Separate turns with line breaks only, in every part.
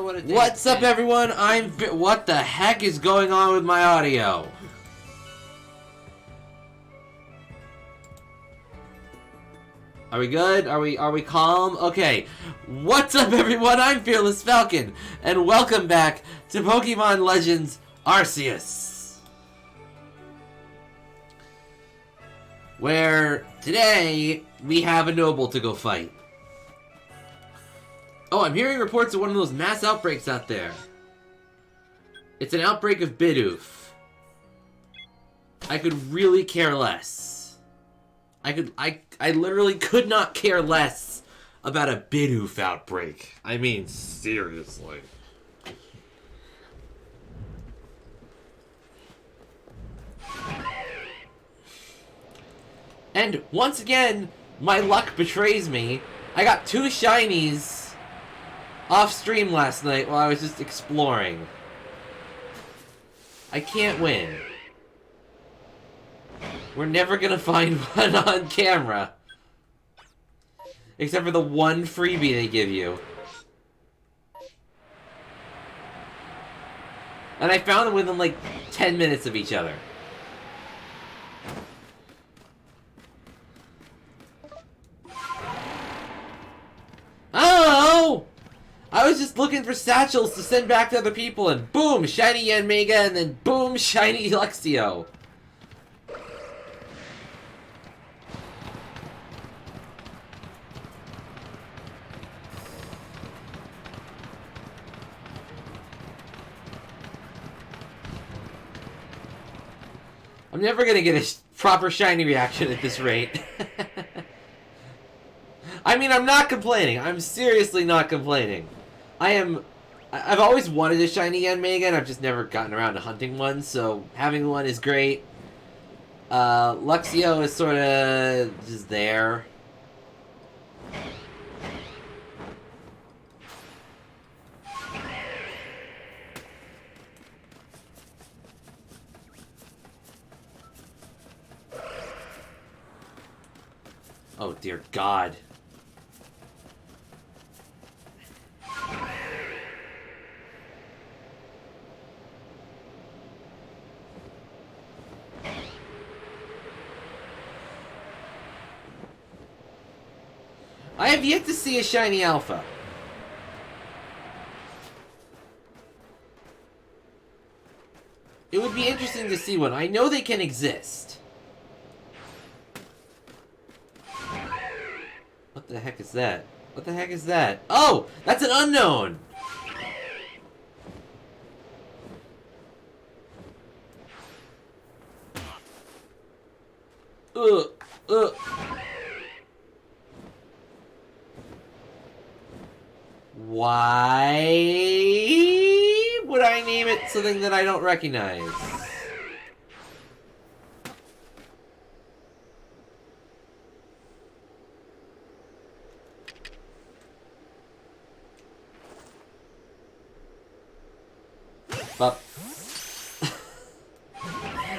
what a day.
What's up, everyone? What the heck is going on with my audio? Are we good? Are we calm? Okay. What's up, everyone? I'm Fearless Falcon, and welcome back to Pokemon Legends Arceus, where today we have a Noble to go fight. Oh, I'm hearing reports of one of those mass outbreaks out there. It's an outbreak of Bidoof. I could really care less. I literally could not care less about a Bidoof outbreak. I mean, seriously. And once again, my luck betrays me. I got 2 shinies off stream last night while I was just exploring. I can't win. We're never gonna find one on camera. Except for the one freebie they give you. And I found them within like 10 minutes of each other. Oh! I was just looking for satchels to send back to other people, and boom, shiny Yanmega, and then boom, shiny Luxio. I'm never gonna get a proper shiny reaction at this rate. I mean, I'm not complaining. I'm seriously not complaining. I've always wanted a shiny Yanmega, and I've just never gotten around to hunting one, so having one is great. Luxio is sort of just there. Oh, dear God. I have yet to see a shiny alpha. It would be interesting to see one. I know they can exist. What the heck is that? What the heck is that? Oh! That's an unknown! Why would I name it something that I don't recognize? But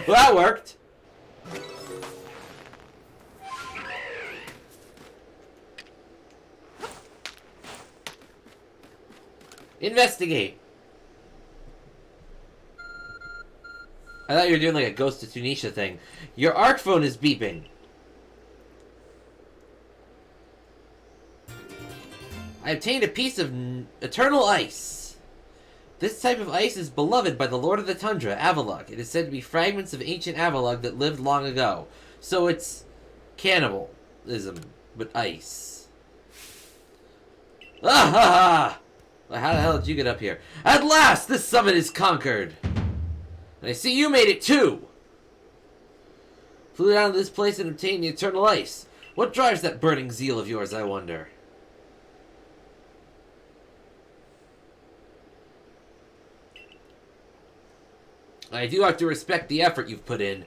well, that worked. Investigate. I thought you were doing like a Ghost of Tunisia thing. Your ARC phone is beeping. I obtained a piece of eternal ice. This type of ice is beloved by the Lord of the Tundra, Avalugg. It is said to be fragments of ancient Avalugg that lived long ago. So it's cannibalism, but ice. Ah ha ha! How the hell did you get up here? At last, this summit is conquered! And I see you made it too! Flew down to this place and obtained the eternal ice. What drives that burning zeal of yours, I wonder? I do have to respect the effort you've put in.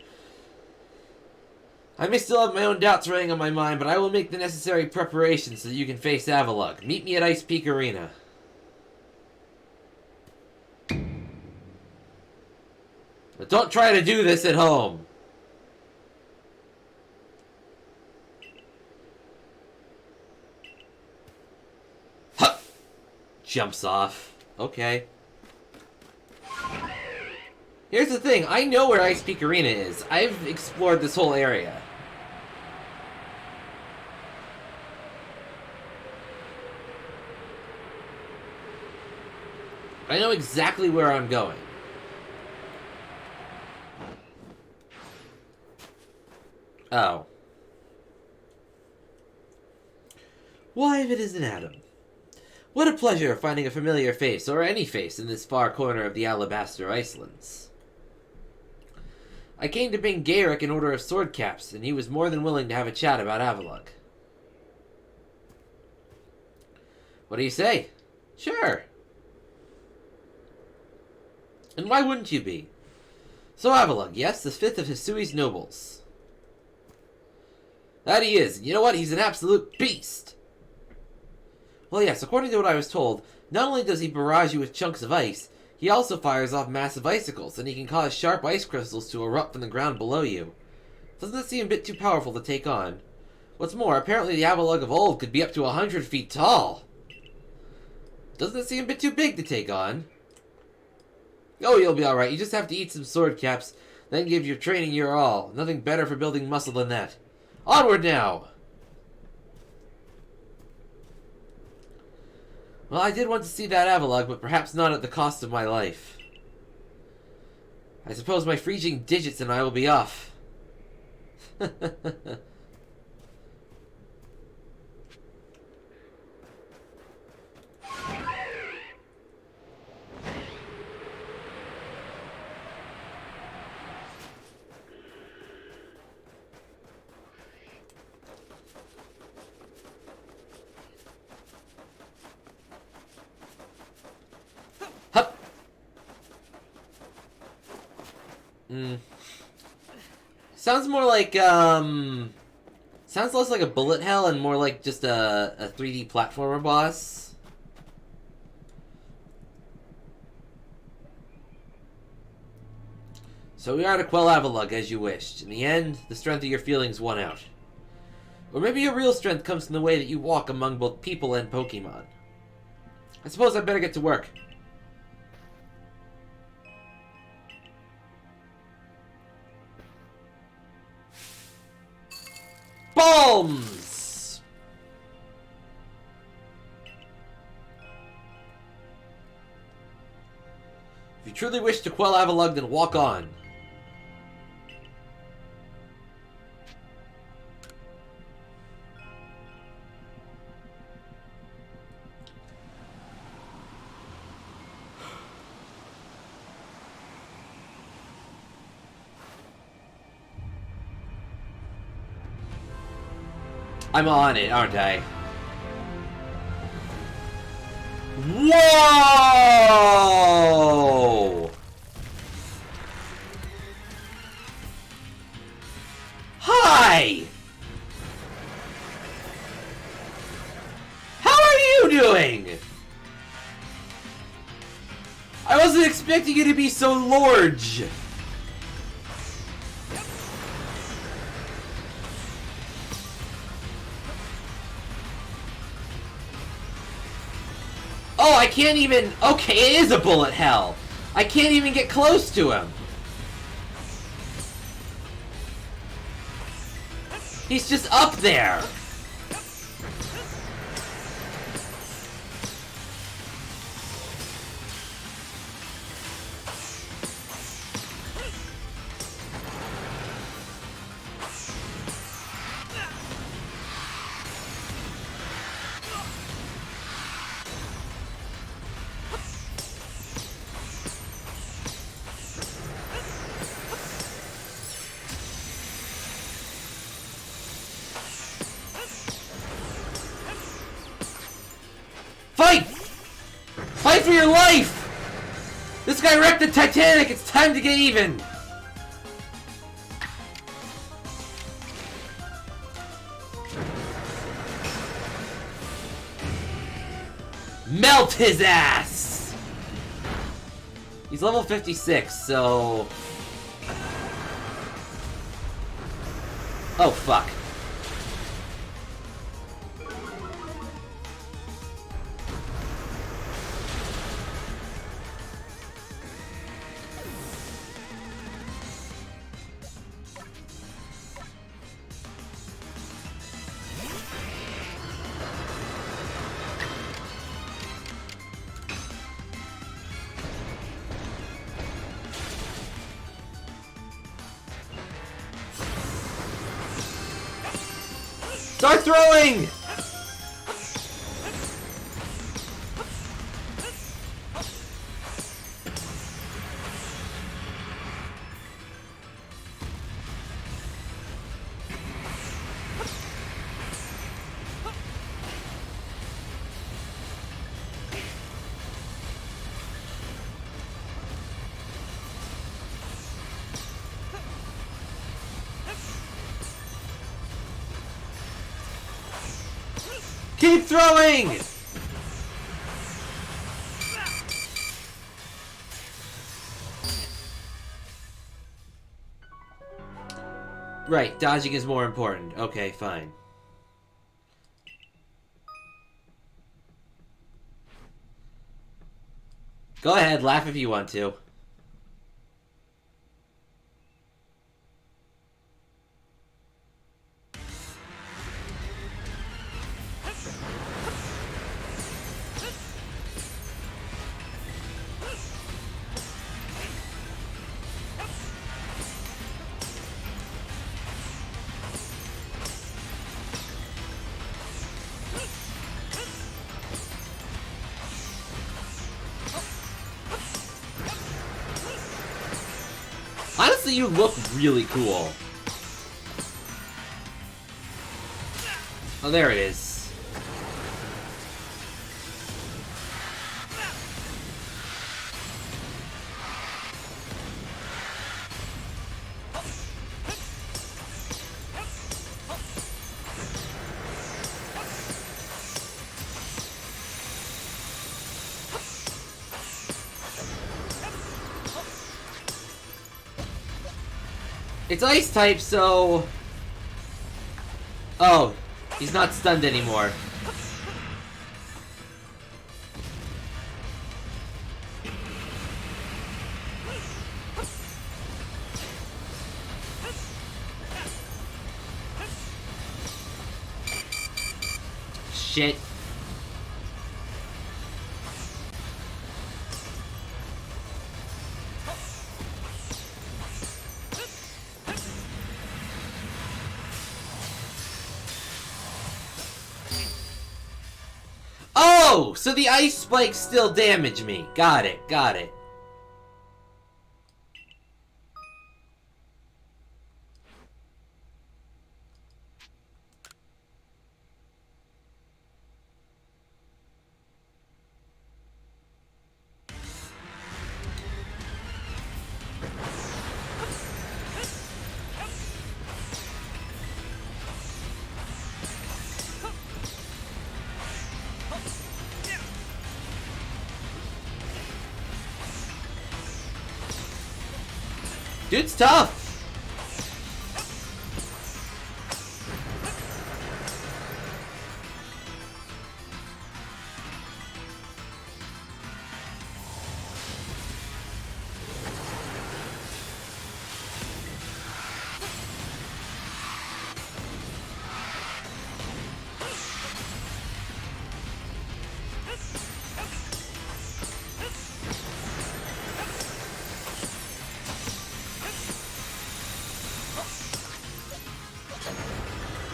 I may still have my own doubts running on my mind, but I will make the necessary preparations so that you can face Avalugg. Meet me at Ice Peak Arena. But don't try to do this at home. Huh! Jumps off. Okay. Here's the thing, I know where Ice Peak Arena is. I've explored this whole area. I know exactly where I'm going. Oh. Why, if it isn't Adam. What a pleasure finding a familiar face, or any face, in this far corner of the Alabaster Icelands. I came to bring Garrick an order of sword caps, and he was more than willing to have a chat about Avalugg. What do you say? Sure. And why wouldn't you be? So Avalugg, yes, the fifth of Hisui's nobles. That he is, and you know what? He's an absolute beast! Well, yes, according to what I was told, not only does he barrage you with chunks of ice, he also fires off massive icicles, and he can cause sharp ice crystals to erupt from the ground below you. Doesn't that seem a bit too powerful to take on? What's more, apparently the Avalugg of old could be up to 100 feet tall. Doesn't it seem a bit too big to take on? Oh, you'll be alright. You just have to eat some sword caps, then give your training your all. Nothing better for building muscle than that. Onward now! Well, I did want to see that Avalugg, but perhaps not at the cost of my life. I suppose my freezing digits and I will be off. Hup! Sounds more like, sounds less like a bullet hell and more like just a 3D platformer boss. So we are to quell Avalugg as you wished. In the end, the strength of your feelings won out. Or maybe your real strength comes from the way that you walk among both people and Pokemon. I suppose I'd better get to work. Bombs! If you truly wish to quell Avalugg, then walk on. I'm on it, aren't I? Whoa! Hi! How are you doing? I wasn't expecting you to be so large. Oh, I can't even... Okay, it is a bullet hell. I can't even get close to him. He's just up there. Fight! Fight for your life! This guy wrecked the Titanic! It's time to get even! Melt his ass! He's level 56, so... Oh, fuck. Start throwing! Keep throwing! Right, dodging is more important. Okay, fine. Go ahead, laugh if you want to. Honestly, you look really cool. Oh, there it is. It's ice type, so... Oh, he's not stunned anymore. Shit. Oh, so the ice spikes still damage me. Got it, got it. Dude's tough.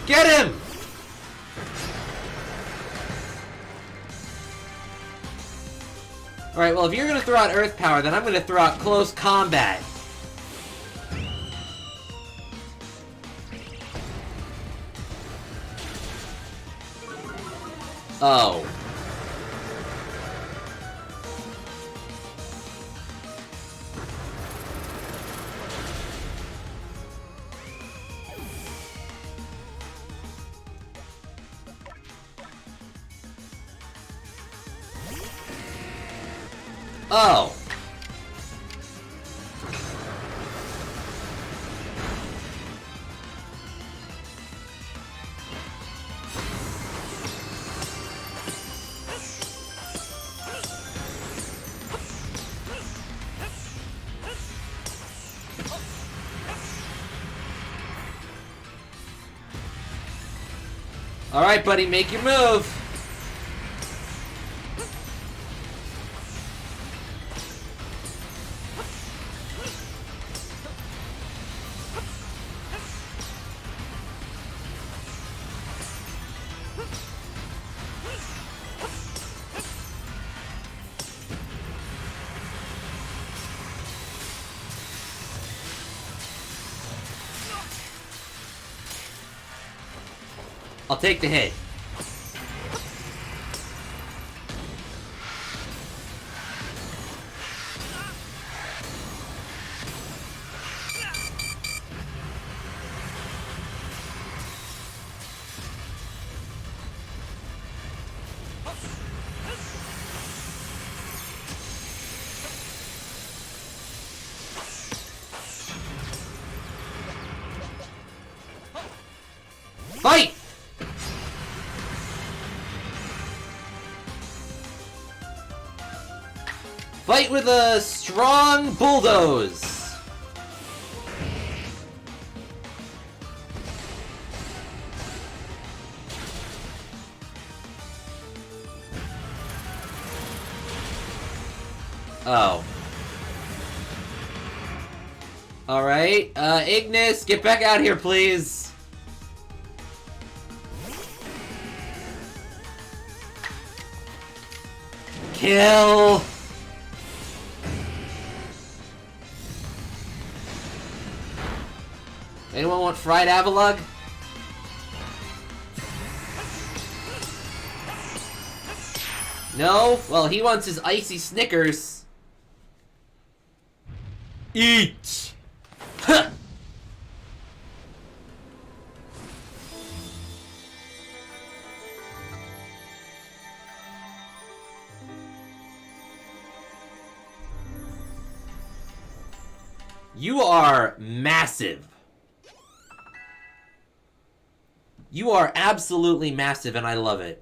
Get him! Alright, well, if you're gonna throw out Earth Power, then I'm gonna throw out Close Combat. Oh. Oh. All right, buddy, make your move. I'll take the hit. Fight! Fight with a strong bulldoze! Oh. Alright, Ignis, get back out here, please! Kill! Anyone want fried Avalugg? No? Well, he wants his icy Snickers. Eat! Huh! You are massive. You are absolutely massive, and I love it.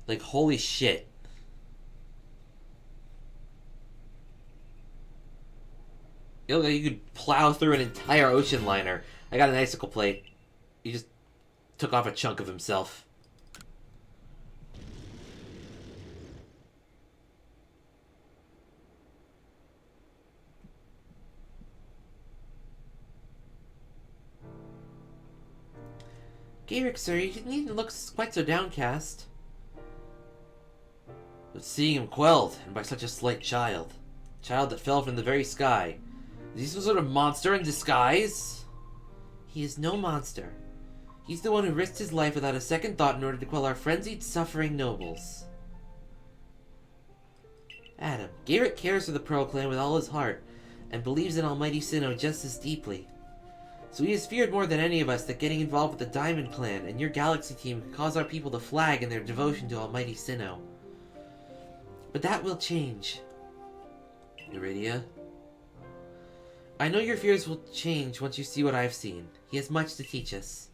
Like, holy shit. You look like you could plow through an entire ocean liner. I got an icicle plate. He just took off a chunk of himself. Garrick, sir, you needn't look quite so downcast. But seeing him quelled, and by such a slight child. Child that fell from the very sky. Is he some sort of monster in disguise? He is no monster. He's the one who risked his life without a second thought in order to quell our frenzied, suffering nobles. Adam, Garrick cares for the Pearl Clan with all his heart, and believes in Almighty Sinnoh just as deeply. So he has feared more than any of us that getting involved with the Diamond Clan and your Galaxy team could cause our people to flag in their devotion to Almighty Sinnoh. But that will change. Iridia? I know your fears will change once you see what I've seen. He has much to teach us.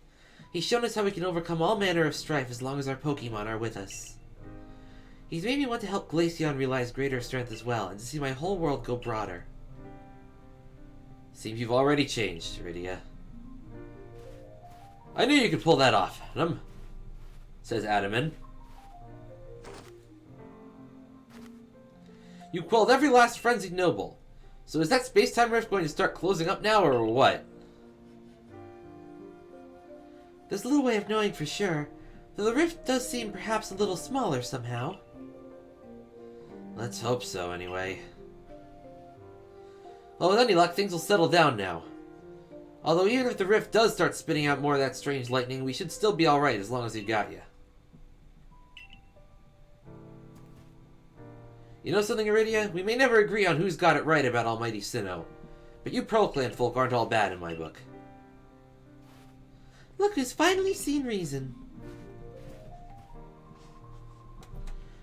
He's shown us how we can overcome all manner of strife as long as our Pokemon are with us. He's made me want to help Glaceon realize greater strength as well, and to see my whole world go broader. Seems you've already changed, Iridia. I knew you could pull that off, Adam, says Adaman. You quelled every last frenzied noble. So is that space-time rift going to start closing up now, or what? There's little way of knowing for sure, though the rift does seem perhaps a little smaller somehow. Let's hope so, anyway. Well, with any luck, things will settle down now. Although even if the rift does start spitting out more of that strange lightning, we should still be alright as long as we've got you. You know something, Iridia? We may never agree on who's got it right about Almighty Sinnoh, but you Pearl Clan folk aren't all bad in my book. Look who's finally seen reason.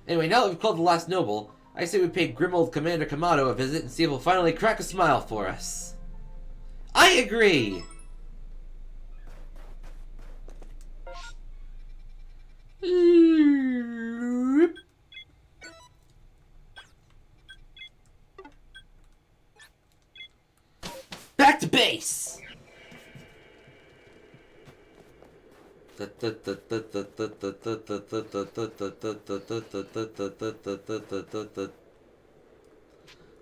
Anyway, now that we've called the last noble, I say we pay grim old Commander Kamado a visit and see if he'll finally crack a smile for us. I agree! Back to base!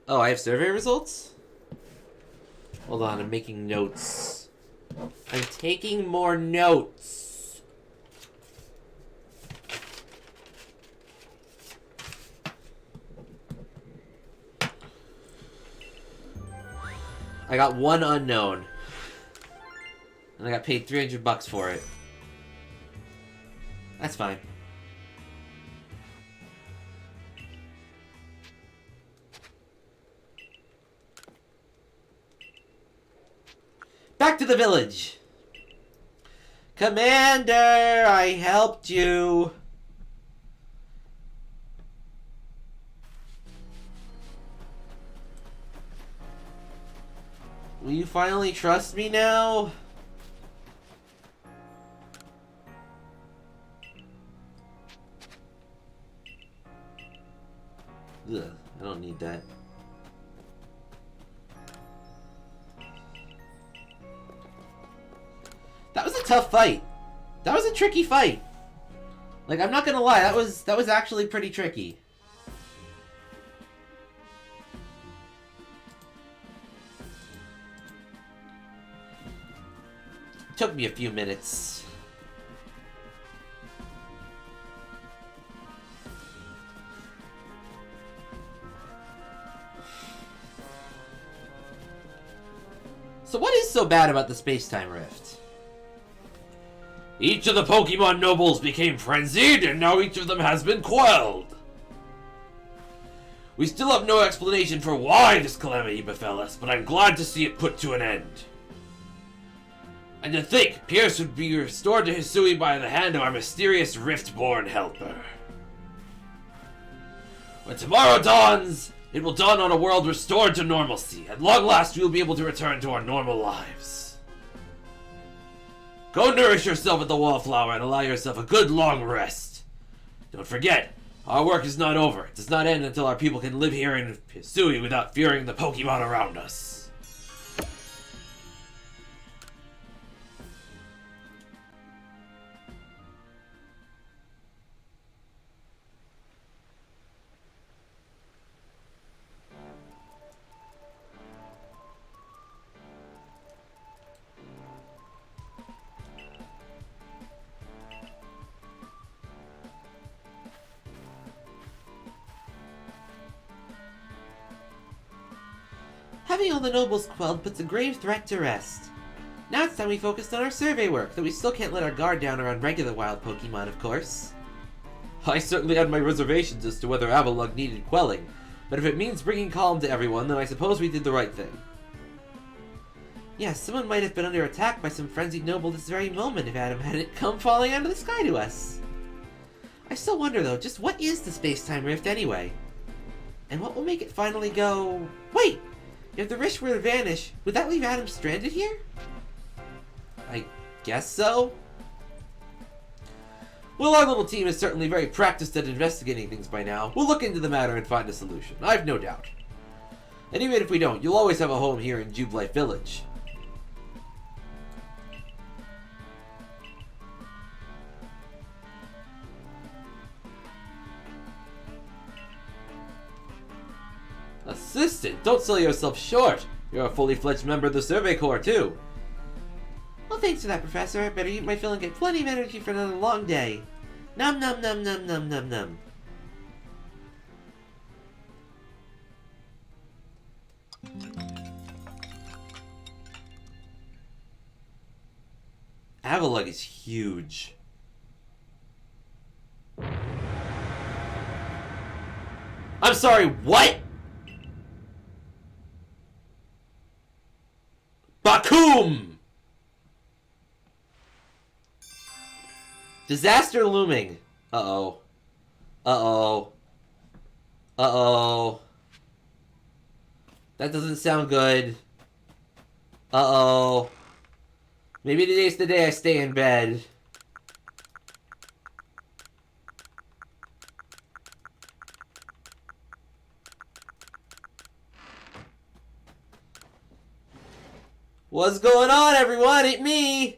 Oh, I have survey results? Hold on, I'm making notes. I'm taking more notes. I got one unknown. And I got paid $300 for it. That's fine. Back to the village. Commander, I helped you. Will you finally trust me now? Ugh, I don't need that. That was a tough fight. That was a tricky fight. Like, I'm not gonna lie, that was actually pretty tricky. Took me a few minutes. So what is so bad about the space-time rift? Each of the Pokemon nobles became frenzied, and now each of them has been quelled. We still have no explanation for why this calamity befell us, but I'm glad to see it put to an end. And to think, Pierce would be restored to Hisui by the hand of our mysterious Rift-born helper. When tomorrow dawns, it will dawn on a world restored to normalcy. At long last, we will be able to return to our normal lives. Go nourish yourself at the Wallflower and allow yourself a good long rest. Don't forget, our work is not over. It does not end until our people can live here in Hisui without fearing the Pokemon around us. Having all the nobles quelled puts a grave threat to rest. Now it's time we focused on our survey work, though we still can't let our guard down around regular wild Pokemon, of course. I certainly had my reservations as to whether Avalugg needed quelling, but if it means bringing calm to everyone, then I suppose we did the right thing. Yes, someone might have been under attack by some frenzied noble this very moment if Adam hadn't come falling out of the sky to us. I still wonder, though, just what is the space-time rift anyway? And what will make it finally go... Wait! If the rift were to vanish, would that leave Adam stranded here? I guess so. Well, our little team is certainly very practiced at investigating things by now. We'll look into the matter and find a solution, I've no doubt. And even if we don't, you'll always have a home here in Jubilife Village. Assistant, don't sell yourself short. You're a fully fledged member of the Survey Corps, too. Well, thanks for that, Professor. I better eat my fill and get plenty of energy for another long day. Num num num num num num num. Avalugg is huge. I'm sorry, what? Bakum! Disaster looming. Uh-oh. Uh-oh. Uh-oh. That doesn't sound good. Uh-oh. Maybe today's the day I stay in bed. What's going on, everyone? It's me!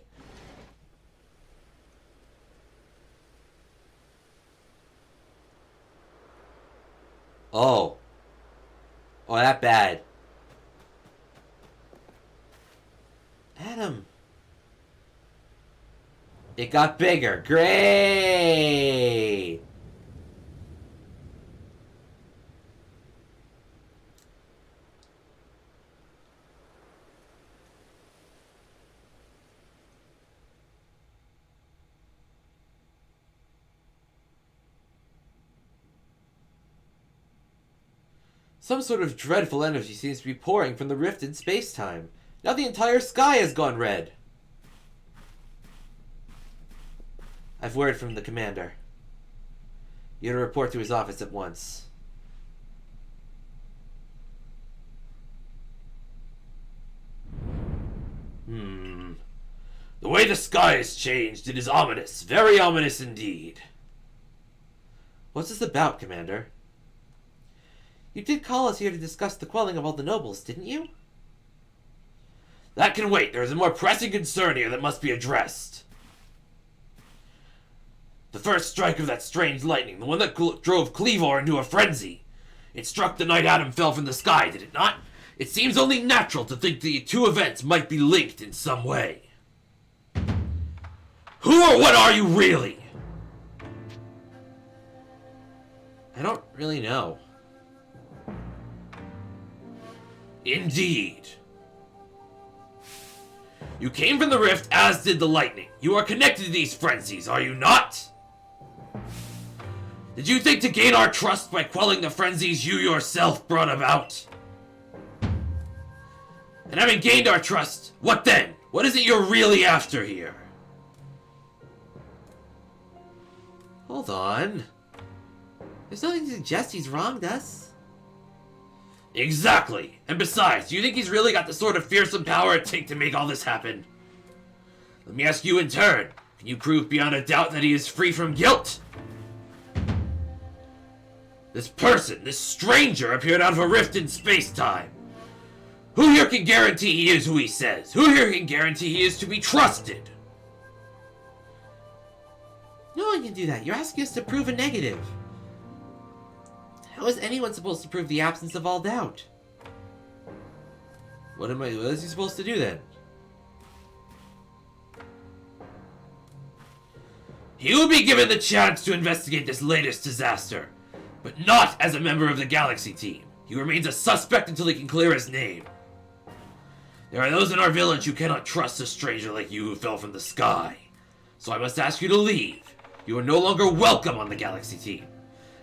Oh. Oh, that bad. Adam. It got bigger. Great! Some sort of dreadful energy seems to be pouring from the rift in space-time. Now the entire sky has gone red. I've word from the commander. You're to report to his office at once. The way the sky has changed, it is ominous. Very ominous indeed. What's this about, Commander? You did call us here to discuss the quelling of all the nobles, didn't you? That can wait. There is a more pressing concern here that must be addressed. The first strike of that strange lightning, the one that drove Cleavor into a frenzy. It struck the night Adam fell from the sky, did it not? It seems only natural to think the two events might be linked in some way. Who or what are you really? I don't really know. Indeed. You came from the rift, as did the lightning. You are connected to these frenzies, are you not? Did you think to gain our trust by quelling the frenzies you yourself brought about? And having gained our trust, what then? What is it you're really after here? Hold on. There's nothing to suggest he's wronged us. Exactly. And besides, do you think he's really got the sort of fearsome power it takes to make all this happen? Let me ask you in turn. Can you prove beyond a doubt that he is free from guilt? This person, this stranger, appeared out of a rift in space-time. Who here can guarantee he is who he says? Who here can guarantee he is to be trusted? No one can do that. You're asking us to prove a negative. How is anyone supposed to prove the absence of all doubt? What is he supposed to do then? He will be given the chance to investigate this latest disaster, but not as a member of the Galaxy team. He remains a suspect until he can clear his name. There are those in our village who cannot trust a stranger like you who fell from the sky. So I must ask you to leave. You are no longer welcome on the Galaxy team.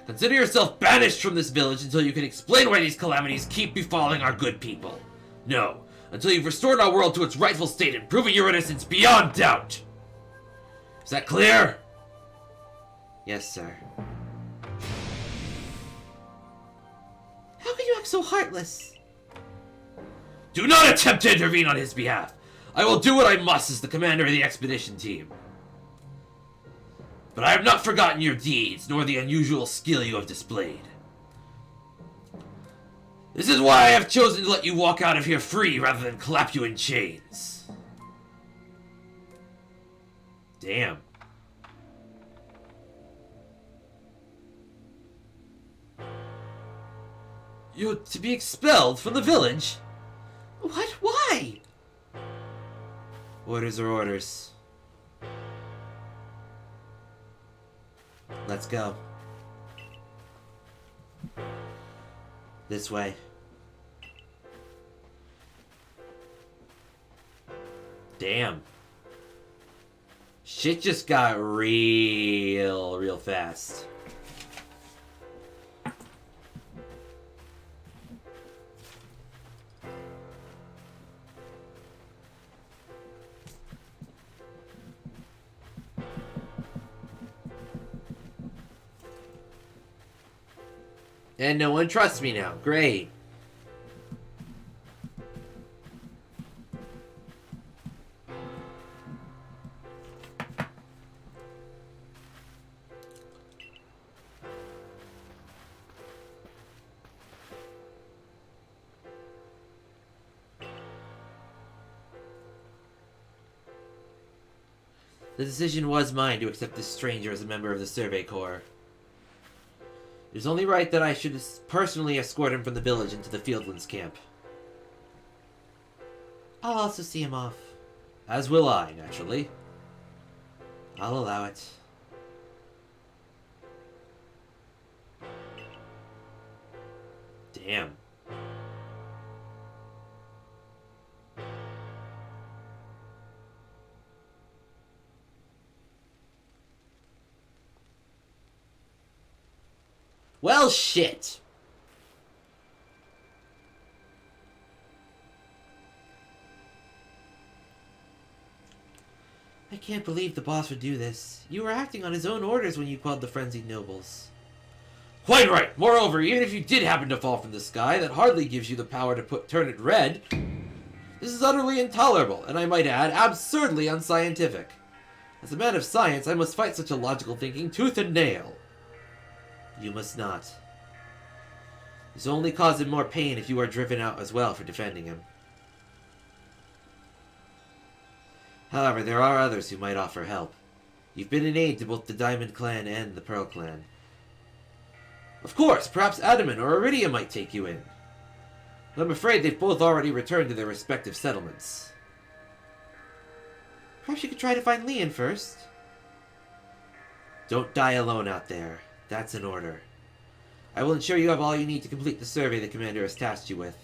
Consider yourself banished from this village until you can explain why these calamities keep befalling our good people. No, until you've restored our world to its rightful state and proven your innocence beyond doubt. Is that clear? Yes, sir. How can you act so heartless? Do not attempt to intervene on his behalf. I will do what I must as the commander of the expedition team. But I have not forgotten your deeds, nor the unusual skill you have displayed. This is why I have chosen to let you walk out of here free rather than clap you in chains. Damn. You're to be expelled from the village? What? Why? Orders are orders. Let's go. This way. Damn. Shit just got real fast. And no one trusts me now. Great. The decision was mine to accept this stranger as a member of the Survey Corps. It is only right that I should personally escort him from the village into the Fieldlands camp. I'll also see him off. As will I, naturally. I'll allow it. Damn. Well, shit. can't believe the boss would do this. You were acting on his own orders when you quelled the frenzied nobles. Quite right! Moreover, even if you did happen to fall from the sky, that hardly gives you the power to turn it red. This is utterly intolerable, and I might add, absurdly unscientific. As a man of science, I must fight such illogical thinking tooth and nail. You must not. This will only cause him more pain if you are driven out as well for defending him. However, there are others who might offer help. You've been an aid to both the Diamond Clan and the Pearl Clan. Of course, perhaps Adaman or Iridia might take you in. But I'm afraid they've both already returned to their respective settlements. Perhaps you could try to find Leon first. Don't die alone out there. That's an order. I will ensure you have all you need to complete the survey the commander has tasked you with.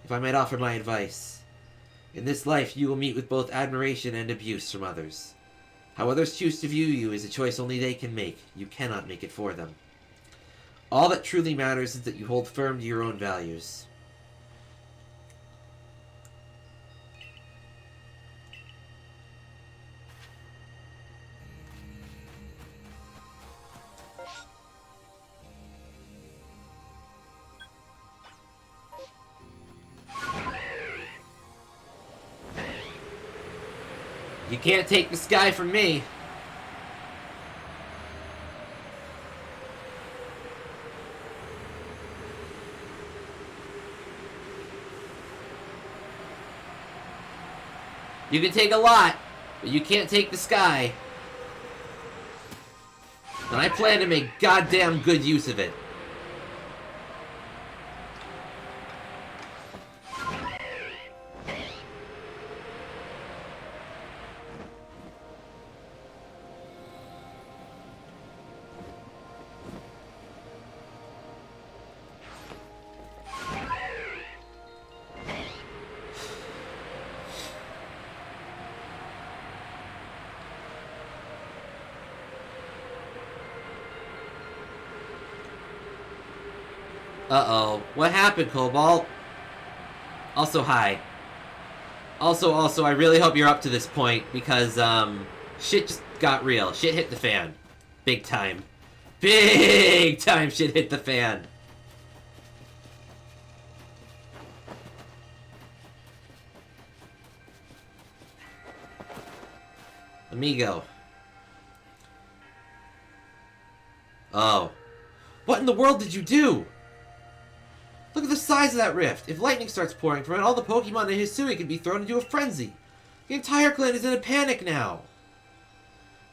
If I might offer my advice, in this life you will meet with both admiration and abuse from others. How others choose to view you is a choice only they can make. You cannot make it for them. All that truly matters is that you hold firm to your own values. You can't take the sky from me. You can take a lot, but you can't take the sky. And I plan to make goddamn good use of it. Uh-oh. What happened, Cobalt? Also, hi. Also, I really hope you're up to this point, because, shit just got real. Shit hit the fan. Big time. Big time shit hit the fan. Amigo. Oh. What in the world did you do? Look at the size of that rift. If lightning starts pouring from it, all the Pokemon in Hisui could be thrown into a frenzy. The entire clan is in a panic now.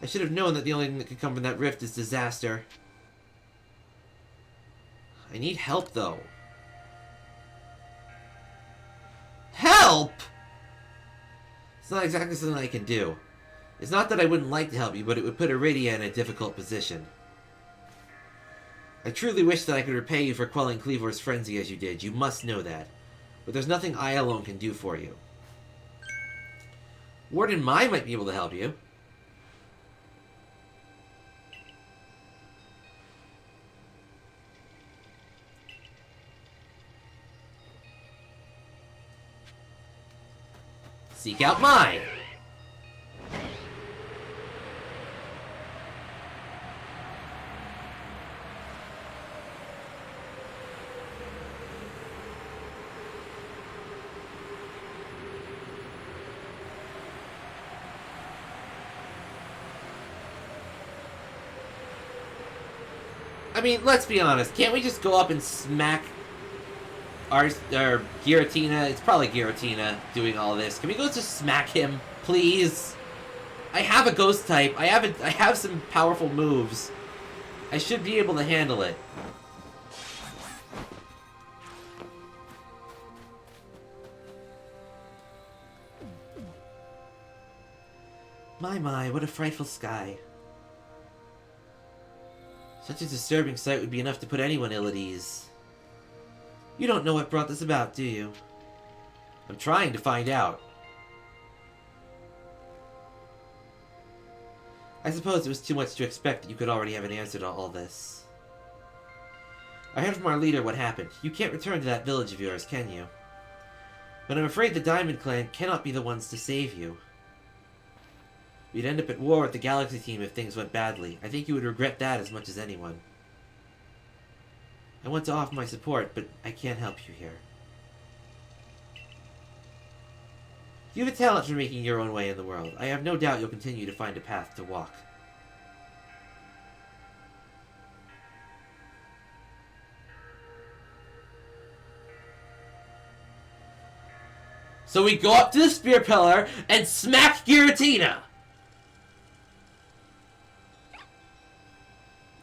I should have known that the only thing that could come from that rift is disaster. I need help, though. Help?! It's not exactly something I can do. It's not that I wouldn't like to help you, but it would put Iridia in a difficult position. I truly wish that I could repay you for quelling Kleavor's frenzy as you did. You must know that. But there's nothing I alone can do for you. Warden Mai might be able to help you. Seek out Mai! I mean, let's be honest. Can't we just go up and smack our Giratina? It's probably Giratina doing all this. Can we go just smack him, please? I have a ghost type. I have some powerful moves. I should be able to handle it. My, what a frightful sky. Such a disturbing sight would be enough to put anyone ill at ease. You don't know what brought this about, do you? I'm trying to find out. I suppose it was too much to expect that you could already have an answer to all this. I heard from our leader what happened. You can't return to that village of yours, can you? But I'm afraid the Diamond Clan cannot be the ones to save you. We'd end up at war with the Galaxy team if things went badly. I think you would regret that as much as anyone. I want to offer my support, but I can't help you here. You have a talent for making your own way in the world. I have no doubt you'll continue to find a path to walk. So we go up to the spear pillar and smack Giratina!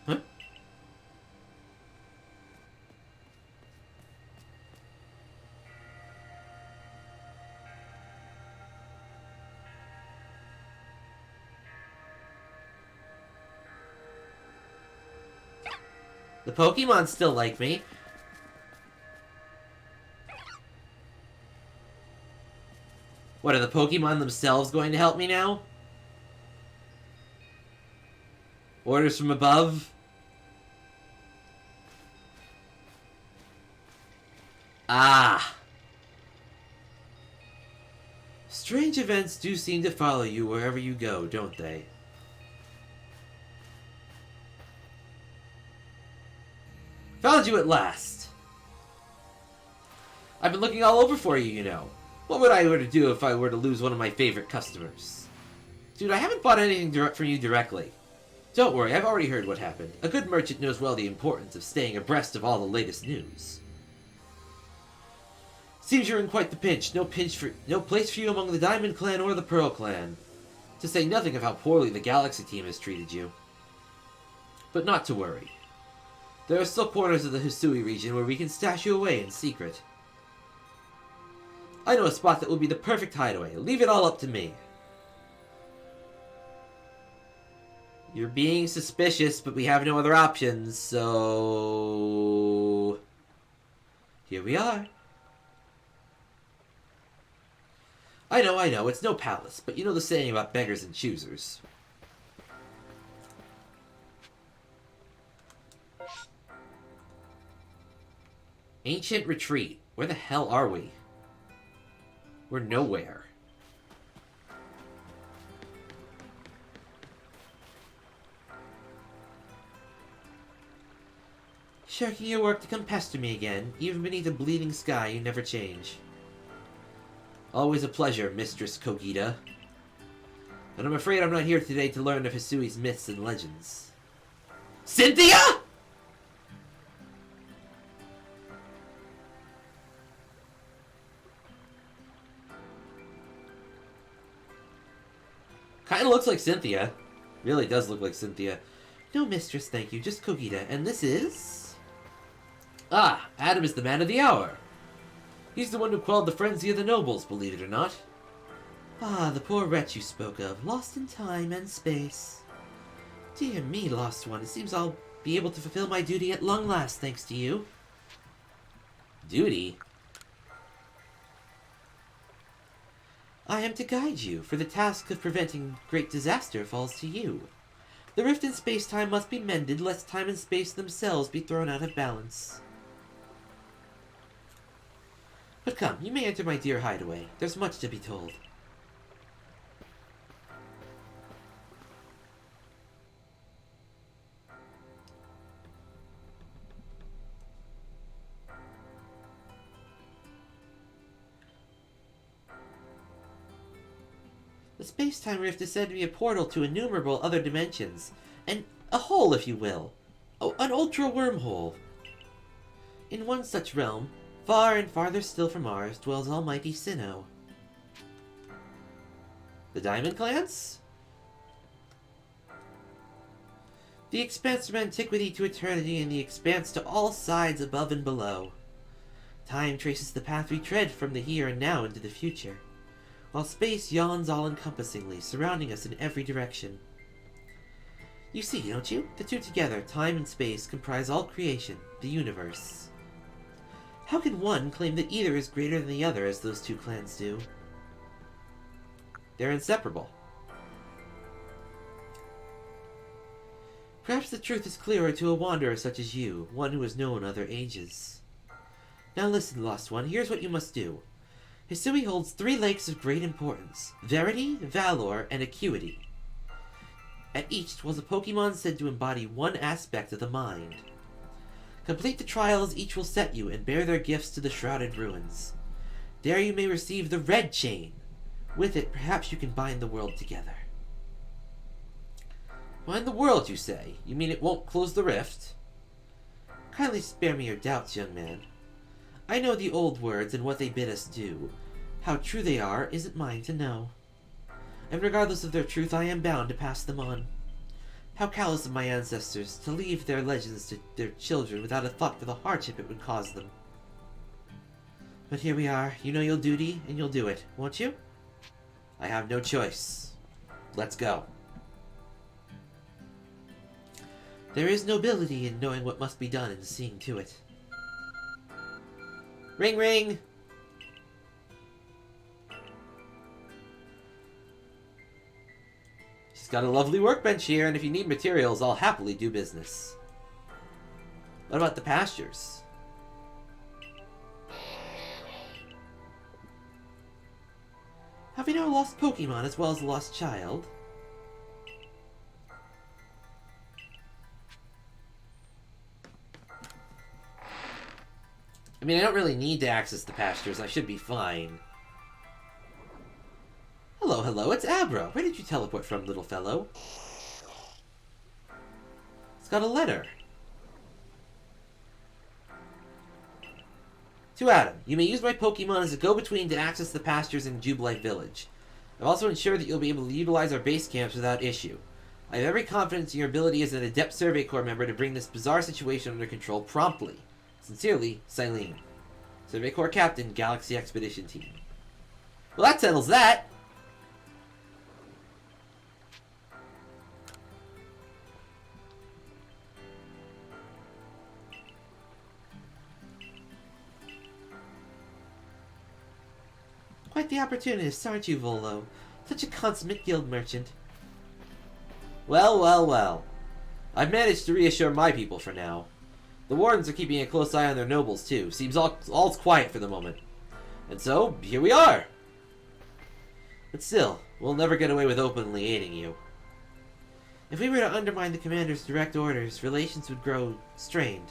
Huh? The Pokemon still like me. What, are the Pokemon themselves going to help me now? Orders from above? Ah! Strange events do seem to follow you wherever you go, don't they? Found you at last! I've been looking all over for you, you know. What would I were to do if I were to lose one of my favorite customers? Dude, I haven't bought anything from you directly. Don't worry, I've already heard what happened. A good merchant knows well the importance of staying abreast of all the latest news. Seems you're in quite the pinch. No place for you among the Diamond Clan or the Pearl Clan. To say nothing of how poorly the Galaxy team has treated you. But not to worry. There are still corners of the Hisui region where we can stash you away in secret. I know a spot that will be the perfect hideaway. Leave it all up to me. You're being suspicious, but we have no other options, so... here we are. I know, it's no palace, but you know the saying about beggars and choosers. Ancient Retreat. Where the hell are we? We're nowhere. Shirking your work to come pester me again. Even beneath a bleeding sky, you never change. Always a pleasure, Mistress Kogita. And I'm afraid I'm not here today to learn of Hisui's myths and legends. Cynthia?! Kinda looks like Cynthia. Really does look like Cynthia. No, mistress, thank you. Just Kogita. And this is... ah, Adam is the man of the hour. He's the one who quelled the frenzy of the nobles, believe it or not. Ah, the poor wretch you spoke of, lost in time and space. Dear me, lost one. It seems I'll be able to fulfill my duty at long last, thanks to you. Duty? I am to guide you, for the task of preventing great disaster falls to you. The rift in space-time must be mended, lest time and space themselves be thrown out of balance. But come, you may enter my dear hideaway. There's much to be told. The space-time rift is said to be a portal to innumerable other dimensions. And a hole, if you will. Oh, an ultra wormhole. In one such realm, far and farther still from ours, dwells almighty Sinnoh. The Diamond Clans? The expanse from antiquity to eternity, and the expanse to all sides above and below. Time traces the path we tread from the here and now into the future, while space yawns all-encompassingly, surrounding us in every direction. You see, don't you? The two together, time and space, comprise all creation, the universe. How can one claim that either is greater than the other as those two clans do? They're inseparable. Perhaps the truth is clearer to a wanderer such as you, one who has known other ages. Now listen, Lost One, here's what you must do. Hisui holds 3 lakes of great importance: Verity, Valor, and Acuity. At each dwells a Pokemon said to embody one aspect of the mind. Complete the trials each will set you and bear their gifts to the Shrouded Ruins. There you may receive the Red Chain. With it, perhaps you can bind the world together. Bind the world, you say? You mean it won't close the rift? Kindly spare me your doubts, young man. I know the old words and what they bid us do. How true they are isn't mine to know. And regardless of their truth, I am bound to pass them on. How callous of my ancestors to leave their legends to their children without a thought for the hardship it would cause them. But here we are. You know your duty, and you'll do it, won't you? I have no choice. Let's go. There is nobility in knowing what must be done and seeing to it. Ring ring! She's got a lovely workbench here, and if you need materials, I'll happily do business. What about the pastures? Have you no lost Pokemon as well as a lost child? I mean, I don't really need to access the pastures. I should be fine. Hello, hello, it's Abra. Where did you teleport from, little fellow? It's got a letter. To Adam, you may use my Pokemon as a go-between to access the pastures in Jubilife Village. I've also ensured that you'll be able to utilize our base camps without issue. I have every confidence in your ability as an Adept Survey Corps member to bring this bizarre situation under control promptly. Sincerely, Silene. Survey Corps Captain, Galaxy Expedition Team. Well, that settles that! Quite the opportunist, aren't you, Volo? Such a consummate guild merchant. Well, well, well. I've managed to reassure my people for now. The Wardens are keeping a close eye on their nobles, too. Seems all's quiet for the moment. And so, here we are! But still, we'll never get away with openly aiding you. If we were to undermine the commander's direct orders, relations would grow strained.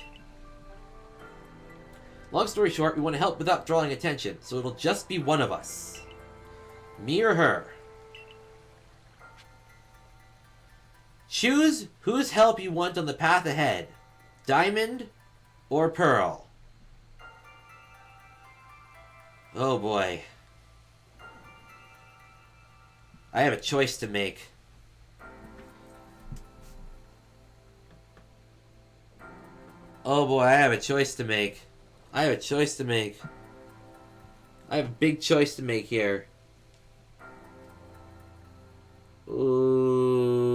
Long story short, we want to help without drawing attention, so it'll just be one of us. Me or her. Choose whose help you want on the path ahead. Diamond or Pearl? Oh boy. I have a choice to make. Oh boy, I have a choice to make. I have a choice to make. I have a big choice to make here. Ooh.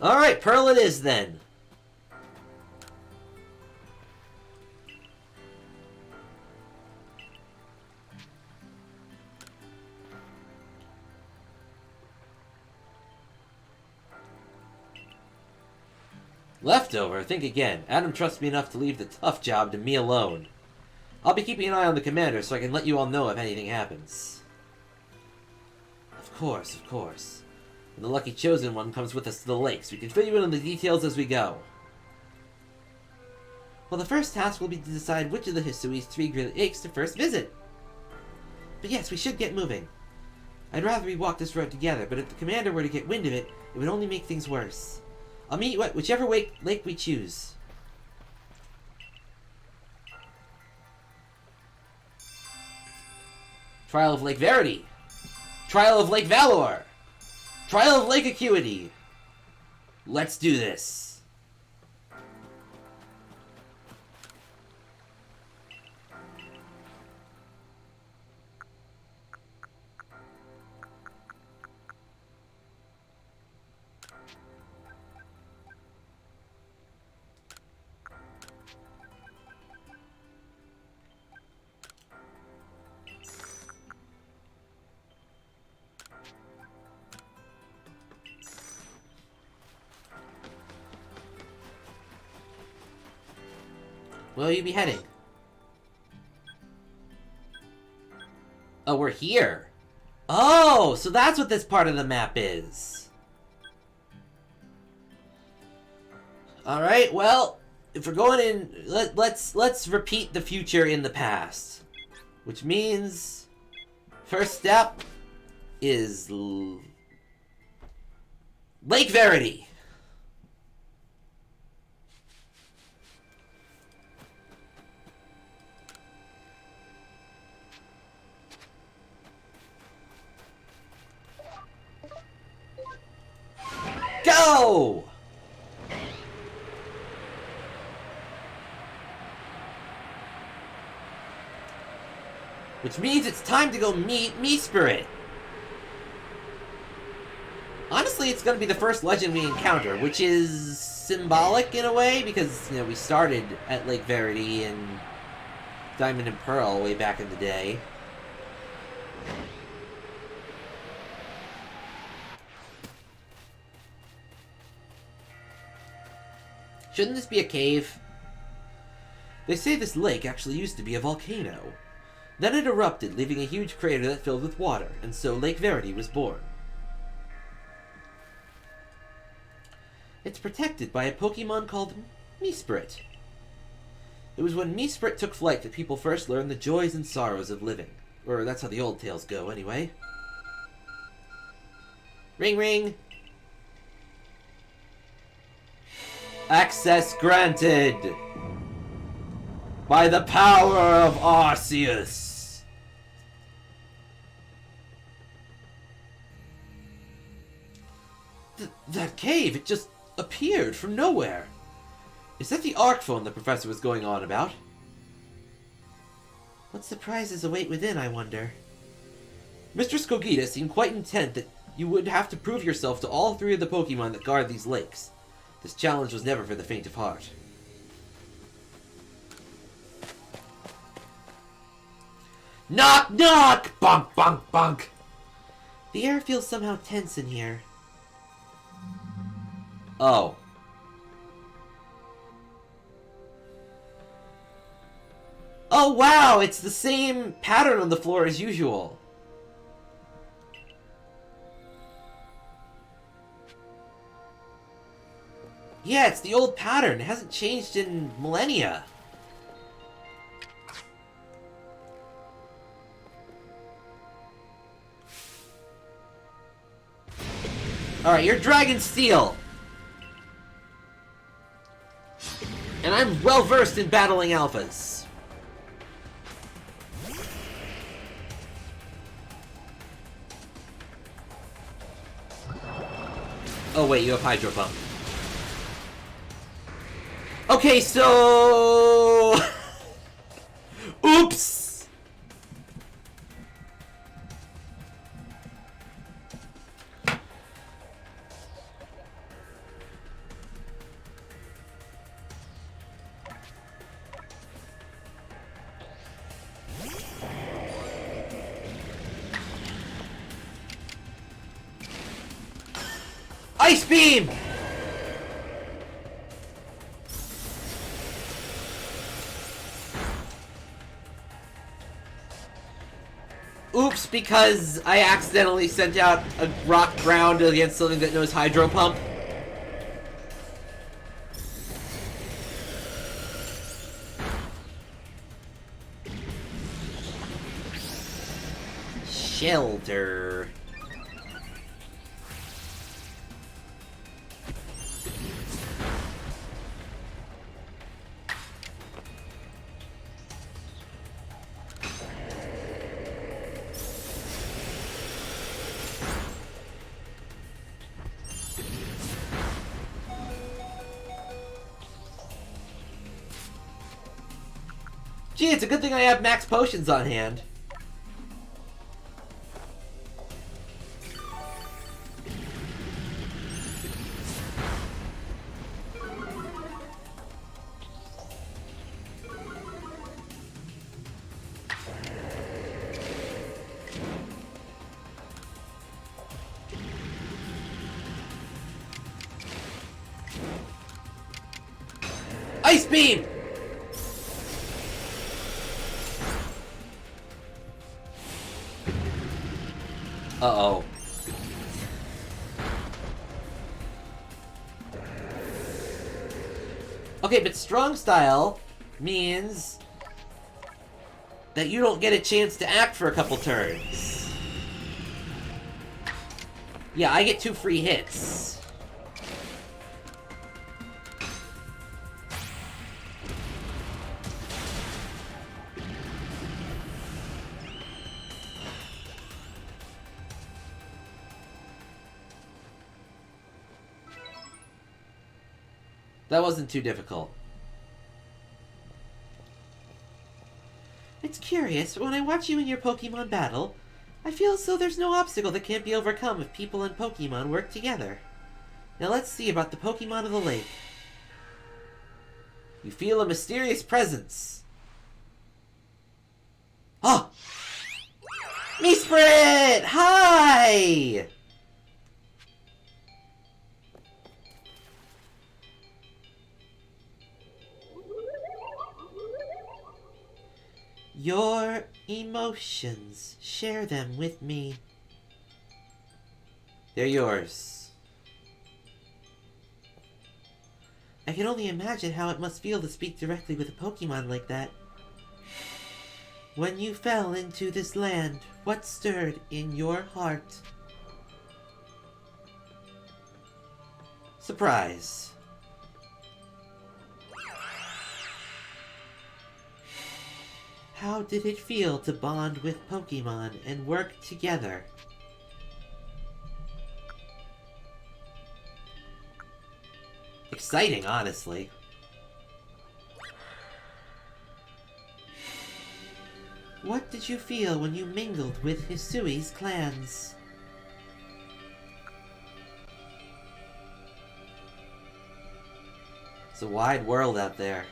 Alright, Pearl it is then. Leftover? Think again. Adam trusts me enough to leave the tough job to me alone. I'll be keeping an eye on the commander so I can let you all know if anything happens. Of course, of course. And the lucky chosen one comes with us to the lakes. We can fill you in on the details as we go. Well, the first task will be to decide which of the Hisui's 3 great lakes to first visit. But yes, we should get moving. I'd rather we walk this road together, but if the commander were to get wind of it, it would only make things worse. I'll meet you at whichever lake we choose. Trial of Lake Verity. Trial of Lake Valor. Trial of Lake Acuity. Let's do this. Where will you be heading? Oh, we're here. Oh, so that's what this part of the map is. Alright, well, if we're going in, let's repeat the future in the past. Which means, first step is Lake Verity. Go! Which means it's time to go meet Mesprit. Honestly, it's going to be the first legend we encounter, which is symbolic in a way, because, you know, we started at Lake Verity and Diamond and Pearl way back in the day. Shouldn't this be a cave? They say this lake actually used to be a volcano. Then it erupted, leaving a huge crater that filled with water, and so Lake Verity was born. It's protected by a Pokemon called Mesprit. It was when Mesprit took flight that people first learned the joys and sorrows of living. Or that's how the old tales go, anyway. Ring ring! Access granted! By the power of Arceus! That cave, it just appeared from nowhere. Is that the Arc Phone the professor was going on about? What surprises await within, I wonder? Mr. Skogita seemed quite intent that you would have to prove yourself to all three of the Pokemon that guard these lakes. This challenge was never for the faint of heart. Knock, knock! Bonk, bonk, bonk! The air feels somehow tense in here. Oh. Oh, wow! It's the same pattern on the floor as usual. Yeah, it's the old pattern. It hasn't changed in millennia. Alright, you're Dragon Steel. And I'm well versed in battling alphas. Oh wait, you have Hydro Pump. Okay, so... Oops! Ice Beam! Oops, because I accidentally sent out a rock ground against something that knows Hydro Pump. Shelter. Gee, it's a good thing I have max potions on hand. Ice Beam! Uh-oh. Okay, but strong style means that you don't get a chance to act for a couple turns. Yeah, I get 2 free hits. That wasn't too difficult. It's curious, but when I watch you in your Pokemon battle, I feel as though there's no obstacle that can't be overcome if people and Pokemon work together. Now let's see about the Pokemon of the lake. You feel a mysterious presence. Oh! Mesprit! Hi! Your emotions. Share them with me. They're yours. I can only imagine how it must feel to speak directly with a Pokemon like that. When you fell into this land, what stirred in your heart? Surprise. How did it feel to bond with Pokemon and work together? Exciting, honestly. What did you feel when you mingled with Hisui's clans? It's a wide world out there.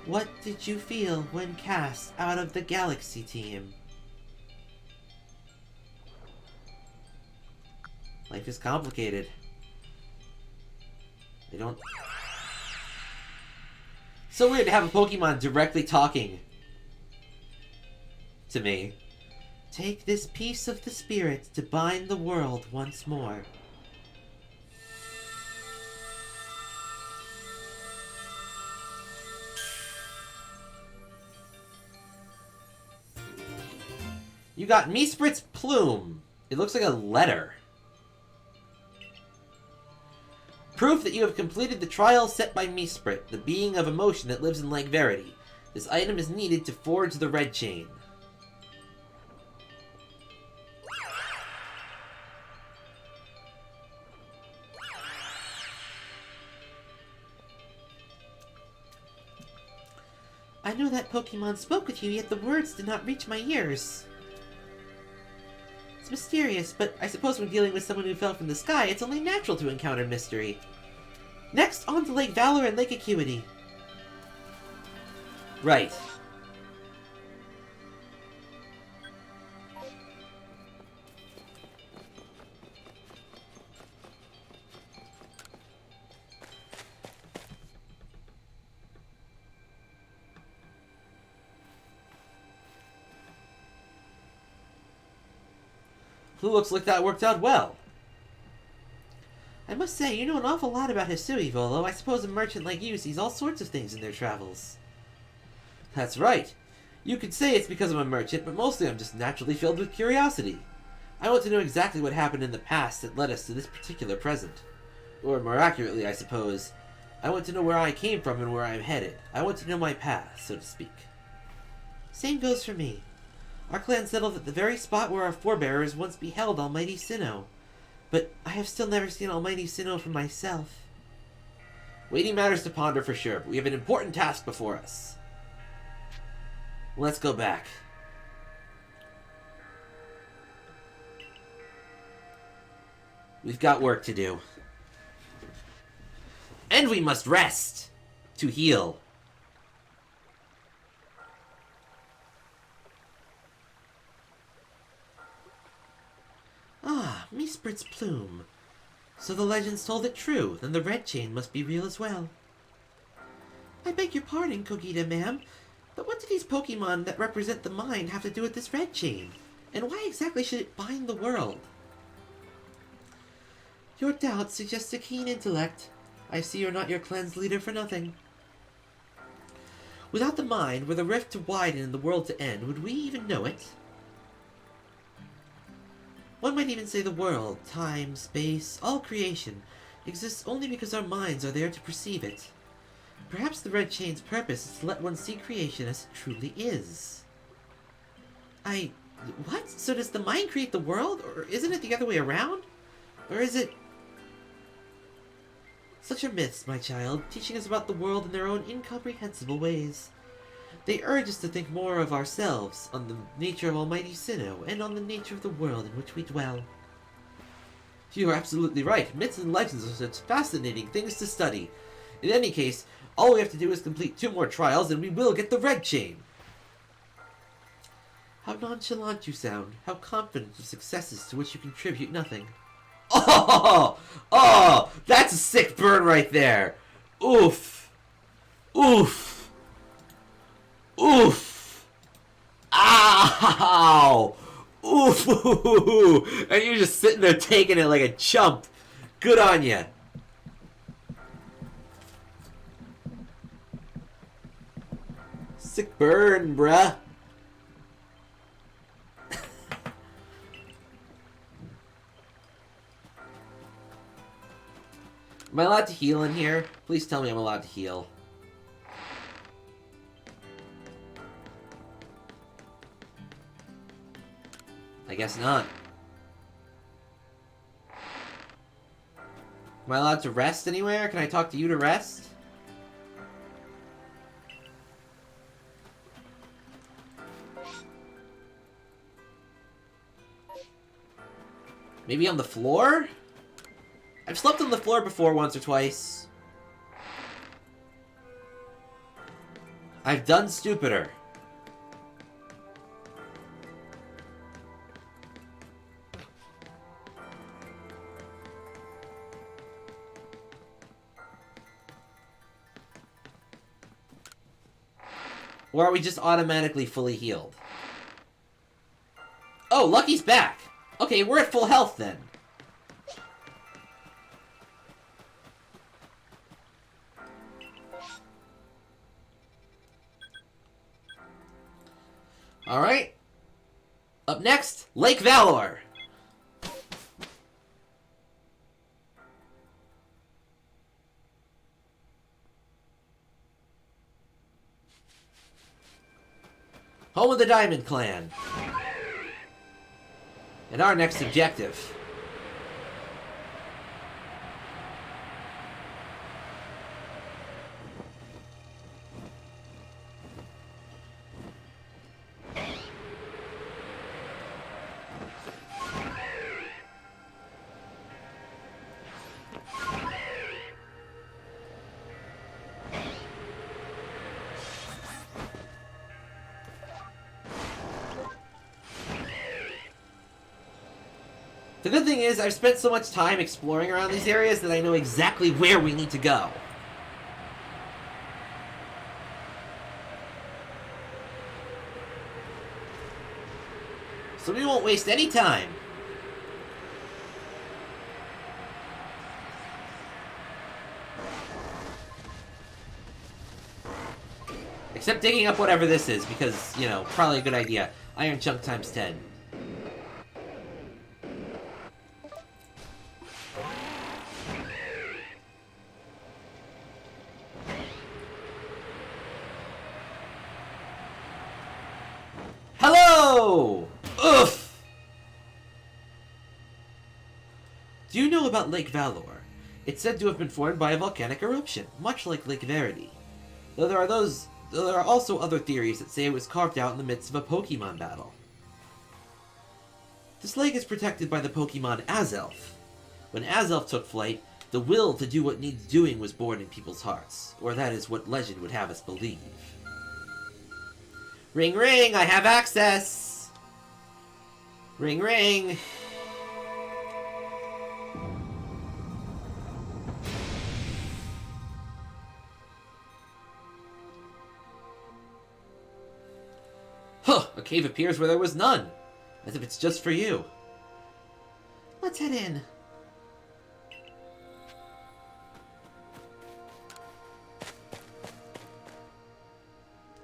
What did you feel when cast out of the Galaxy team? Life is complicated. They don't... So weird to have a Pokemon directly talking to me. Take this piece of the spirit to bind the world once more. You got Mesprit's plume. It looks like a letter. Proof that you have completed the trial set by Mesprit, the being of emotion that lives in Lake Verity. This item is needed to forge the red chain. I know that Pokemon spoke with you, yet the words did not reach my ears. It's mysterious, but I suppose when dealing with someone who fell from the sky, it's only natural to encounter mystery. Next, on to Lake Valor and Lake Acuity. Right. Looks like that worked out well. I must say, you know an awful lot about Hisui, Volo. I suppose a merchant like you sees all sorts of things in their travels. That's right. You could say it's because I'm a merchant, but mostly I'm just naturally filled with curiosity. I want to know exactly what happened in the past that led us to this particular present. Or more accurately, I suppose, I want to know where I came from and where I'm headed. I want to know my path, so to speak. Same goes for me. Our clan settled at the very spot where our forebears once beheld Almighty Sinnoh. But I have still never seen Almighty Sinnoh for myself. Waiting matters to ponder for sure, but we have an important task before us. Let's go back. We've got work to do. And we must rest to heal. Ah, Mesprit's plume. So the legends told it true, then the red chain must be real as well. I beg your pardon, Kogita, ma'am, But what do these Pokemon that represent the mind have to do with this red chain? And why exactly should it bind the world? Your doubts suggest a keen intellect. I see you're not your clan's leader for nothing. Without the mind, were the rift to widen and the world to end, would we even know it? One might even say the world, time, space, all creation, exists only because our minds are there to perceive it. Perhaps the Red Chain's purpose is to let one see creation as it truly is. What? So does the mind create the world? Or isn't it the other way around? Or is it... Such are myths, my child, teaching us about the world in their own incomprehensible ways. They urge us to think more of ourselves, on the nature of Almighty Sinnoh, and on the nature of the world in which we dwell. You are absolutely right. Myths and legends are such fascinating things to study. In any case, all we have to do is complete 2 more trials, and we will get the Red Chain. How nonchalant you sound. How confident of successes to which you contribute nothing. Oh, that's a sick burn right there. Oof. Oof. Oof. Ow. Oof. And you're just sitting there taking it like a chump. Good on ya. Sick burn, bruh. Am I allowed to heal in here? Please tell me I'm allowed to heal. I guess not. Am I allowed to rest anywhere? Can I talk to you to rest? Maybe on the floor? I've slept on the floor before once or twice. I've done stupider. Or are we just automatically fully healed? Oh, Lucky's back! Okay, we're at full health then. Alright. Up next, Lake Valor. Home of the Diamond Clan. And our next objective. The good thing is, I've spent so much time exploring around these areas that I know exactly where we need to go. So we won't waste any time. Except digging up whatever this is, because, you know, probably a good idea. Iron Chunk times 10. Hello! Oof! Do you know about Lake Valor? It's said to have been formed by a volcanic eruption, much like Lake Verity. Though there are also other theories that say it was carved out in the midst of a Pokemon battle. This lake is protected by the Pokemon Azelf. When Azelf took flight, the will to do what needs doing was born in people's hearts, or that is what legend would have us believe. Ring ring, I have access! Ring ring! cave appears where there was none, as if it's just for you. Let's head in.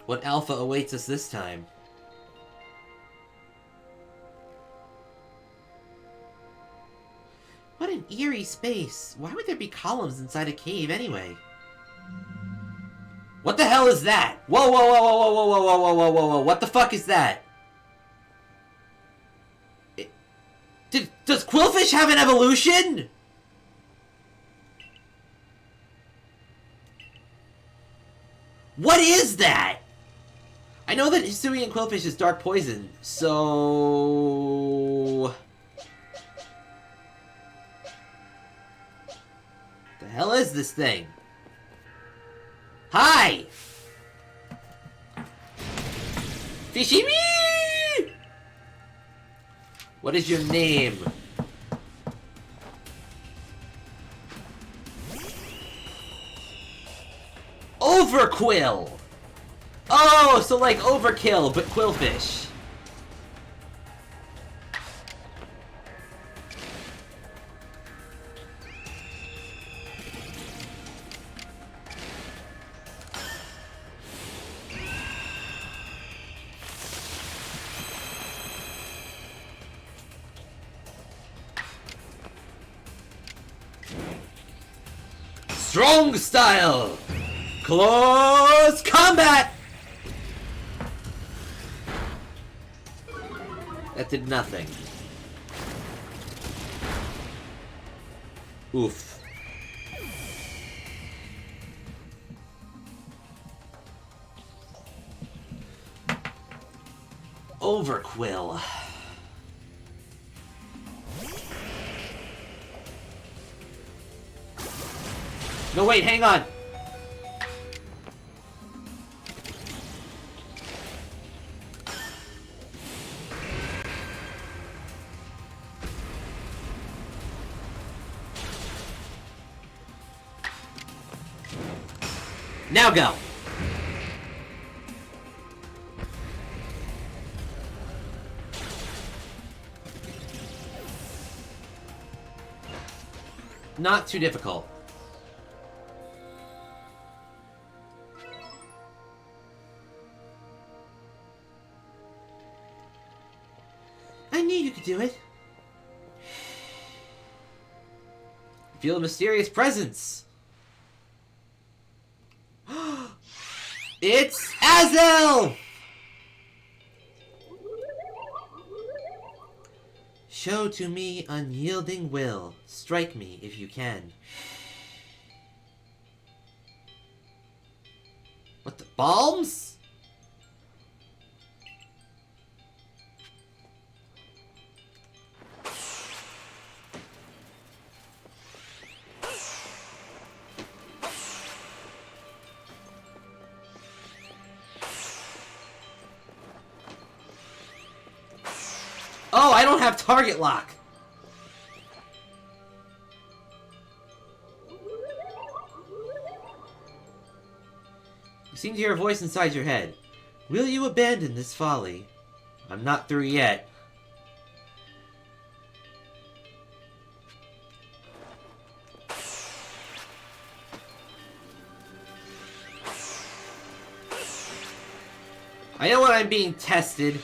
What alpha awaits us this time? What an eerie space. Why would there be columns inside a cave anyway? What the hell is that? Whoa, whoa, whoa, whoa, whoa, whoa, whoa, whoa, whoa, whoa, whoa, what the fuck is that? Does Qwilfish have an evolution? What is that? I know that Hisuian Qwilfish is dark poison, so... The hell is this thing? Hi! Fishimi! What is your name? Overquill! Oh, so like Overkill, but Qwilfish. Strong style! Close combat! That did nothing. Oof. Overquill. No, wait, hang on! Now go! Not too difficult. I knew you could do it. Feel a mysterious presence. It's Azelf! Show to me unyielding will. Strike me if you can. What the bombs? Oh, I don't have target lock. You seem to hear a voice inside your head. Will you abandon this folly? I'm not through yet. I know when I'm being tested.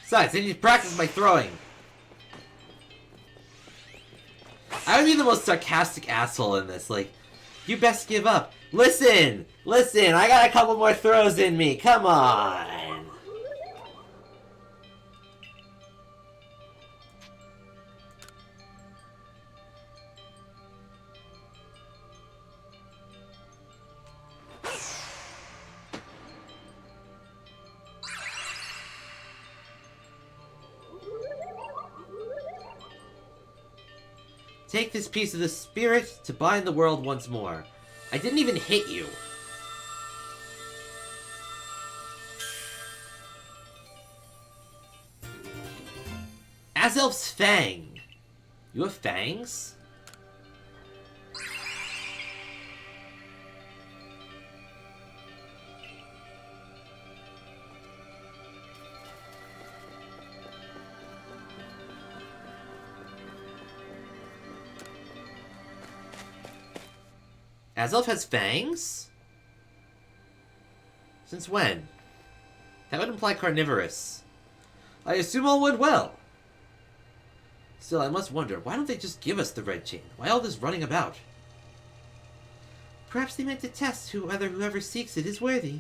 Besides, I need to practice my throwing. I would be the most sarcastic asshole in this. Like, you best give up. Listen! Listen! I got a couple more throws in me. Come on! Take this piece of the spirit to bind the world once more. I didn't even hit you. Azelf's Fang. You have fangs? Azelf has fangs? Since when? That would imply carnivorous. I assume all went well. Still, I must wonder, why don't they just give us the red chain? Why all this running about? Perhaps they meant to test whether whoever seeks it is worthy.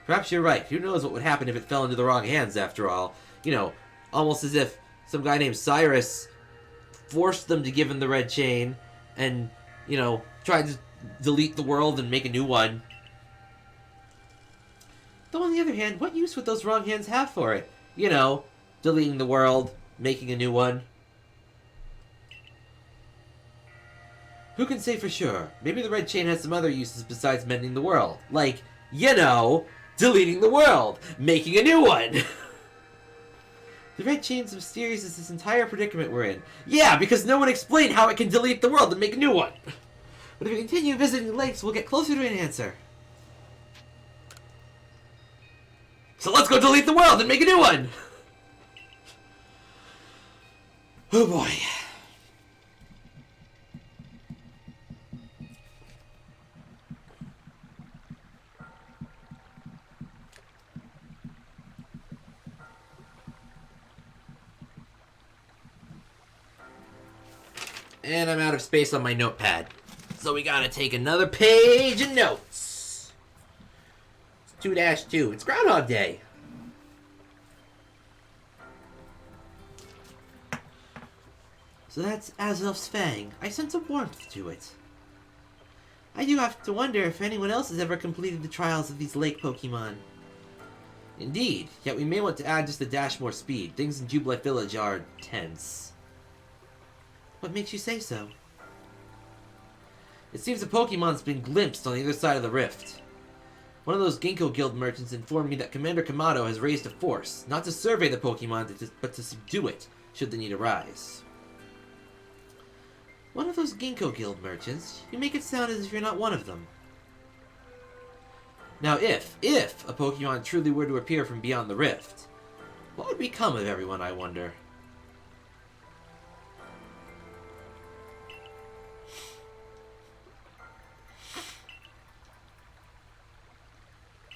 Perhaps you're right. Who knows what would happen if it fell into the wrong hands, after all. You know, almost as if some guy named Cyrus forced them to give him the red chain and, you know, tried to delete the world and make a new one. Though on the other hand, what use would those wrong hands have for it? You know, deleting the world, making a new one. Who can say for sure? Maybe the red chain has some other uses besides mending the world. Like, you know, deleting the world, making a new one. The red chain's mysterious as this entire predicament we're in. Yeah, because no one explained how it can delete the world and make a new one. But if we continue visiting the lakes, we'll get closer to an answer. So let's go delete the world and make a new one! Oh boy. And I'm out of space on my notepad. So we gotta take another page of notes. It's 2-2. It's Groundhog Day. So that's Azelf's Fang. I sense a warmth to it. I do have to wonder if anyone else has ever completed the trials of these lake Pokemon. Indeed, yet we may want to add just a dash more speed. Things in Jubilife Village are tense. What makes you say so? It seems a Pokemon's been glimpsed on the other side of the rift. One of those Ginkgo Guild merchants informed me that Commander Kamado has raised a force, not to survey the Pokemon, but to subdue it, should the need arise. One of those Ginkgo Guild merchants? You make it sound as if you're not one of them. Now if a Pokemon truly were to appear from beyond the rift, what would become of everyone, I wonder?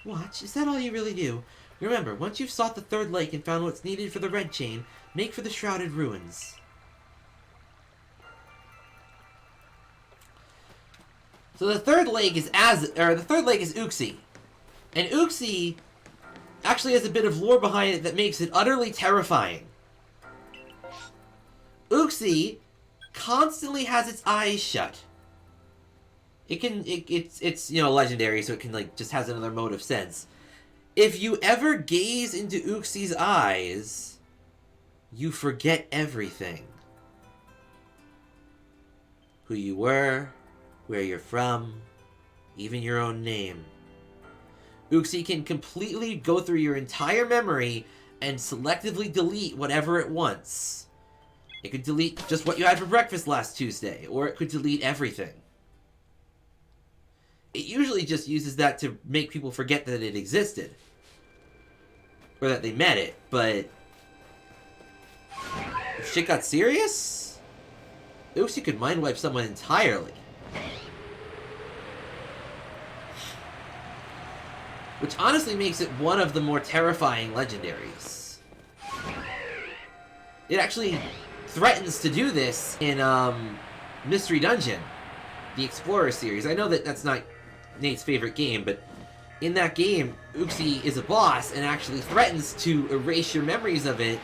Watch, is that all you really do? Remember, once you've sought the third lake and found what's needed for the red chain, make for the Shrouded Ruins. So the third lake is Uxie. And Uxie actually has a bit of lore behind it that makes it utterly terrifying. Uxie constantly has its eyes shut. It's you know, legendary, so it can, like, just has another mode of sense. If you ever gaze into Uxie's eyes, you forget everything. Who you were, where you're from, even your own name. Uxie can completely go through your entire memory and selectively delete whatever it wants. It could delete just what you had for breakfast last Tuesday, or it could delete everything. It usually just uses that to make people forget that it existed. Or that they met it, but if shit got serious, Uxie could mind wipe someone entirely. Which honestly makes it one of the more terrifying legendaries. It actually threatens to do this in Mystery Dungeon, the Explorer series. I know that that's not Nate's favorite game, but in that game, Uxie is a boss and actually threatens to erase your memories of it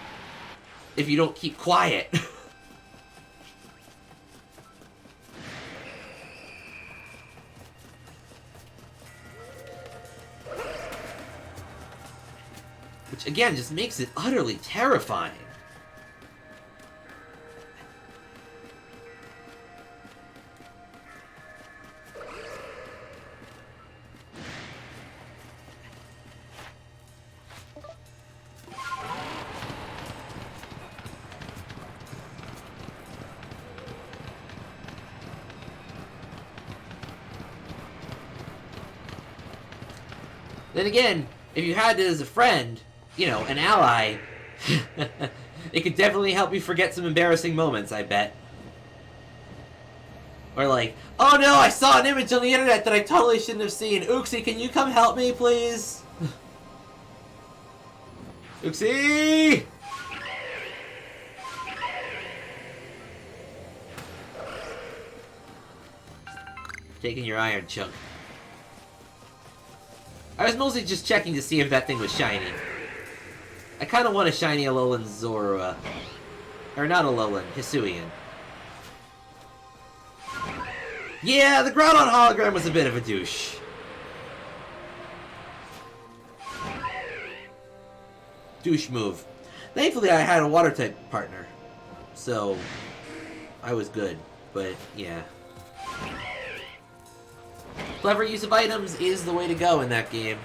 if you don't keep quiet. Which, again, just makes it utterly terrifying. Then again, if you had it as a friend, you know, an ally, it could definitely help you forget some embarrassing moments, I bet. Or like, oh no, I saw an image on the internet that I totally shouldn't have seen. Uxie, can you come help me, please? Uxie! Taking your iron chunk. I was mostly just checking to see if that thing was shiny. I kind of want a shiny Alolan Zorua. Or not Alolan, Hisuian. Yeah, the Groudon hologram was a bit of a douche. Douche move. Thankfully, I had a water-type partner. So, I was good. But, yeah. Clever use of items is the way to go in that game.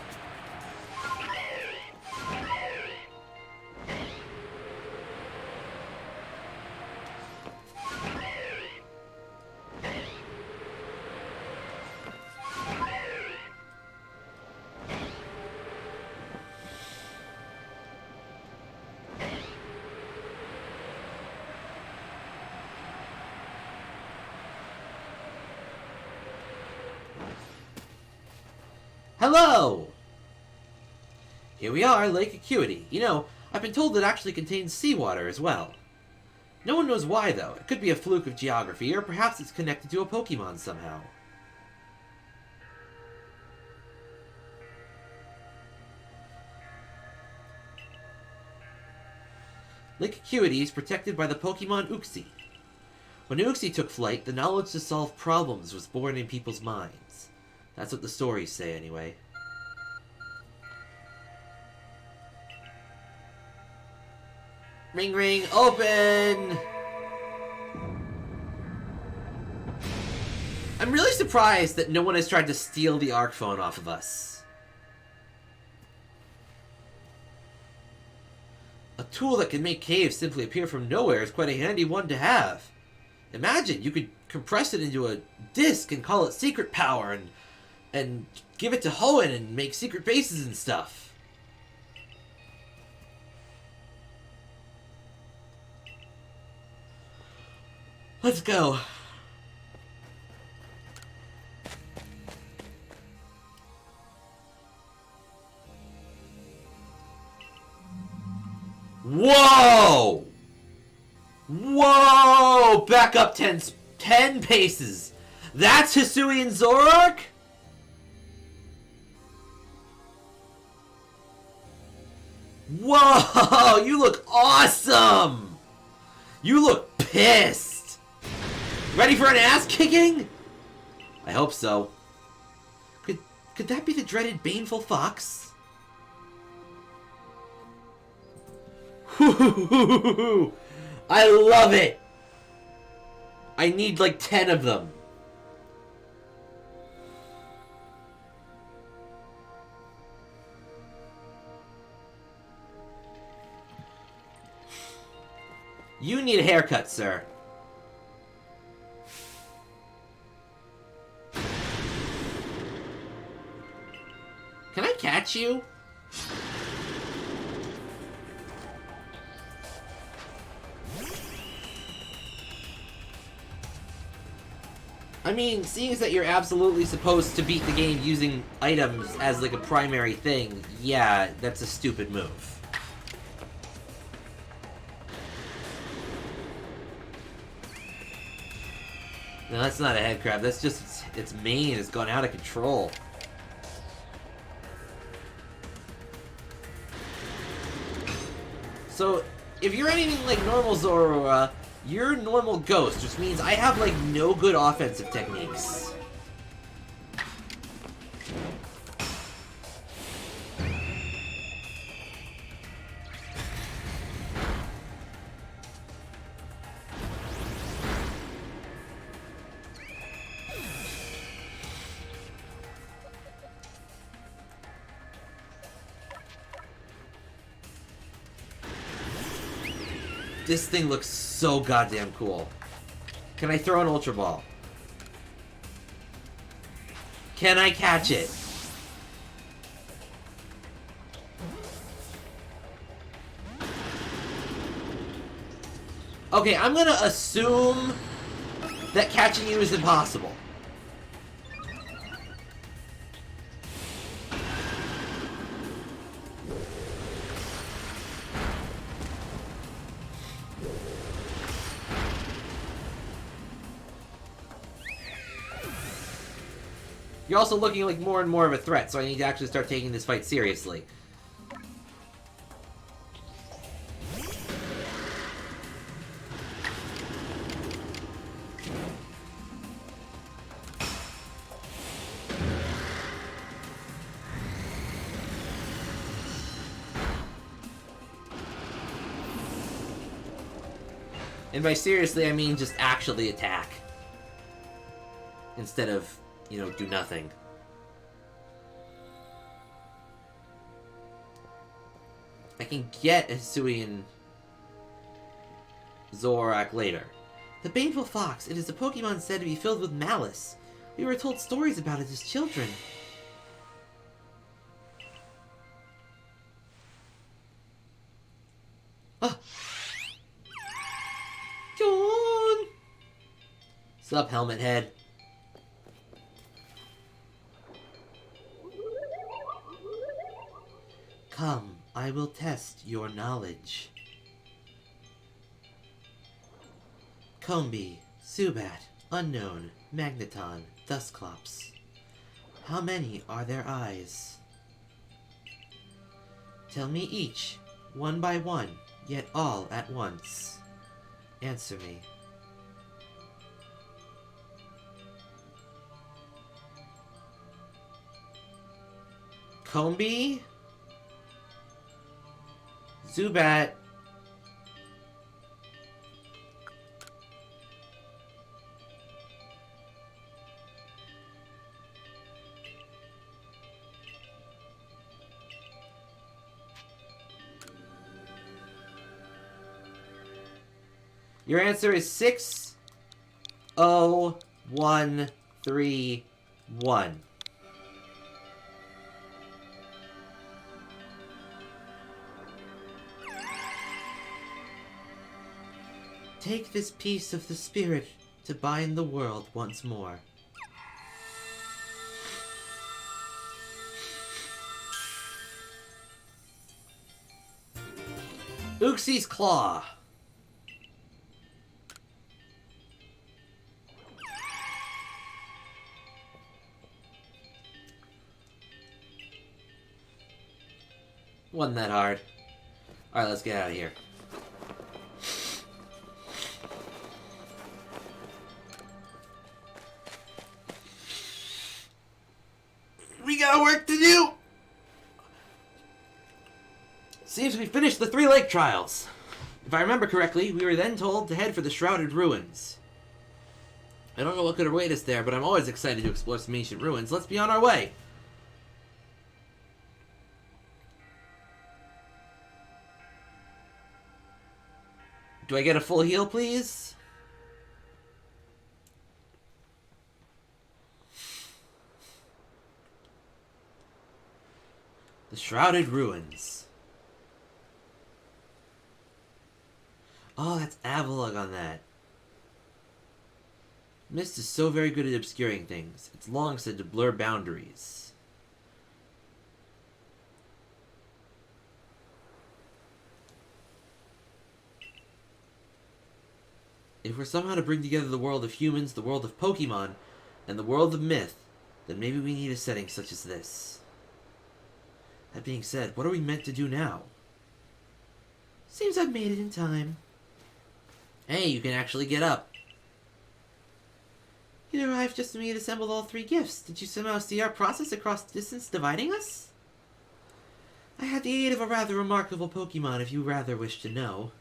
Hello! Here we are, Lake Acuity. You know, I've been told it actually contains seawater as well. No one knows why, though. It could be a fluke of geography, or perhaps it's connected to a Pokemon somehow. Lake Acuity is protected by the Pokemon Uxie. When Uxie took flight, the knowledge to solve problems was born in people's minds. That's what the stories say, anyway. Ring ring, open! I'm really surprised that no one has tried to steal the Arc phone off of us. A tool that can make caves simply appear from nowhere is quite a handy one to have. Imagine, you could compress it into a disc and call it secret power and give it to Hoenn and make secret bases and stuff. Let's go. Whoa! Whoa! Back up 10 paces. That's Hisuian Zoroark? Whoa! You look awesome! You look pissed! Ready for an ass kicking? I hope so. Could that be the dreaded Baneful Fox? I love it! I need like 10 of them. You need a haircut, sir. Can I catch you? I mean, seeing as that you're absolutely supposed to beat the game using items as like a primary thing, yeah, that's a stupid move. No, that's not a head crab. That's just its mane has gone out of control. So, if you're anything like normal Zorua, you're normal Ghost, which means I have like no good offensive techniques. This thing looks so goddamn cool. Can I throw an Ultra Ball? Can I catch it? Okay, I'm gonna assume that catching you is impossible. You're also looking like more and more of a threat, so I need to actually start taking this fight seriously. And by seriously, I mean just actually attack. Instead of, you know, do nothing. I can get a Hisuian Zoroark later. The Baneful Fox. It is a Pokemon said to be filled with malice. We were told stories about it as children. Ah! John! Sup, Helmet Head? Come, I will test your knowledge. Combee, Zubat, Unknown, Magneton, Dusclops. How many are there eyes? Tell me each, one by one, yet all at once. Answer me. Combee? Zubat? Your answer is 60131. Take this piece of the spirit to bind the world once more. Uxie's Claw. Wasn't that hard. Alright, let's get out of here. We got work to do! Seems we finished the 3 lake trials. If I remember correctly, we were then told to head for the Shrouded Ruins. I don't know what could await us there, but I'm always excited to explore some ancient ruins. Let's be on our way! Do I get a full heal, please? The Shrouded Ruins. Oh, that's Avalugg on that. Mist is so very good at obscuring things. It's long said to blur boundaries. If we're somehow to bring together the world of humans, the world of Pokemon, and the world of myth, then maybe we need a setting such as this. That being said, what are we meant to do now? Seems I've made it in time. Hey, you can actually get up. You arrived just as we had assembled all 3 gifts. Did you somehow see our process across distance dividing us? I had the aid of a rather remarkable Pokemon if you rather wish to know.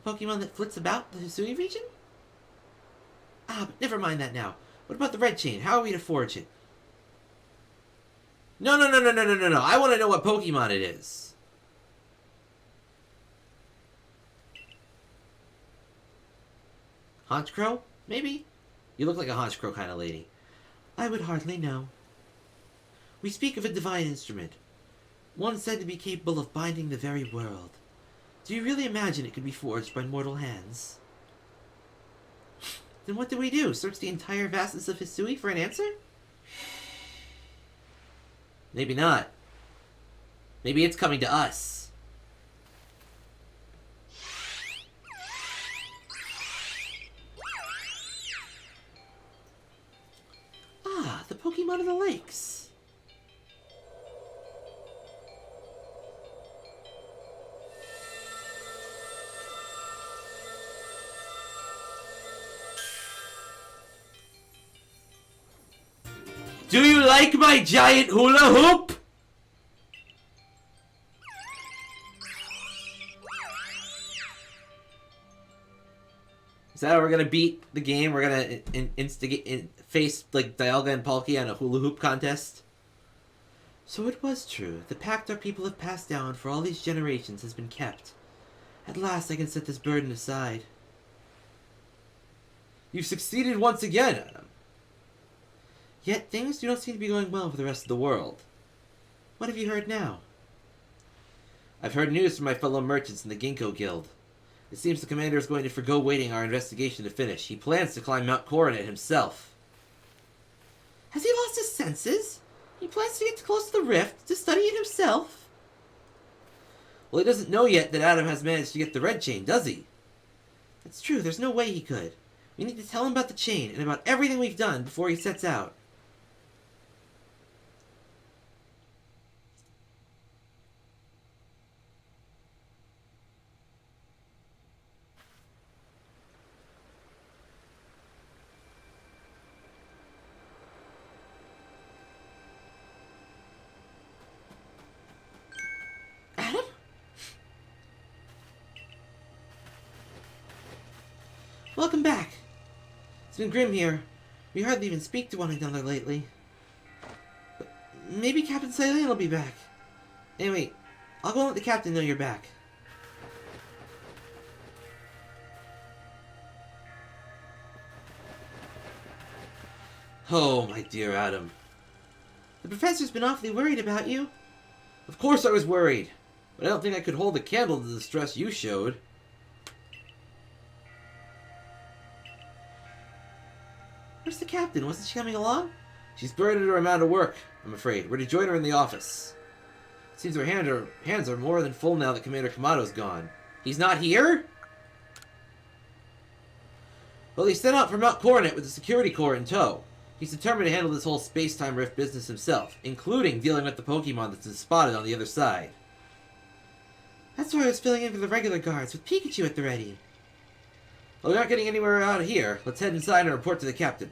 Pokemon that flits about the Hisui region? Ah, but never mind that now. What about the red chain? How are we to forge it? No. I want to know what Pokemon it is. Honchkrow? Maybe? You look like a Honchkrow kind of lady. I would hardly know. We speak of a divine instrument. One said to be capable of binding the very world. Do you really imagine it could be forged by mortal hands? Then what do we do? Search the entire vastness of Hisui for an answer? Maybe not. Maybe it's coming to us. Ah, the Pokemon of the lakes. Do you like my giant hula hoop? Is that how we're gonna beat the game? We're gonna face like Dialga and Palkia in a hula hoop contest? So it was true. The pact our people have passed down for all these generations has been kept. At last I can set this burden aside. You've succeeded once again, Adam. Yet things do not seem to be going well for the rest of the world. What have you heard now? I've heard news from my fellow merchants in the Ginkgo Guild. It seems the commander is going to forgo waiting our investigation to finish. He plans to climb Mount Coronet himself. Has he lost his senses? He plans to get close to the rift to study it himself? Well, he doesn't know yet that Adam has managed to get the red chain, does he? That's true, there's no way he could. We need to tell him about the chain and about everything we've done before he sets out. Welcome back. It's been grim here. We hardly even speak to one another lately. But maybe Captain Cylene will be back. Anyway, I'll go and let the captain know you're back. Oh, my dear Adam. The professor's been awfully worried about you. Of course I was worried. But I don't think I could hold a candle to the stress you showed. Where's the captain? Wasn't she coming along? She's buried under her amount of work, I'm afraid. We're to join her in the office. It seems her hands are more than full now that Commander Kamado's gone. He's not here? Well, he's sent out from Mount Coronet with the security corps in tow. He's determined to handle this whole space-time rift business himself, including dealing with the Pokemon that's been spotted on the other side. That's why I was filling in for the regular guards, with Pikachu at the ready. Well, we're not getting anywhere out of here. Let's head inside and report to the captain.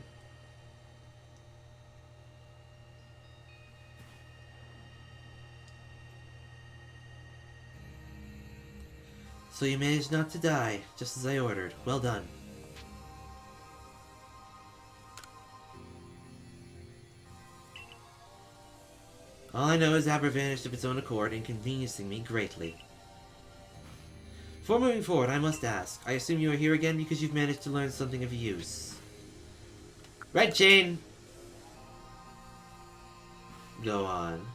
So you managed not to die, just as I ordered. Well done. All I know is Abra vanished of its own accord, inconveniencing me greatly. Before moving forward, I must ask. I assume you are here again because you've managed to learn something of use. Red chain! Go on.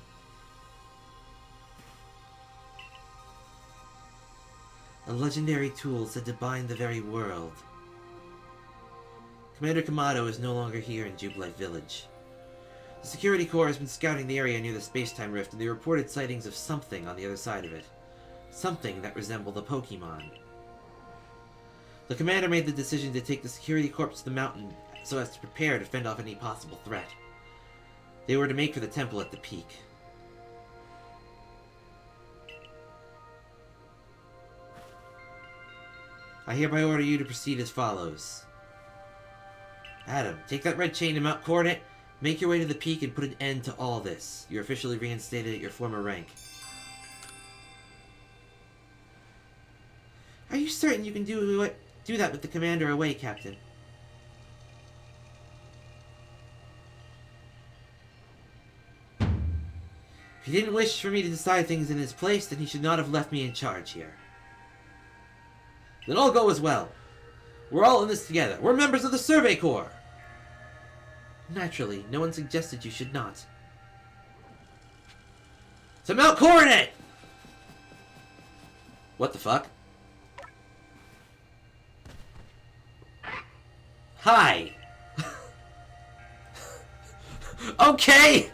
A legendary tool said to bind the very world. Commander Kamado is no longer here in Jubilife Village. The security corps has been scouting the area near the space-time rift, and they reported sightings of something on the other side of it. Something that resembled a Pokemon. The commander made the decision to take the security corps to the mountain so as to prepare to fend off any possible threat. They were to make for the temple at the peak. I hereby order you to proceed as follows. Adam, take that red chain to Mount Coronet, make your way to the peak, and put an end to all this. You're officially reinstated at your former rank. Are you certain you can do that with the commander away, Captain? If he didn't wish for me to decide things in his place, then he should not have left me in charge here. Then all go as well. We're all in this together. We're members of the Survey Corps. Naturally, no one suggested you should not. To Mount Coronet! What the fuck? Hi! Okay!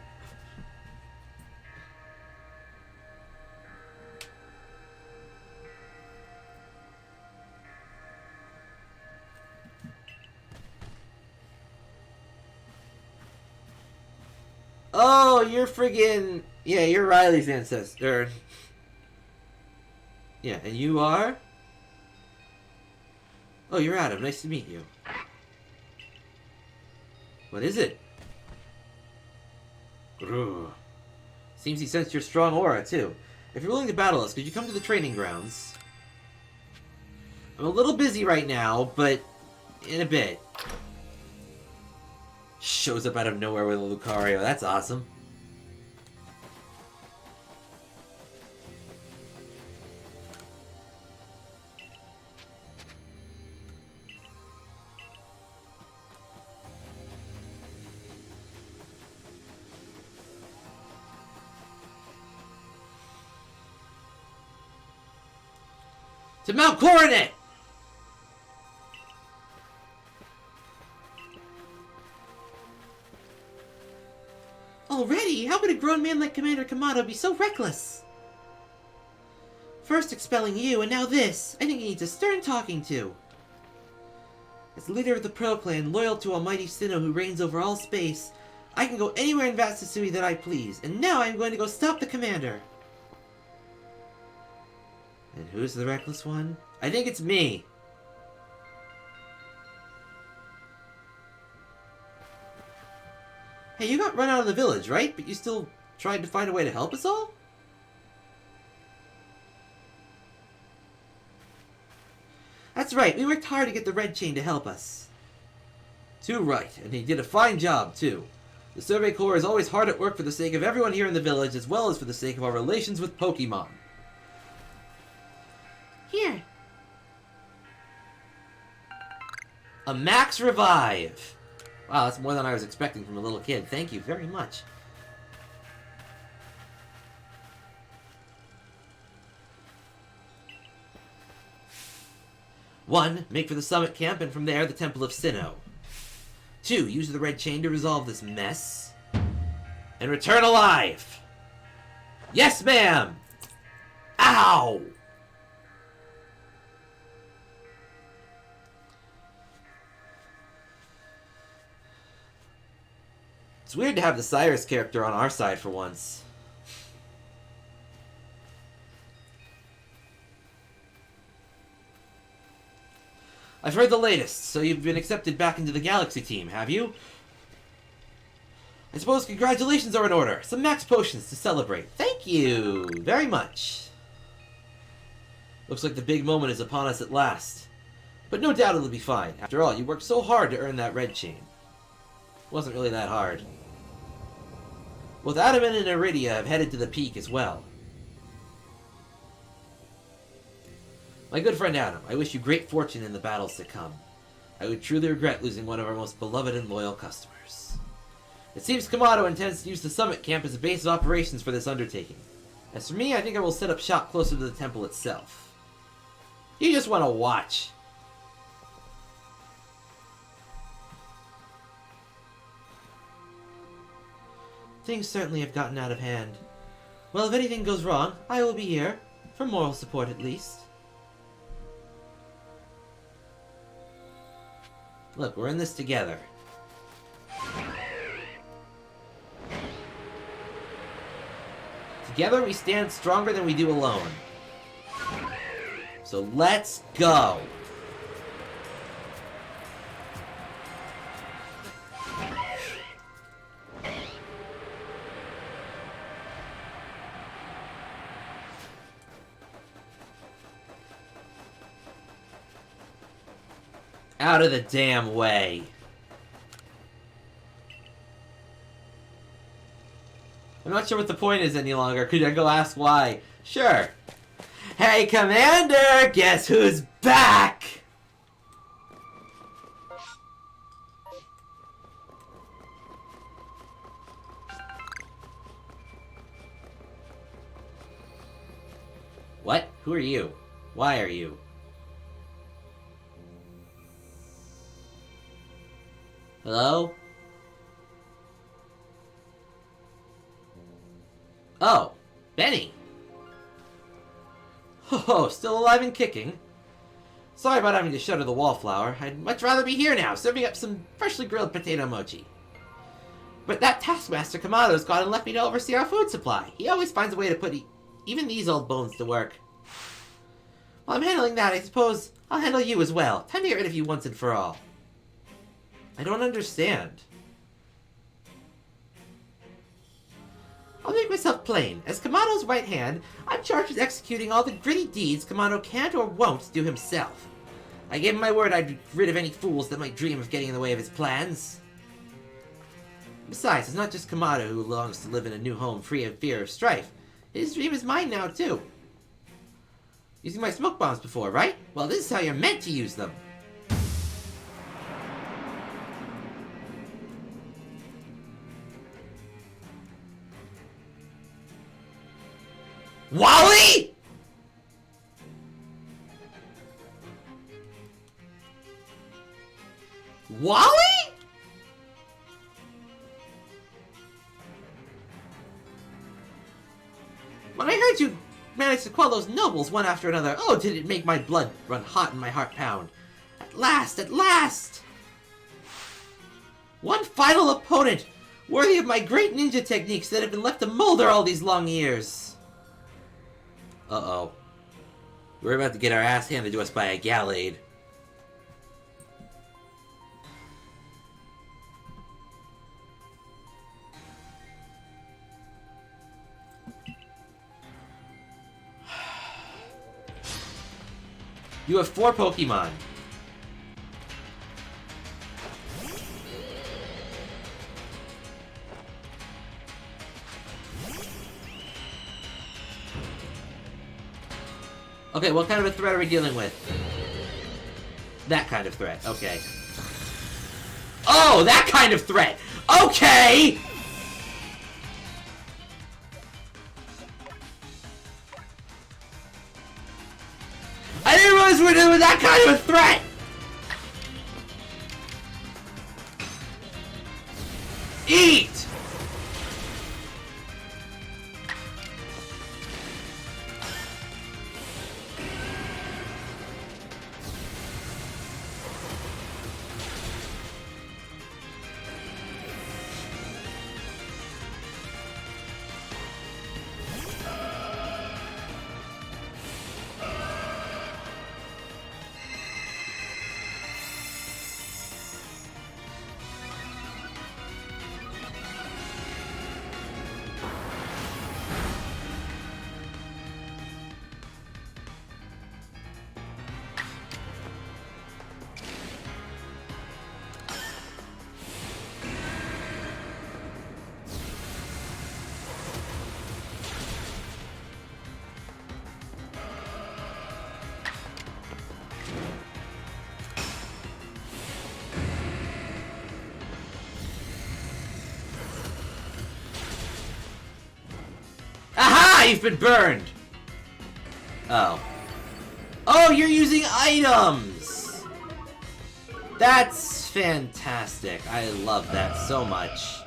Oh, you're friggin'... Yeah, you're Riley's ancestor. Yeah, and you are? Oh, you're Adam. Nice to meet you. What is it? Ugh. Seems he sensed your strong aura, too. If you're willing to battle us, could you come to the training grounds? I'm a little busy right now, but in a bit. Shows up out of nowhere with a Lucario. That's awesome. To Mount Coronet! Already? How could a grown man like Commander Kamado be so reckless? First expelling you, and now this. I think he needs a stern talking to. As leader of the Pro Clan, loyal to Almighty Sinnoh who reigns over all space, I can go anywhere in Vast Hisui that I please, and now I'm going to go stop the Commander. And who's the reckless one? I think it's me. Hey, you got run out of the village, right? But you still tried to find a way to help us all? That's right, we worked hard to get the Red Chain to help us. Too right, and he did a fine job, too. The Survey Corps is always hard at work for the sake of everyone here in the village, as well as for the sake of our relations with Pokemon. Here. A Max Revive! Wow, that's more than I was expecting from a little kid. Thank you very much. One, make for the summit camp, and from there, the Temple of Sinnoh. 2, use the Red Chain to resolve this mess. And return alive! Yes, ma'am! Ow! It's weird to have the Cyrus character on our side for once. I've heard the latest, so you've been accepted back into the Galaxy team, have you? I suppose congratulations are in order. Some max potions to celebrate. Thank you very much. Looks like the big moment is upon us at last. But no doubt it'll be fine. After all, you worked so hard to earn that Red Chain. It wasn't really that hard. Both Adaman and Iridia have headed to the peak as well. My good friend Adam, I wish you great fortune in the battles to come. I would truly regret losing one of our most beloved and loyal customers. It seems Kamado intends to use the summit camp as a base of operations for this undertaking. As for me, I think I will set up shop closer to the temple itself. You just want to watch. Things certainly have gotten out of hand. Well, if anything goes wrong, I will be here. For moral support, at least. Look, we're in this together. Together we stand stronger than we do alone. So let's go! Out of the damn way. I'm not sure what the point is any longer. Could I go ask why? Sure. Hey, Commander! Guess who's back? What? Who are you? Why are you? Hello? Oh, Benny! Oh, still alive and kicking. Sorry about having to shutter the wallflower. I'd much rather be here now, serving up some freshly grilled potato mochi. But that taskmaster Kamado's gone and left me to oversee our food supply. He always finds a way to put even these old bones to work. While I'm handling that, I suppose I'll handle you as well. Time to get rid of you once and for all. I don't understand. I'll make myself plain. As Kamado's right hand, I'm charged with executing all the gritty deeds Kamado can't or won't do himself. I gave him my word I'd be rid of any fools that might dream of getting in the way of his plans. Besides, it's not just Kamado who longs to live in a new home free of fear of strife. His dream is mine now, too. Using my smoke bombs before, right? Well, this is how you're meant to use them. Wally?! Wally?! When I heard you managed to quell those nobles one after another, oh, did it make my blood run hot and my heart pound. At last, at last! One final opponent, worthy of my great ninja techniques that have been left to molder all these long years. Uh-oh. We're about to get our ass handed to us by a Gallade. You have 4 Pokemon. Okay, what kind of a threat are we dealing with? That kind of threat, okay. Oh, that kind of threat! Okay! I didn't realize we were dealing with that kind of a threat! Eat! You've been burned! Oh. Oh, you're using items! That's fantastic. I love that so much.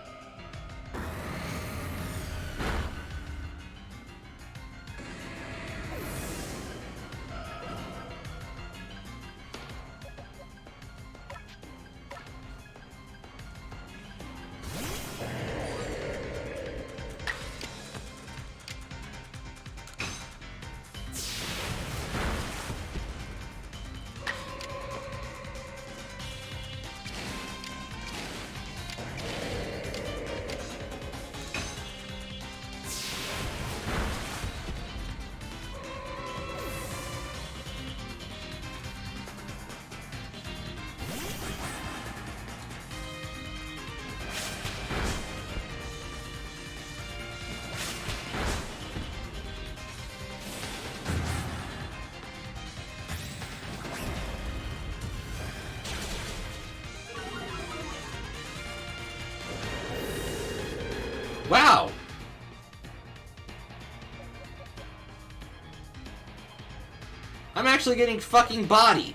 I'm actually getting fucking bodied.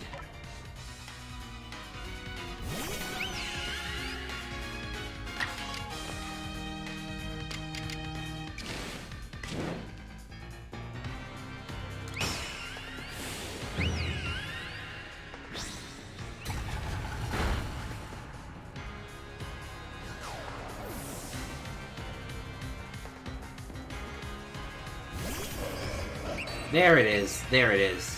There it is. There it is.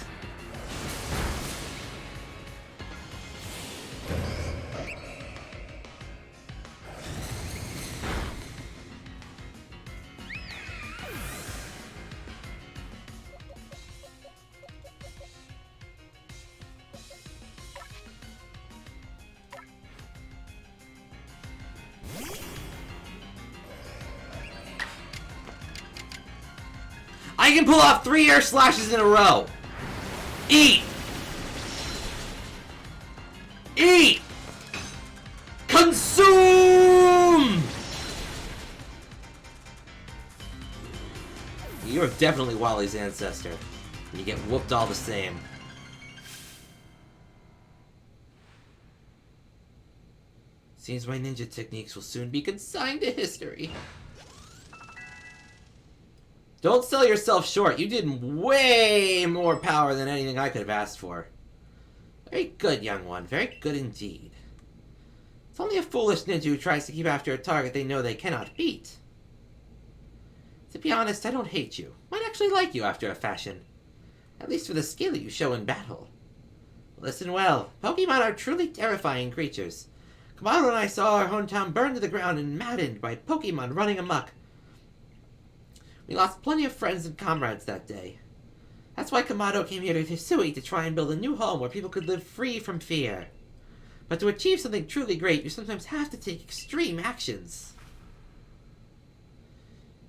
I can pull off 3 air slashes in a row. Eat! Eat! Consume! You're definitely Wally's ancestor. You get whooped all the same. Seems my ninja techniques will soon be consigned to history. Don't sell yourself short. You did way more power than anything I could have asked for. Very good, young one. Very good indeed. It's only a foolish ninja who tries to keep after a target they know they cannot beat. To be honest, I don't hate you. Might actually like you after a fashion. At least for the skill you show in battle. Listen well. Pokemon are truly terrifying creatures. Kamado and I saw our hometown burned to the ground and maddened by Pokemon running amok. We lost plenty of friends and comrades that day. That's why Kamado came here to Hisui to try and build a new home where people could live free from fear. But to achieve something truly great, you sometimes have to take extreme actions.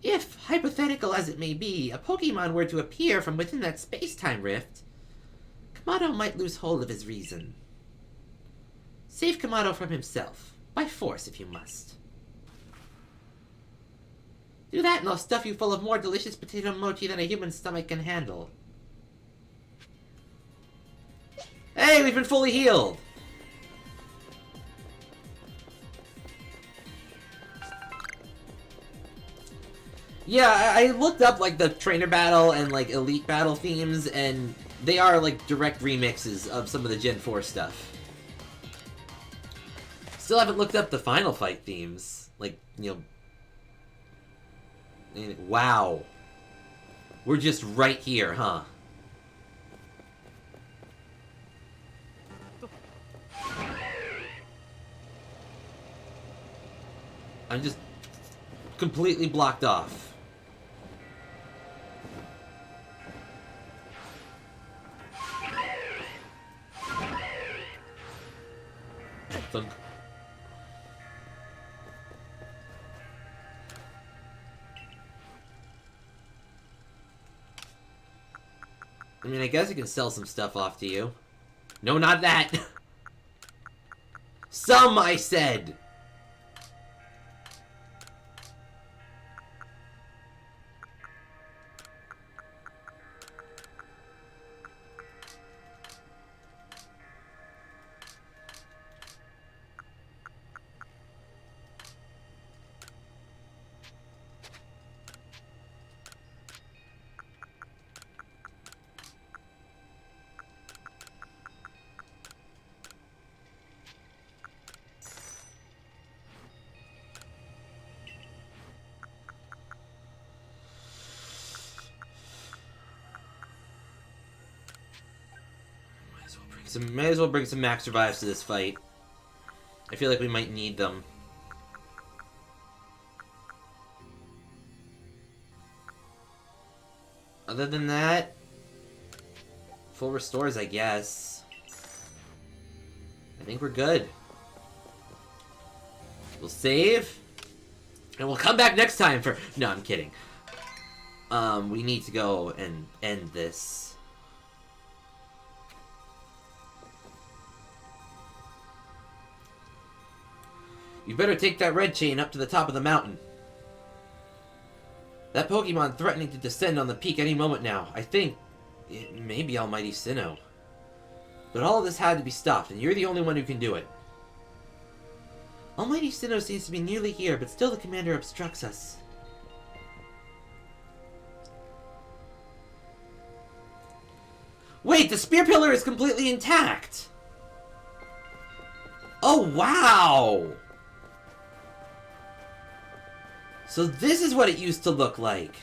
If, hypothetical as it may be, a Pokemon were to appear from within that space-time rift, Kamado might lose hold of his reason. Save Kamado from himself, by force if you must. Do that and I'll stuff you full of more delicious potato mochi than a human stomach can handle. Hey, we've been fully healed! Yeah, I looked up, like, the trainer battle and, like, elite battle themes, and they are, like, direct remixes of some of the Gen 4 stuff. Still haven't looked up the Final Fight themes. Like, you know... Wow. We're just right here, huh? I'm just completely blocked off. Thunk. I mean, I guess I can sell some stuff off to you. No, not that! Some, I said! May as well bring some max revives to this fight. I feel like we might need them. Other than that, full restores, I guess. I think we're good. We'll save, and we'll come back next time for... No, I'm kidding. We need to go and end this. You better take that red chain up to the top of the mountain. That Pokemon threatening to descend on the peak any moment now. I think It may be Almighty Sinnoh. But all of this had to be stopped, and you're the only one who can do it. Almighty Sinnoh seems to be nearly here, but still the commander obstructs us. Wait, the spear pillar is completely intact! Oh, wow! So this is what it used to look like.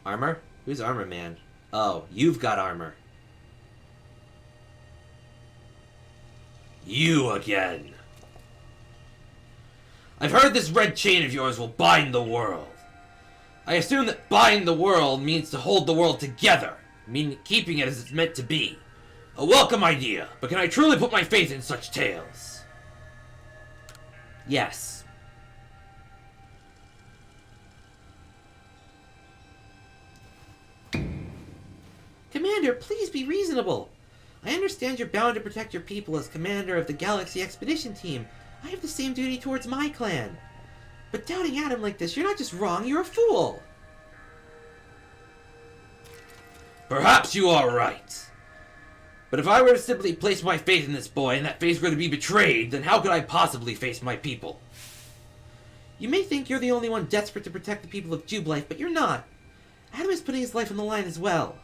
Armor? Who's Armor Man? Oh, you've got armor. You again. I've heard this red chain of yours will bind the world. I assume that bind the world means to hold the world together, meaning keeping it as it's meant to be. A welcome idea, but can I truly put my faith in such tales? Yes. Commander, please be reasonable. I understand you're bound to protect your people as commander of the Galaxy Expedition Team. I have the same duty towards my clan. But doubting Adam like this, you're not just wrong, you're a fool. Perhaps you are right. But if I were to simply place my faith in this boy and that faith were to be betrayed, then how could I possibly face my people? You may think you're the only one desperate to protect the people of Jubilife, but you're not. Adam is putting his life on the line as well.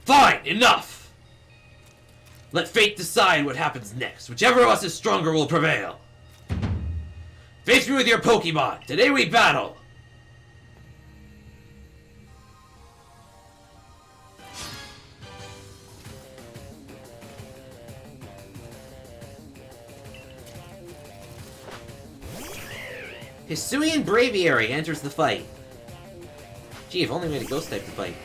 Fine, enough! Let fate decide what happens next. Whichever of us is stronger will prevail. Face me with your Pokemon. Today we battle. Hisuian Braviary enters the fight. Gee, if only we had a ghost type to fight.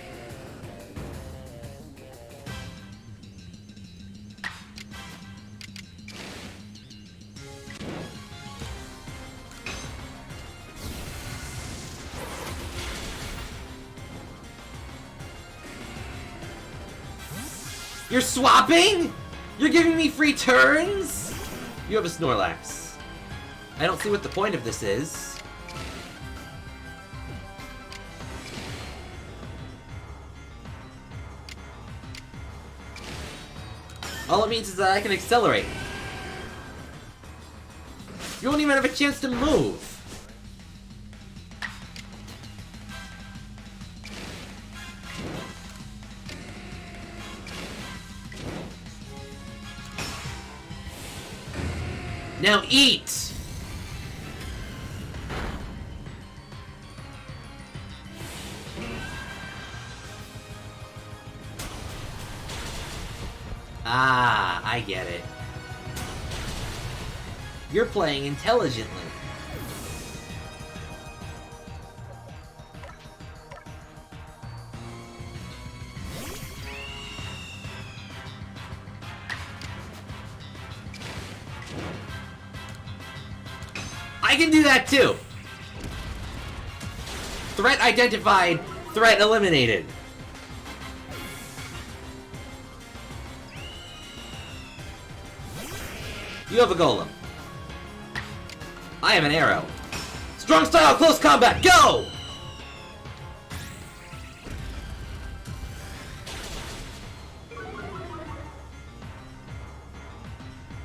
You're swapping? You're giving me free turns? You have a Snorlax. I don't see what the point of this is. All it means is that I can accelerate. You won't even have a chance to move. Now eat! Ah, I get it. You're playing intelligently. I can do that too! Threat identified, threat eliminated. You have a golem. I have an arrow. Strong style, close combat, go!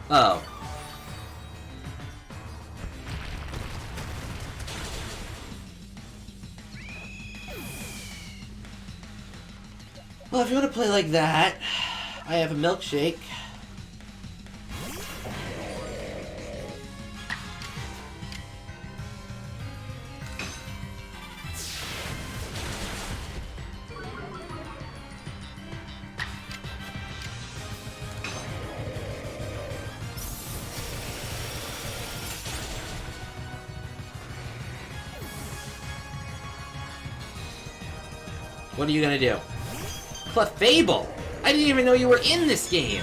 Oh. Well, if you want to play like that, I have a milkshake. What are you gonna do? Clefable! I didn't even know you were in this game!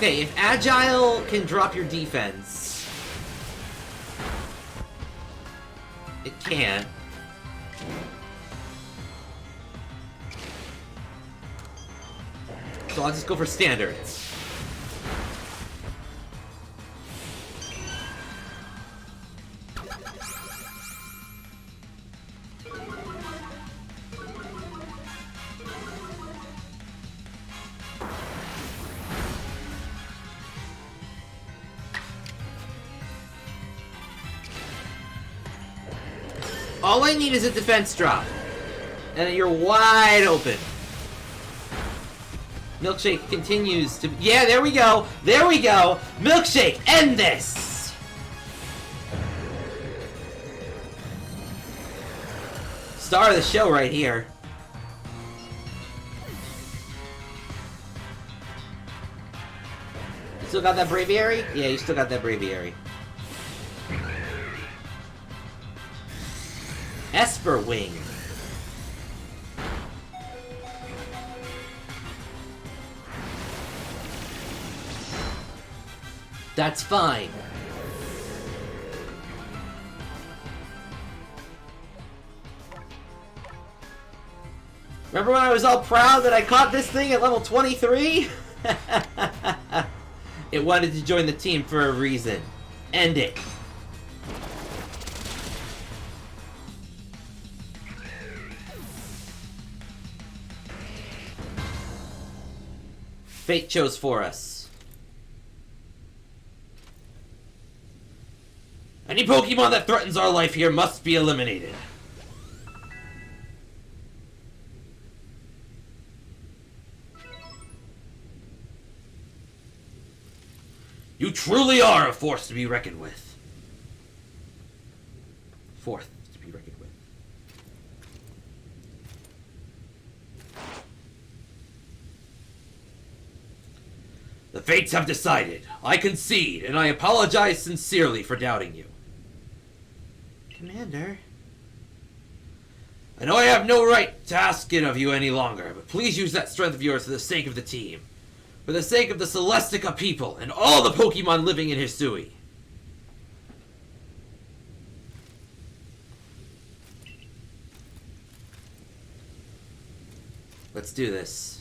Okay, if Agile can drop your defense... It can't. So I'll just go for Standard. All I need is a defense drop. And you're wide open. Milkshake continues to... Yeah, there we go! There we go! Milkshake, end this! Star of the show right here. You still got that Braviary? Yeah, you still got that Braviary. Esper Wing. That's fine. Remember when I was all proud that I caught this thing at level 23? It wanted to join the team for a reason. End it. Fate chose for us. Any Pokemon that threatens our life here must be eliminated. You truly are a force to be reckoned with. Fourth to be reckoned with. The Fates have decided. I concede, and I apologize sincerely for doubting you. Commander? I know I have no right to ask it of you any longer, but please use that strength of yours for the sake of the team. For the sake of the Celestica people, and all the Pokemon living in Hisui. Let's do this.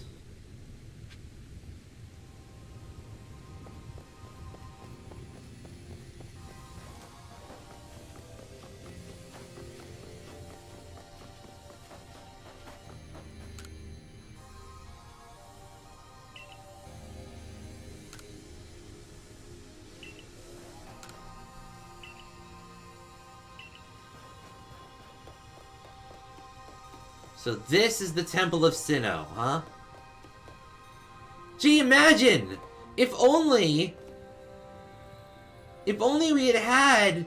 So this is the Temple of Sinnoh, huh? Gee, imagine! If only we had had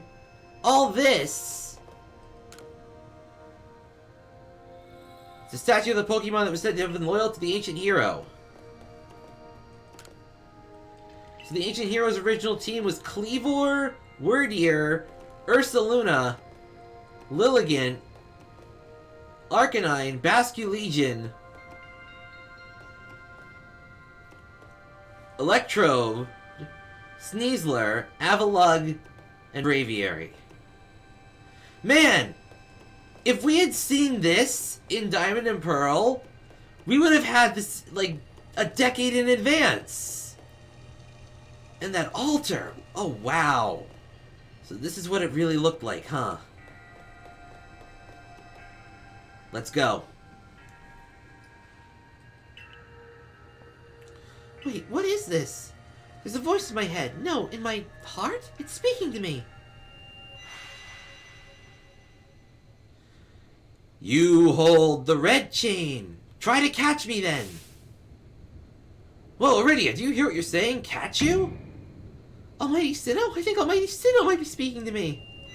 all this. It's a statue of the Pokemon that was said to have been loyal to the ancient hero. So the ancient hero's original team was Kleavor, Wordier, Ursaluna, Lilligant, Arcanine, Basculegion, Electrode, Sneasler, Avalugg, and Braviary. Man! If we had seen this in Diamond and Pearl, we would have had this, like, a decade in advance. And that altar! Oh, wow. So this is what it really looked like, huh? Let's go. Wait, what is this? There's a voice in my head. No, in my heart? It's speaking to me. You hold the red chain. Try to catch me then. Whoa, Iridia, do you hear what you're saying? Catch you? Almighty Sinnoh? I think Almighty Sinnoh might be speaking to me.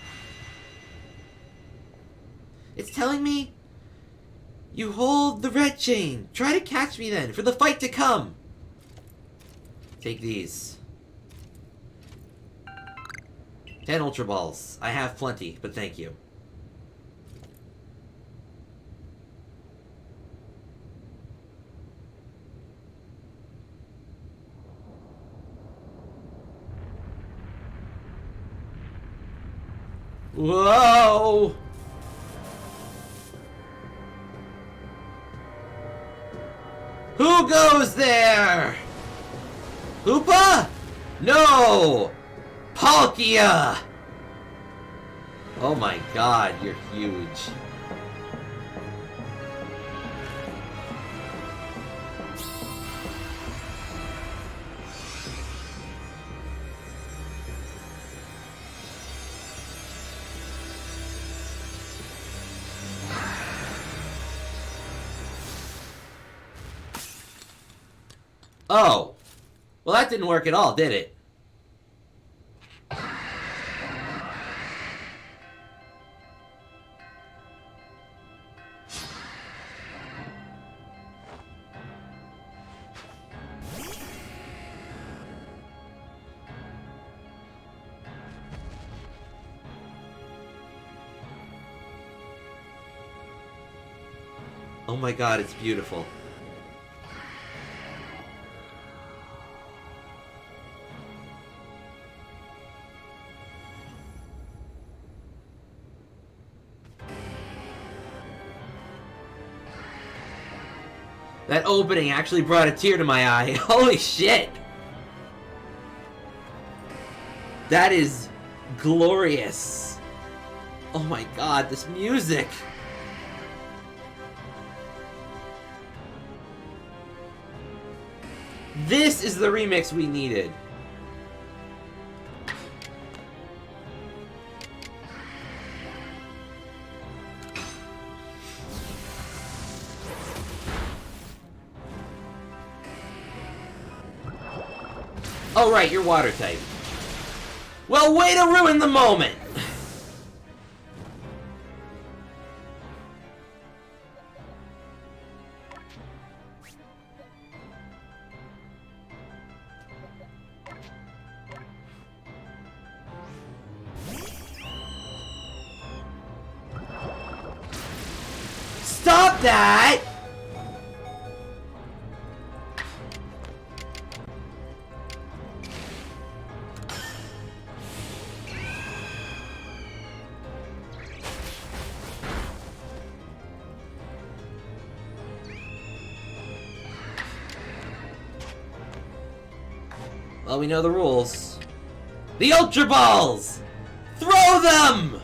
It's telling me... You hold the red chain. Try to catch me then, for the fight to come. Take these. 10 Ultra Balls. I have plenty, but thank you. Whoa! Who goes there? Hoopa? No! Palkia! Oh my god, you're huge. Oh. Well, that didn't work at all, did it? Oh my god, it's beautiful. That opening actually brought a tear to my eye. Holy shit! That is glorious. Oh my god, this music! This is the remix we needed. Oh right, you're water type. Well, way to ruin the moment! Stop that! Well, we know the rules. The Ultra Balls! Throw them!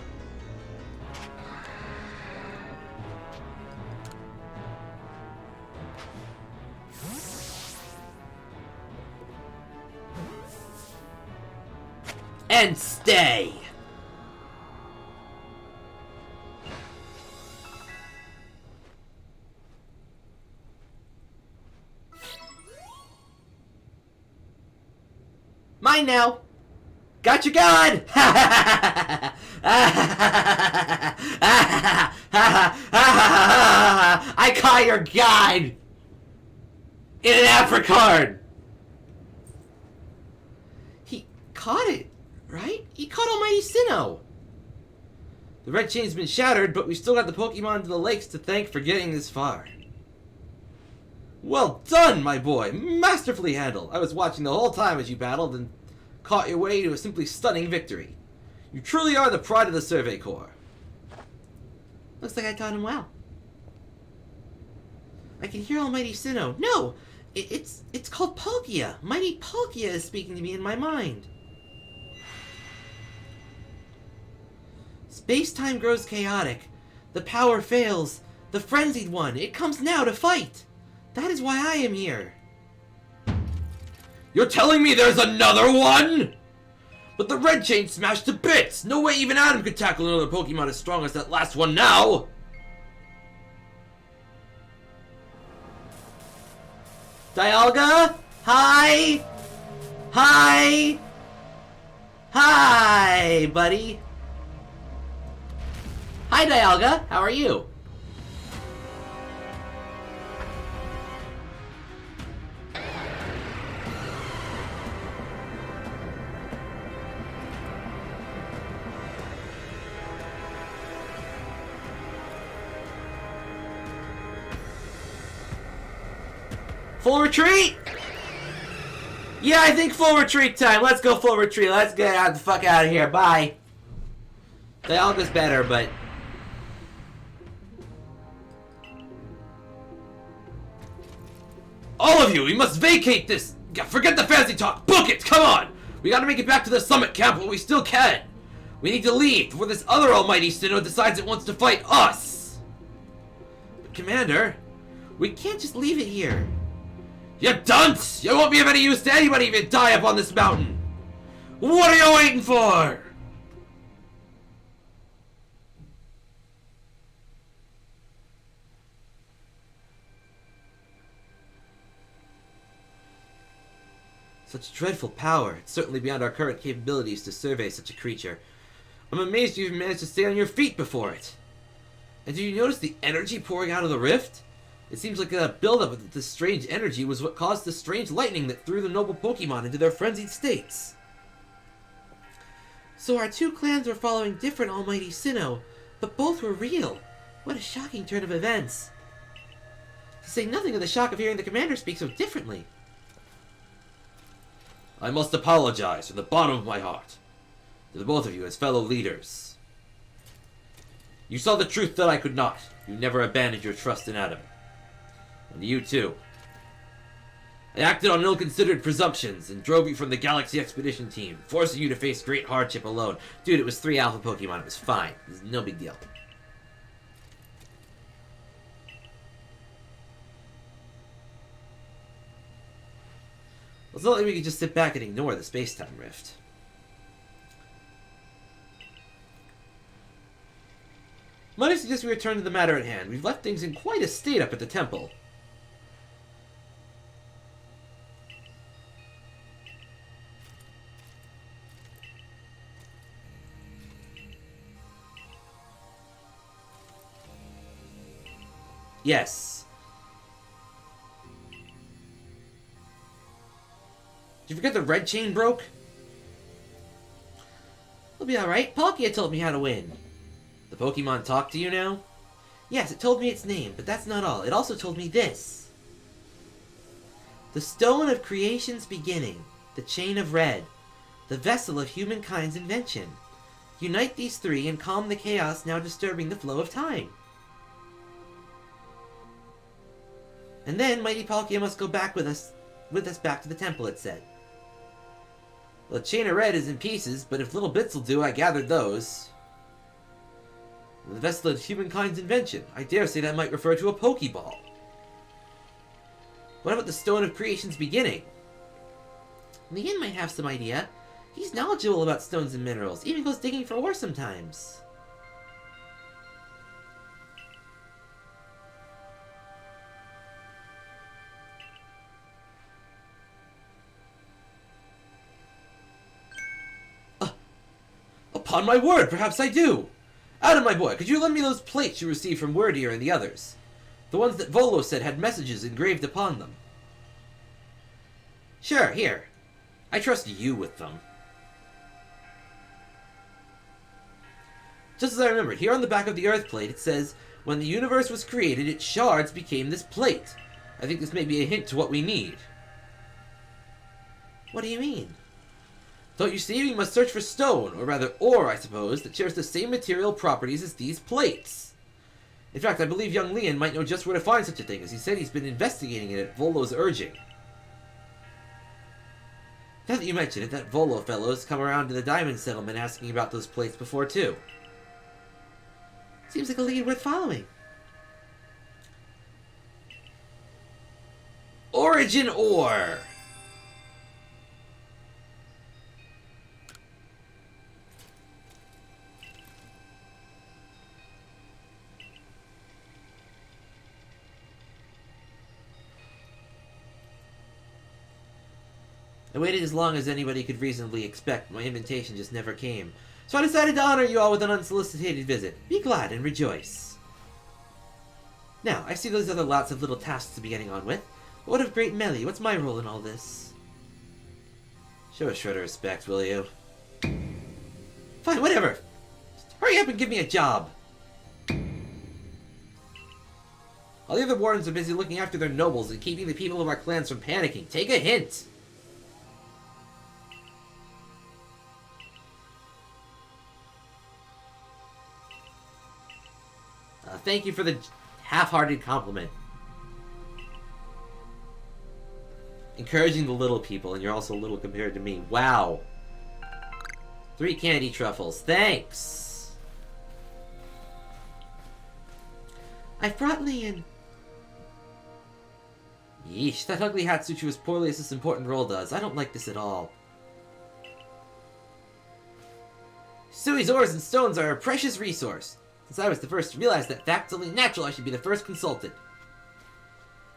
And stay! Mine now! Got your gun! I caught your gun! In an apricot! He caught it, right? He caught Almighty Sinnoh! The red chain's been shattered, but we still got the Pokemon to the lakes to thank for getting this far. Well done, my boy! Masterfully handled! I was watching the whole time as you battled and caught your way to a simply stunning victory. You truly are the pride of the Survey Corps. Looks like I taught him well. I can hear Almighty Sinnoh. No! It's called Palkia! Mighty Palkia is speaking to me in my mind. Space-time grows chaotic. The power fails. The frenzied one. It comes now to fight. That is why I am here. You're telling me there's another one? But the red chain smashed to bits. No way even Adam could tackle another Pokemon as strong as that last one now. Dialga? Hi? Hi? Hi, buddy. Hi, Dialga. How are you? Full retreat? Yeah, I think full retreat time. Let's go full retreat. Let's get the fuck out of here. Bye. Dialga's better, but... All of you, we must vacate this! Forget the fancy talk! Book it! Come on! We gotta make it back to the summit camp while we still can! We need to leave before this other almighty Sinnoh decides it wants to fight us! But Commander, we can't just leave it here. You dunce! You won't be of any use to anybody if you die up on this mountain! What are you waiting for? Such dreadful power. It's certainly beyond our current capabilities to survey such a creature. I'm amazed you even managed to stay on your feet before it. And did you notice the energy pouring out of the rift? It seems like the buildup of this strange energy was what caused the strange lightning that threw the noble Pokemon into their frenzied states. So our two clans were following different almighty Sinnoh, but both were real. What a shocking turn of events. To say nothing of the shock of hearing the commander speak so differently. I must apologize from the bottom of my heart to the both of you as fellow leaders. You saw the truth that I could not. You never abandoned your trust in Adam. And you too. I acted on ill-considered presumptions and drove you from the Galaxy Expedition team, forcing you to face great hardship alone. Dude, it was 3 alpha Pokemon. It was fine. It was no big deal. Well, it's not like we could just sit back and ignore the space-time rift. Might I suggest we return to the matter at hand? We've left things in quite a state up at the temple. Yes. Did you forget the red chain broke? We'll be alright. Palkia told me how to win. The Pokemon talk to you now? Yes, it told me its name, but that's not all. It also told me this. The Stone of Creation's beginning. The Chain of Red. The vessel of humankind's invention. Unite these three and calm the chaos now disturbing the flow of time. And then mighty Palkia must go back with us back to the temple, it said. Well, the Chain of Red is in pieces, but if little bits will do, I gathered those. The vessel of humankind's invention. I dare say that might refer to a Pokeball. What about the Stone of Creation's beginning? Leon might have some idea. He's knowledgeable about stones and minerals, even goes digging for ore sometimes. Upon my word, perhaps I do. Adam, my boy, could you lend me those plates you received from Wordier and the others? The ones that Volo said had messages engraved upon them. Sure, here. I trust you with them. Just as I remembered, here on the back of the Earth plate it says, when the universe was created, its shards became this plate. I think this may be a hint to what we need. What do you mean? Don't you see? We must search for stone, or rather ore, I suppose, that shares the same material properties as these plates. In fact, I believe young Leon might know just where to find such a thing, as he said he's been investigating it at Volo's urging. Now that you mention it, that Volo fellow's come around to the Diamond Settlement asking about those plates before, too. Seems like a lead worth following. Origin Ore! I waited as long as anybody could reasonably expect. My invitation just never came. So I decided to honor you all with an unsolicited visit. Be glad and rejoice. Now, I see those other lots of little tasks to be getting on with. But what of Great Melly? What's my role in all this? Show a shred of respect, will you? Fine, whatever. Just hurry up and give me a job. All the other wardens are busy looking after their nobles and keeping the people of our clans from panicking. Take a hint! Thank you for the half-hearted compliment. Encouraging the little people, and you're also little compared to me. Wow. 3 candy truffles. Thanks! I've brought Leon. Yeesh, that ugly hat suits you as poorly as this important role does. I don't like this at all. Sui's ores and stones are a precious resource. Since I was the first to realize that fact, it's only natural I should be the first consulted.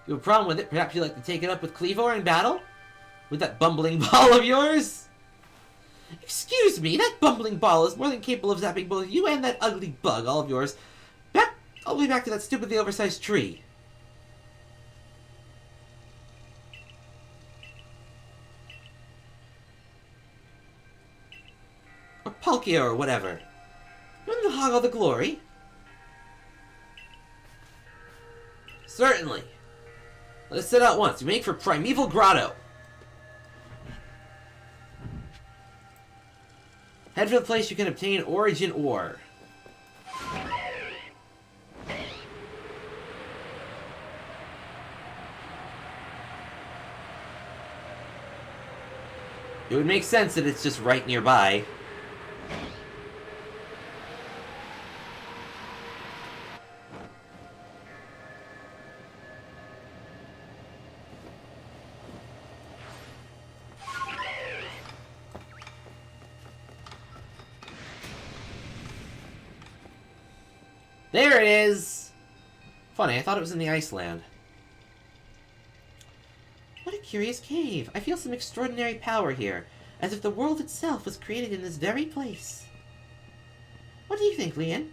You have a problem with it? Perhaps you'd like to take it up with Cleavor in battle? With that bumbling ball of yours? Excuse me, that bumbling ball is more than capable of zapping both you and that ugly bug, all of yours. All the way back to that stupidly oversized tree. Or Palkia or whatever. You want to hog all the glory? Certainly. Let us set out once. We make for Primeval Grotto. Head for the place you can obtain Origin Ore. It would make sense that it's just right nearby. There it is! Funny, I thought it was in the Iceland. What a curious cave. I feel some extraordinary power here, as if the world itself was created in this very place. What do you think, Leon?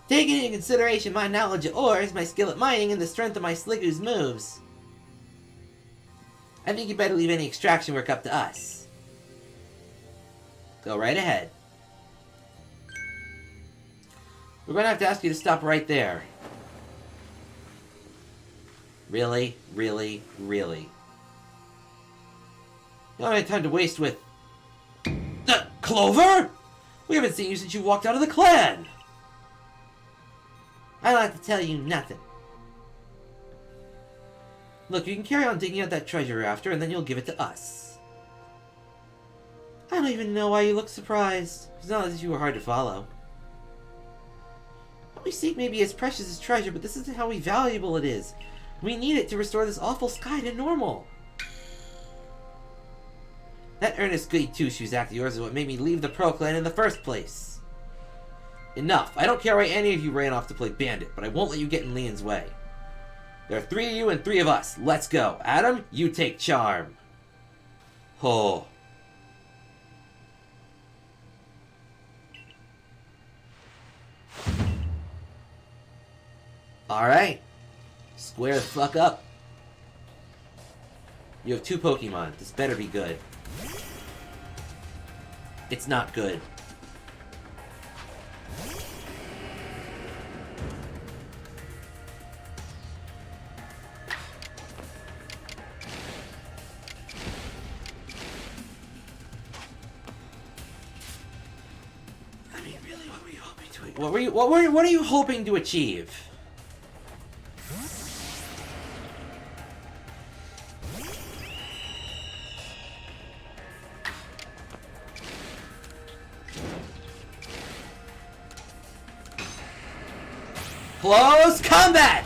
Taking into consideration my knowledge of ores, my skill at mining, and the strength of my Sliggoo's moves, I think you better leave any extraction work up to us. Go right ahead. We're going to have to ask you to stop right there. Really? Really? Really? You don't have time to waste with... Clover? We haven't seen you since you walked out of the clan! I don't have to tell you nothing. Look, you can carry on digging out that treasure after, and then you'll give it to us. I don't even know why you look surprised. It's not as if you were hard to follow. What we seek may be as precious as treasure, but this isn't how valuable it is. We need it to restore this awful sky to normal. That earnest goody two-shoes act of yours is what made me leave the Pro Clan in the first place. Enough. I don't care why any of you ran off to play bandit, but I won't let you get in Leon's way. There are 3 of you and 3 of us. Let's go. Adam, you take charm. Oh. Alright. Square the fuck up. You have 2 Pokemon. This better be good. It's not good. I mean, really, what were you hoping to... What are you hoping to achieve? Close combat!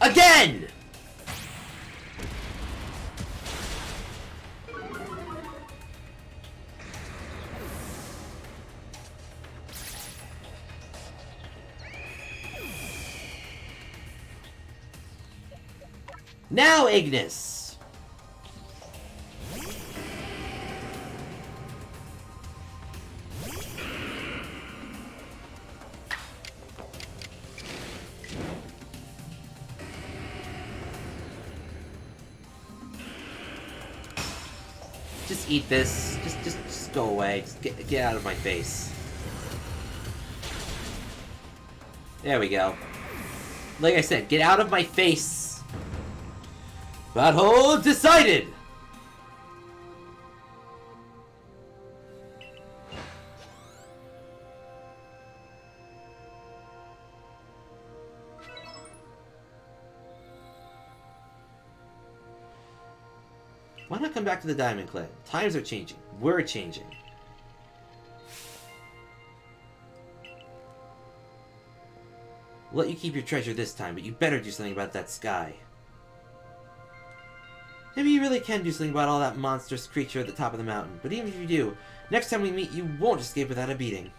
Again! Now, Ignis! Just eat this. Just go away. Just get out of my face. There we go. Like I said, get out of my face. Battle decided! Why not come back to the Diamond Clan? Times are changing. We're changing. We'll let you keep your treasure this time, but you better do something about that sky. Maybe you really can do something about all that monstrous creature at the top of the mountain, but even if you do, next time we meet you won't escape without a beating.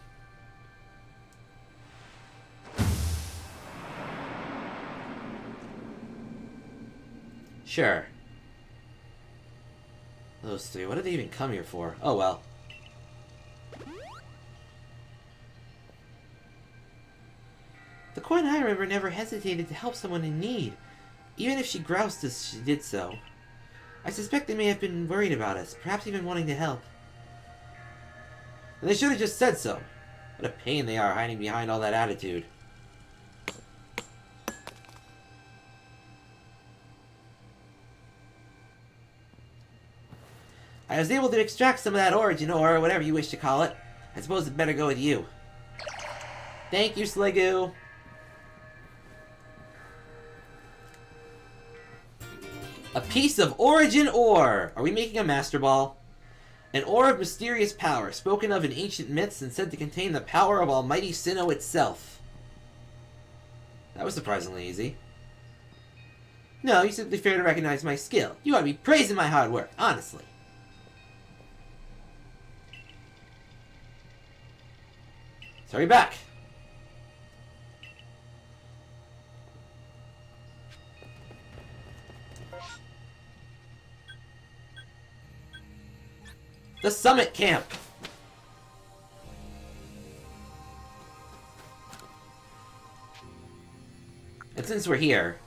Sure. Those three, what did they even come here for? Oh well. The coin I remember never hesitated to help someone in need, even if she groused as she did so. I suspect they may have been worried about us, perhaps even wanting to help. And they should have just said so. What a pain they are hiding behind all that attitude. I was able to extract some of that origin ore, or whatever you wish to call it. I suppose it better go with you. Thank you, Sliggoo. A piece of origin ore! Are we making a Master Ball? An ore of mysterious power, spoken of in ancient myths and said to contain the power of Almighty Sinnoh itself. That was surprisingly easy. No, you simply fail to recognize my skill. You ought to be praising my hard work, honestly. Sorry, back. The summit camp. And since we're here,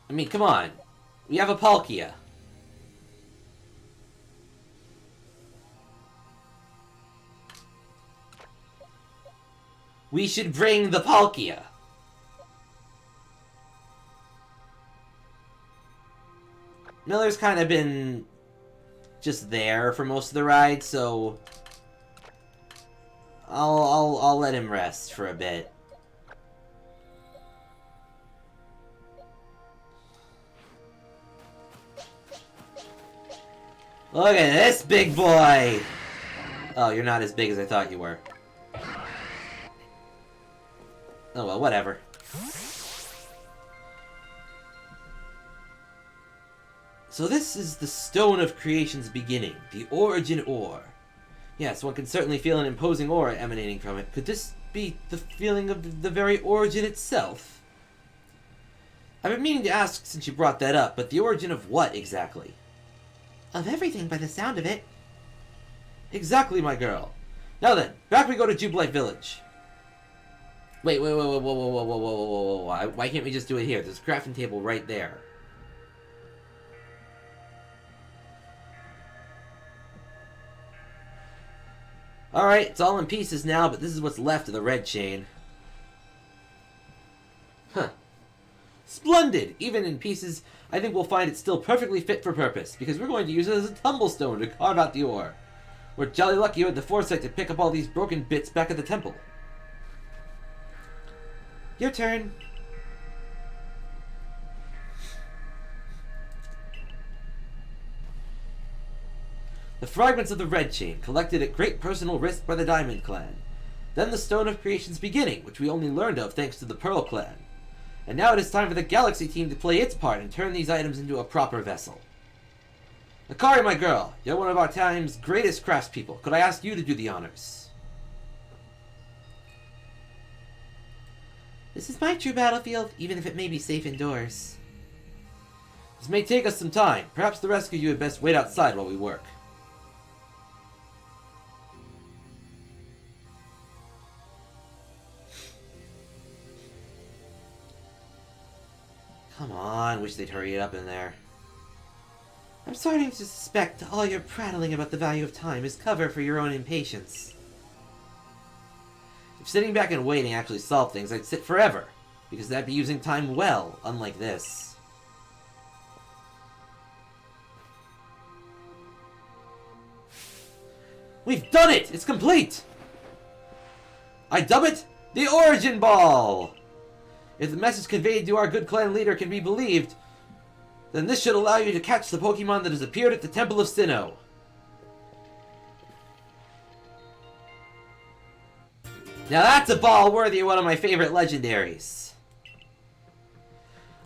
I mean, come on. We have a Palkia. We should bring the Palkia. Miller's kind of been just there for most of the ride, so I'll let him rest for a bit. Look at this big boy! Oh, you're not as big as I thought you were. Oh well, whatever. So this is the Stone of Creation's beginning, the Origin Ore. Yes, one can certainly feel an imposing aura emanating from it. Could this be the feeling of the very origin itself? I've been meaning to ask since you brought that up, but the origin of what exactly? Of everything by the sound of it. Exactly, my girl. Now then, back we go to Jubilite Village. Wait, whoa. Why can't we just do it here? There's a crafting table right there. Alright, it's all in pieces now, but this is what's left of the red chain. Huh. Splendid! Even in pieces, I think we'll find it still perfectly fit for purpose, because we're going to use it as a tumblestone to carve out the ore. We're jolly lucky you had the foresight to pick up all these broken bits back at the temple. Your turn. The fragments of the Red Chain, collected at great personal risk by the Diamond Clan. Then the Stone of Creation's beginning, which we only learned of thanks to the Pearl Clan. And now it is time for the Galaxy team to play its part and turn these items into a proper vessel. Akari, my girl, you're one of our time's greatest craftspeople. Could I ask you to do the honors? This is my true battlefield, even if it may be safe indoors. This may take us some time. Perhaps the rest of you had best wait outside while we work. Come on, wish they'd hurry it up in there. I'm starting to suspect all your prattling about the value of time is cover for your own impatience. If sitting back and waiting actually solved things, I'd sit forever, because that'd be using time well, unlike this. We've done it! It's complete! I dub it the Origin Ball! If the message conveyed to our good clan leader can be believed, then this should allow you to catch the Pokemon that has appeared at the Temple of Sinnoh. Now that's a ball worthy of one of my favorite legendaries.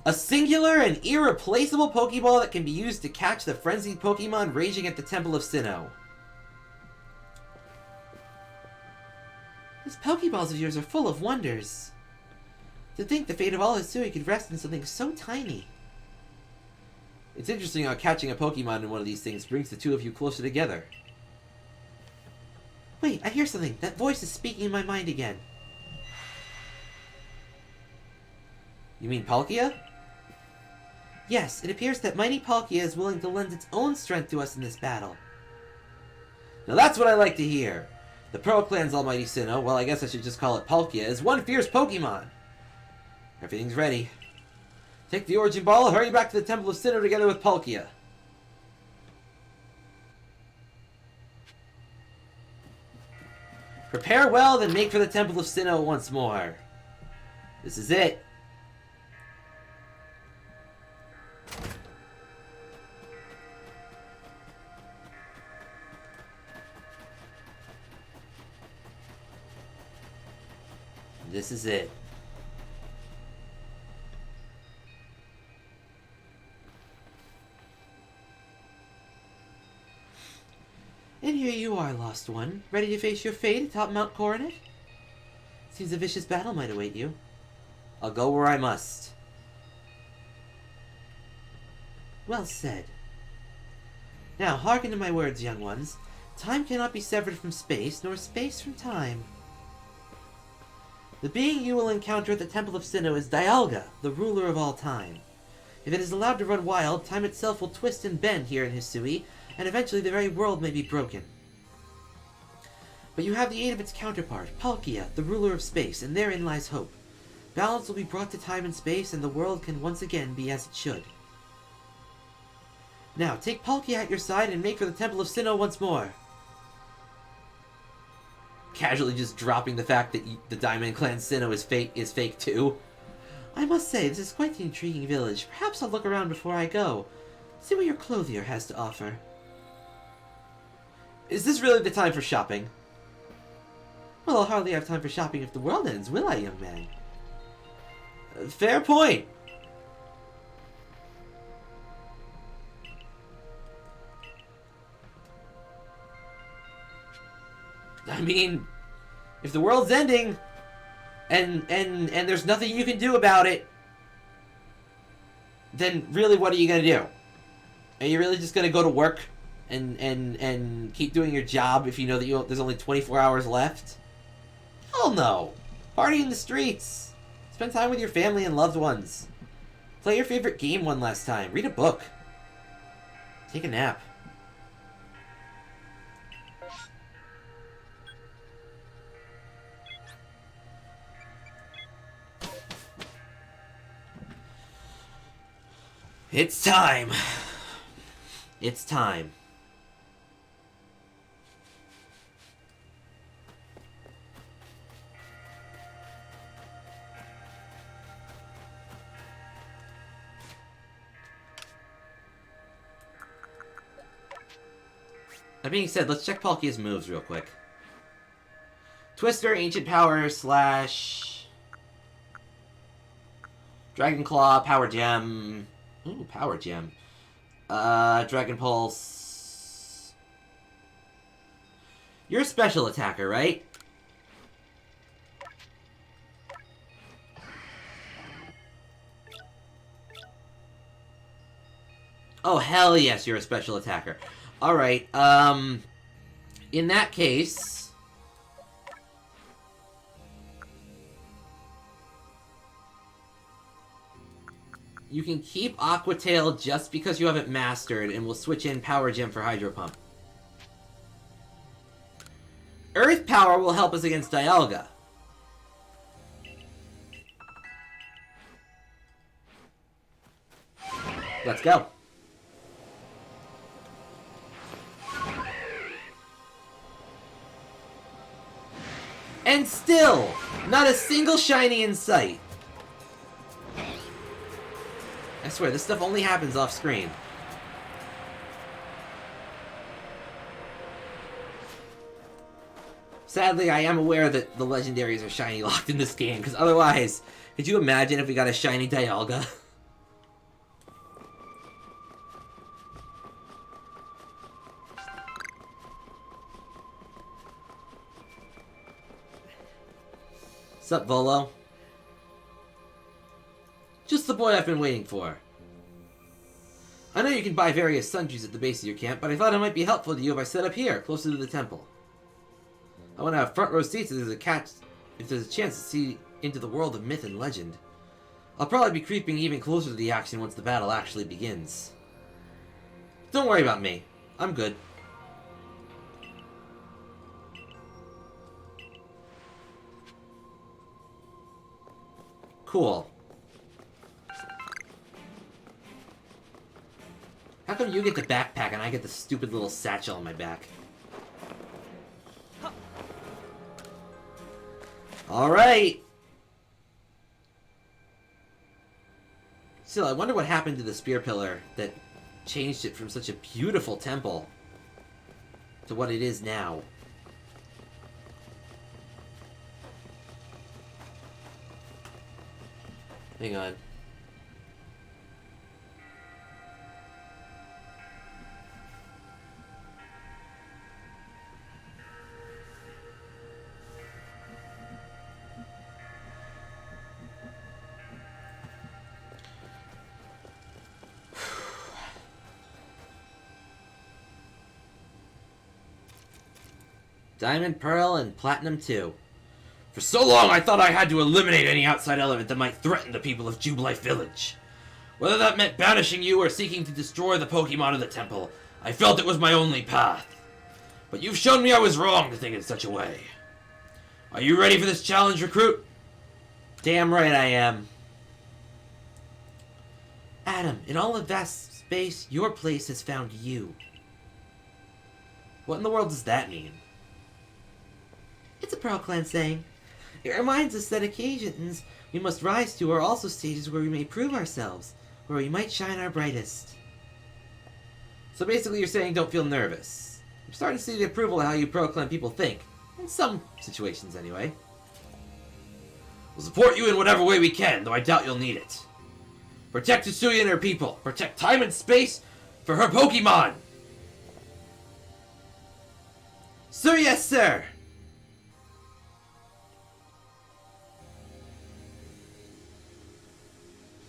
A singular and irreplaceable Pokeball that can be used to catch the frenzied Pokemon raging at the Temple of Sinnoh. These Pokeballs of yours are full of wonders. To think the fate of all Hisui could rest in something so tiny. It's interesting how catching a Pokemon in one of these things brings the two of you closer together. Wait, I hear something. That voice is speaking in my mind again. You mean Palkia? Yes, it appears that mighty Palkia is willing to lend its own strength to us in this battle. Now that's what I like to hear. The Pearl Clan's almighty Sinnoh, well I guess I should just call it Palkia, is one fierce Pokemon. Everything's ready. Take the Origin Ball, hurry back to the Temple of Sinnoh together with Palkia. Prepare well, then make for the Temple of Sinnoh once more. This is it. This is it. And here you are, Lost One, ready to face your fate atop Mount Coronet? Seems a vicious battle might await you. I'll go where I must. Well said. Now, hearken to my words, young ones. Time cannot be severed from space, nor space from time. The being you will encounter at the Temple of Sinnoh is Dialga, the ruler of all time. If it is allowed to run wild, time itself will twist and bend here in Hisui, and eventually the very world may be broken. But you have the aid of its counterpart, Palkia, the ruler of space, and therein lies hope. Balance will be brought to time and space, and the world can once again be as it should. Now, take Palkia at your side and make for the Temple of Sinnoh once more. Casually just dropping the fact that the Diamond Clan Sinnoh is fake too. I must say, this is quite the intriguing village. Perhaps I'll look around before I go. See what your clothier has to offer. Is this really the time for shopping? Well, I'll hardly have time for shopping if the world ends, will I, young man? Fair point. I mean, if the world's ending, and there's nothing you can do about it, then really what are you gonna do? Are you really just gonna go to work and keep doing your job if you know that there's only 24 hours left? Hell no! Party in the streets! Spend time with your family and loved ones. Play your favorite game one last time. Read a book. Take a nap. It's time. It's time. That being said, let's check Palkia's moves real quick. Twister, Ancient Power, Slash... Dragon Claw, Power Gem... Ooh, Power Gem. Dragon Pulse... You're a special attacker, right? Oh, hell yes, you're a special attacker. Alright, in that case... You can keep Aqua Tail just because you haven't mastered, and we'll switch in Power Gem for Hydro Pump. Earth Power will help us against Dialga. Let's go. And still, not a single shiny in sight. I swear, this stuff only happens off screen. Sadly, I am aware that the legendaries are shiny locked in this game, because otherwise, could you imagine if we got a shiny Dialga? Sup, Volo? Just the boy I've been waiting for. I know you can buy various sundries at the base of your camp, but I thought it might be helpful to you if I set up here, closer to the temple. I want to have front row seats if there's a chance to see into the world of myth and legend. I'll probably be creeping even closer to the action once the battle actually begins. Don't worry about me. I'm good. Cool. How come you get the backpack and I get the stupid little satchel on my back? Alright! Still, I wonder what happened to the spear pillar that changed it from such a beautiful temple to what it is now. Hang on. Diamond, Pearl, and Platinum 2. For so long, I thought I had to eliminate any outside element that might threaten the people of Jubilife Village. Whether that meant banishing you or seeking to destroy the Pokemon of the temple, I felt it was my only path. But you've shown me I was wrong to think in such a way. Are you ready for this challenge, recruit? Damn right I am. Adam, in all of vast space, your place has found you. What in the world does that mean? It's a Pearl Clan saying. It reminds us that occasions we must rise to are also stages where we may prove ourselves, where we might shine our brightest. So basically you're saying don't feel nervous. I'm starting to see the approval of how you Pearl Clan people think. In some situations, anyway. We'll support you in whatever way we can, though I doubt you'll need it. Protect Tetsuya and her people. Protect time and space for her Pokemon! Sir, yes, sir!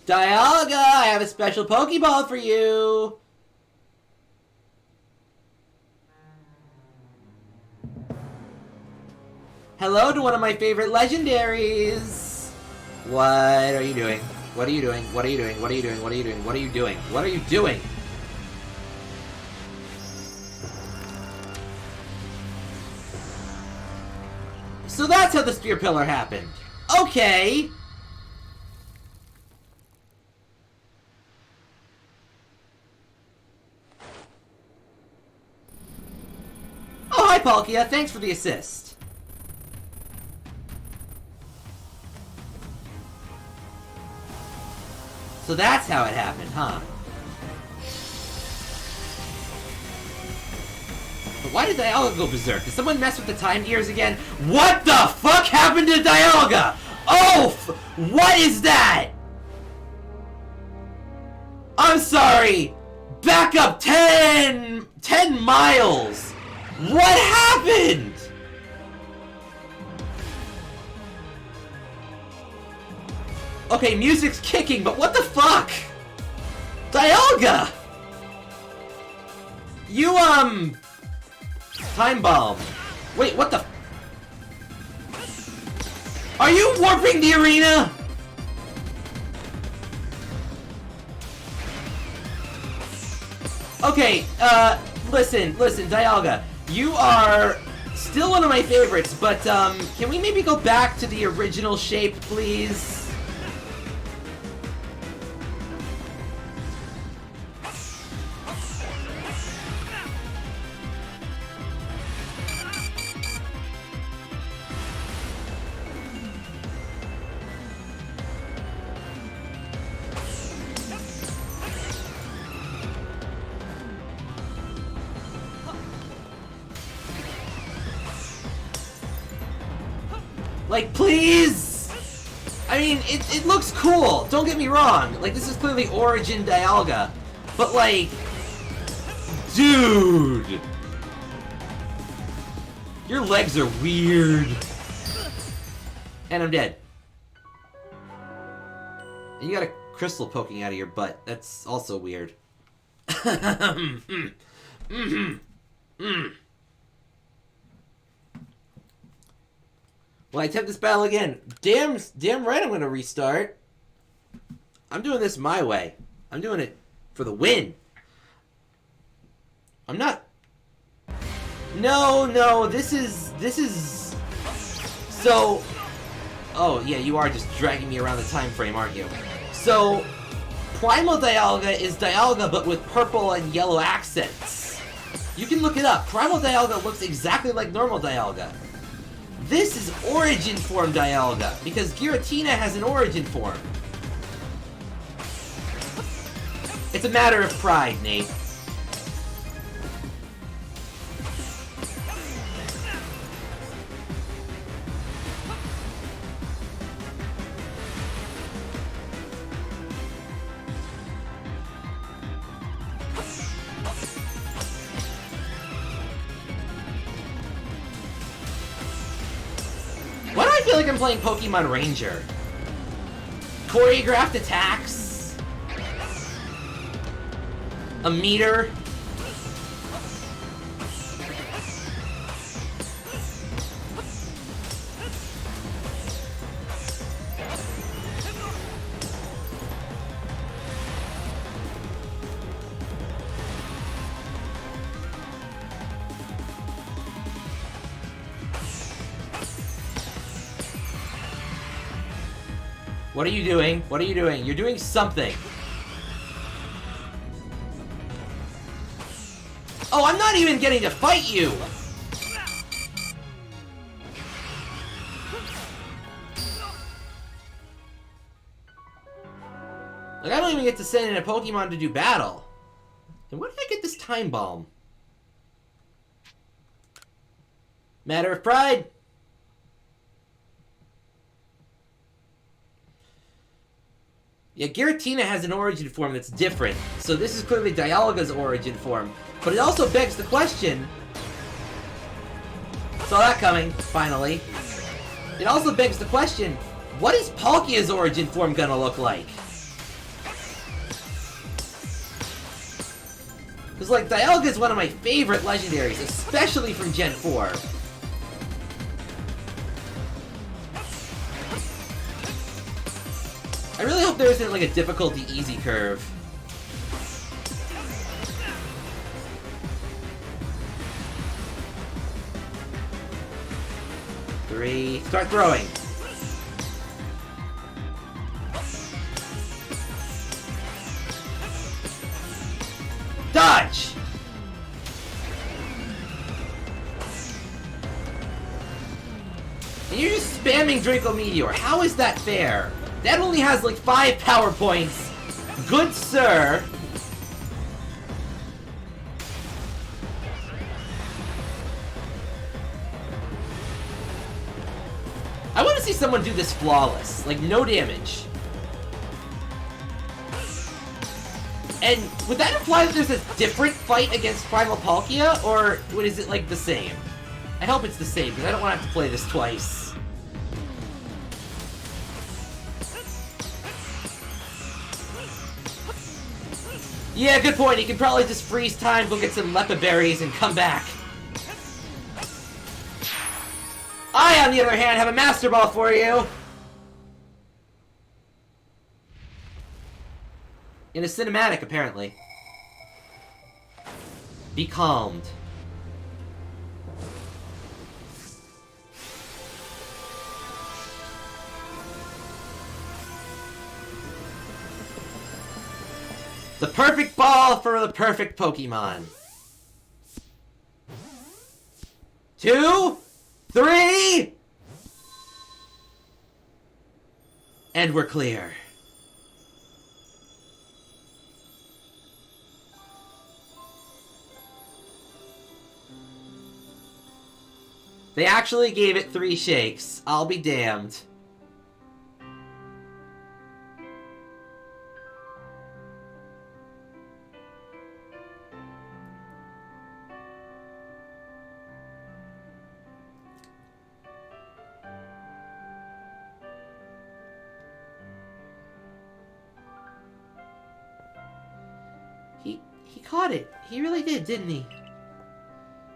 Dialga, I have a special Pokeball for you! Hello to one of my favorite legendaries! What are you doing? What are you doing? What are you doing? What are you doing? What are you doing? What are you doing? What are you doing? So that's how the Spear Pillar happened. Okay! Oh, hi, Palkia. Thanks for the assist. So that's how it happened, huh? But why did Dialga go berserk? Did someone mess with the time gears again? What the fuck happened to Dialga? Oh, what is that? I'm sorry. Back up 10 miles. What happened? Okay, music's kicking, but what the fuck? Dialga! You, Time Bomb. Wait, what the... Are you warping the arena? Okay, listen, Dialga. You are still one of my favorites, but, can we maybe go back to the original shape, please? Like, please! I mean, it looks cool, don't get me wrong. Like, this is clearly Origin Dialga. But, like... Dude! Your legs are weird. And I'm dead. And you got a crystal poking out of your butt. That's also weird. Well, I attempt this battle again. Damn right I'm gonna restart. I'm doing this my way. I'm doing it for the win. I'm not... No, this is... So... Oh, yeah, you are just dragging me around the time frame, aren't you? So, Primal Dialga is Dialga, but with purple and yellow accents. You can look it up. Primal Dialga looks exactly like normal Dialga. This is Origin Form Dialga, because Giratina has an Origin Form. It's a matter of pride, Nate. Why do I feel like I'm playing Pokemon Ranger? Choreographed attacks? A meter? What are you doing? What are you doing? You're doing something. Oh, I'm not even getting to fight you! Like, I don't even get to send in a Pokemon to do battle. Then where did I get this Time Balm? Matter of pride. Yeah, Giratina has an origin form that's different, so this is clearly Dialga's origin form. But it also begs the question... Saw that coming, finally. It also begs the question, what is Palkia's origin form gonna look like? Because, like, Dialga is one of my favorite legendaries, especially from Gen 4. I really hope there isn't, like, a difficulty easy curve. Three. Start throwing. Dodge! And you're just spamming Draco Meteor. How is that fair? That only has like 5 power points. Good sir. I want to see someone do this flawless. Like, no damage. And would that imply that there's a different fight against Primal Palkia? Or is it like the same? I hope it's the same, because I don't want to have to play this twice. Yeah, good point. He can probably just freeze time, go get some Leppa berries, and come back. I, on the other hand, have a Master Ball for you! In a cinematic, apparently. Be calmed. The perfect ball for the perfect Pokemon. 2, 3, and we're clear. They actually gave it 3 shakes. I'll be damned. He caught it. He really did, didn't he?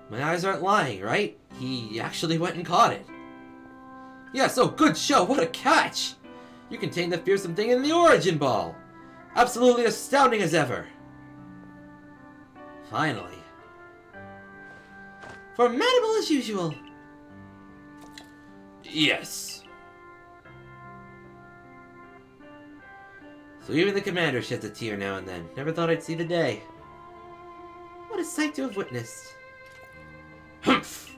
My eyes aren't lying, right? He actually went and caught it. Yes, oh, good show. What a catch! You contained the fearsome thing in the Origin Ball. Absolutely astounding as ever. Finally. Formidable as usual. Yes. So even the commander sheds a tear now and then. Never thought I'd see the day. What a sight to have witnessed. Humph!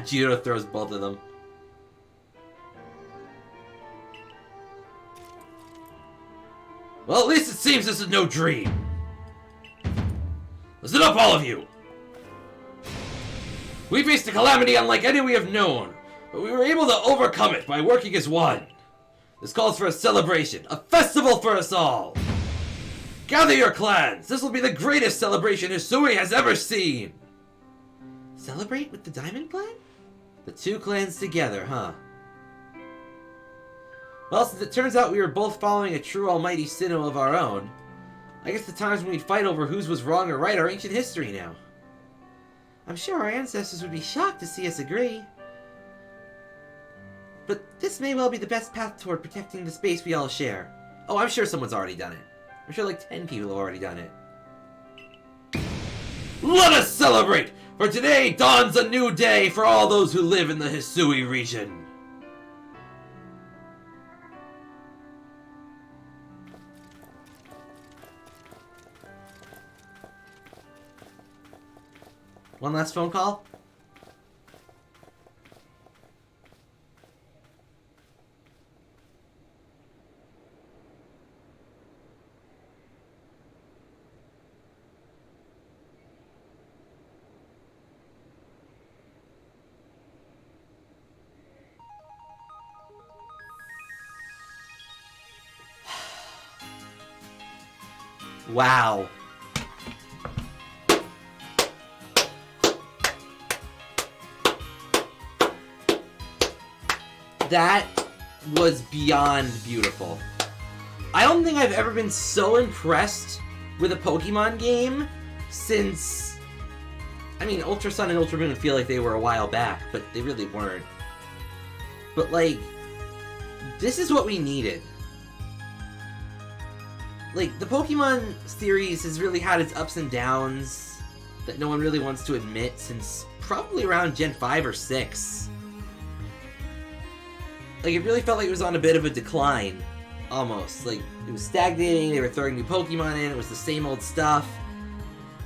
Jiro throws both of them. Well, at least it seems this is no dream. Listen up, all of you! We faced a calamity unlike any we have known, but we were able to overcome it by working as one. This calls for a celebration, a festival for us all! Gather your clans! This will be the greatest celebration Hisui has ever seen! Celebrate with the Diamond Clan? The 2 clans together, huh? Well, since it turns out we were both following a true almighty Sinnoh of our own, I guess the times when we'd fight over whose was wrong or right are ancient history now. I'm sure our ancestors would be shocked to see us agree. But this may well be the best path toward protecting the space we all share. Oh, I'm sure someone's already done it. I'm sure like 10 people have already done it. Let us celebrate! For today dawns a new day for all those who live in the Hisui region. One last phone call? Wow. That was beyond beautiful. I don't think I've ever been so impressed with a Pokemon game since... I mean, Ultra Sun and Ultra Moon feel like they were a while back, but they really weren't. But, like, this is what we needed. Like, the Pokemon series has really had its ups and downs that no one really wants to admit since probably around Gen 5 or 6. Like, it really felt like it was on a bit of a decline, almost. Like, it was stagnating, they were throwing new Pokemon in, it was the same old stuff.